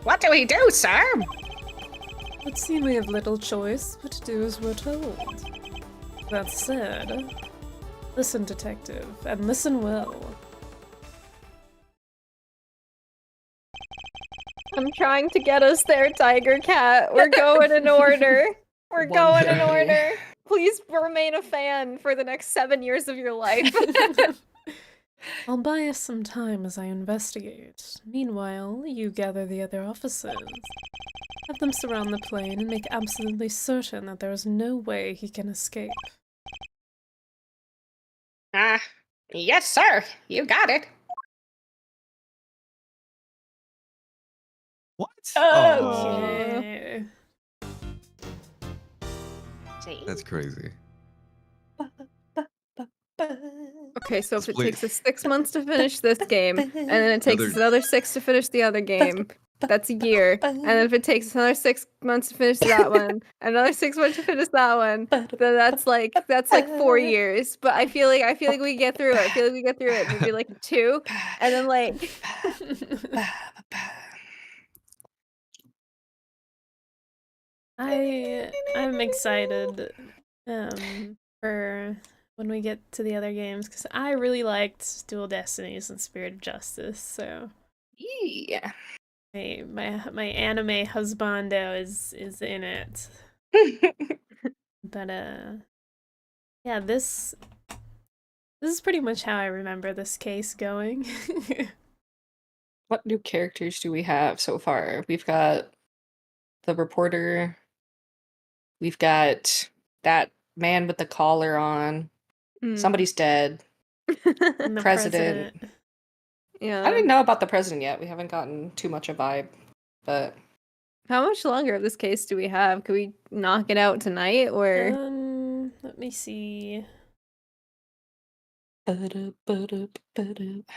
What do we do, sir? It seems we have little choice but to do as we're told. That said, listen, detective, and listen well. I'm trying to get us there, Tiger Cat. We're going in order. We're going in order. Please remain a fan for the next 7 years of your life. I'll buy us some time as I investigate. Meanwhile, you gather the other officers. Have them surround the plane and make absolutely certain that there is no way he can escape. Yes, sir. You got it. What? Okay. See? That's crazy. Okay, so if it Wait. takes us 6 months to finish this game, and then it takes us another 6 to finish the other game, that's a year. And then if it takes us another 6 months to finish that one, another 6 months to finish that one, then that's like 4 years. But I feel like we get through it. I feel like we get through it. Maybe like 2, and then like. I'm excited for when we get to the other games because I really liked Dual Destinies and Spirit of Justice. So Yeah. my anime husbando is in it. But yeah, this is pretty much how I remember this case going. What new characters do we have so far? We've got the reporter. We've got that man with the collar on. Somebody's dead. And the President. Yeah. I didn't know about the president yet. We haven't gotten too much a vibe, but How much longer of this case do we have? Could we knock it out tonight, or? Let me see. no,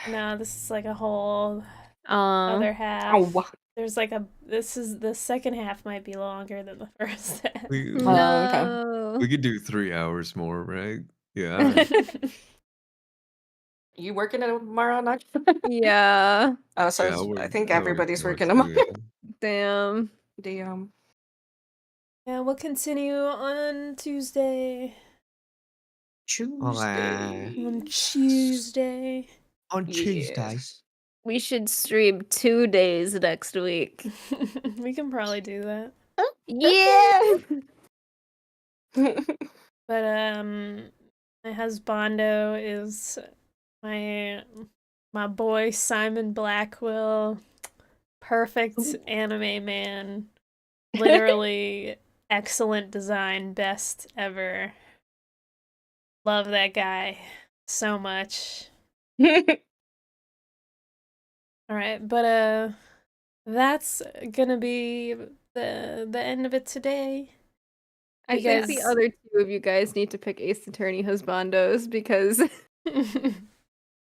No, this is like a whole other half. Oh. There's like the second half might be longer than the first half. No. We could do 3 hours more, right? Yeah. You working tomorrow night? Yeah. Oh, so Yeah, I think we're everybody's working working tomorrow tomorrow. too, yeah. Damn. Yeah, we'll continue on Tuesday. Tuesday. On Tuesday. On Tuesday. We should stream 2 days next week. We can probably do that. Yeah. But my husbando is my boy Simon Blackwell. Perfect anime man. Literally excellent design, best ever. Love that guy so much. Alright, but that's gonna be the end of it today. I think the other two of you guys need to pick Ace Attorney husbandos because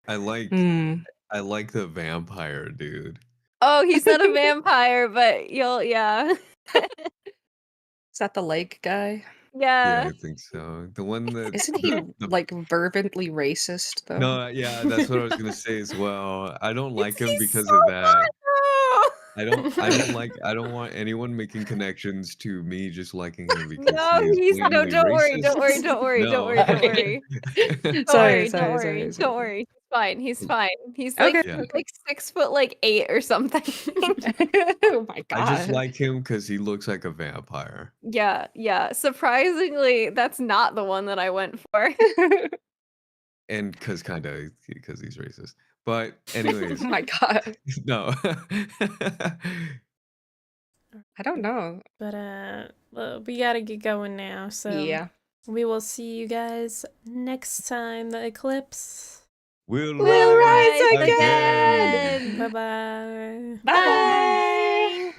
I like the vampire dude. oh, he's not a vampire, but yeah. Is that the leg guy? Yeah, Yeah. I think so. The one that Isn't he like fervently racist though? No, yeah, that's what I was gonna say as well. I don't like him He's because so of that. bad, I don't want anyone making connections to me just liking him because no, he is he's no. blatantly Don't worry. racist. Don't worry. Don't worry. Don't worry. Don't worry. Don't Sorry, worry. sorry, Don't sorry, worry. sorry. Don't worry. He's fine. He's fine. He's Okay. like Yeah. like 6'8" or something. Oh my god. I just like him because he looks like a vampire. Yeah. Surprisingly, that's not the one that I went for. And because he's racist. But anyways, Oh my god. no. I don't know. But well, we gotta get going now, so Yeah. we will see you guys next time. The Eclipse. We'll We'll rise again. again. Bye-bye. Bye.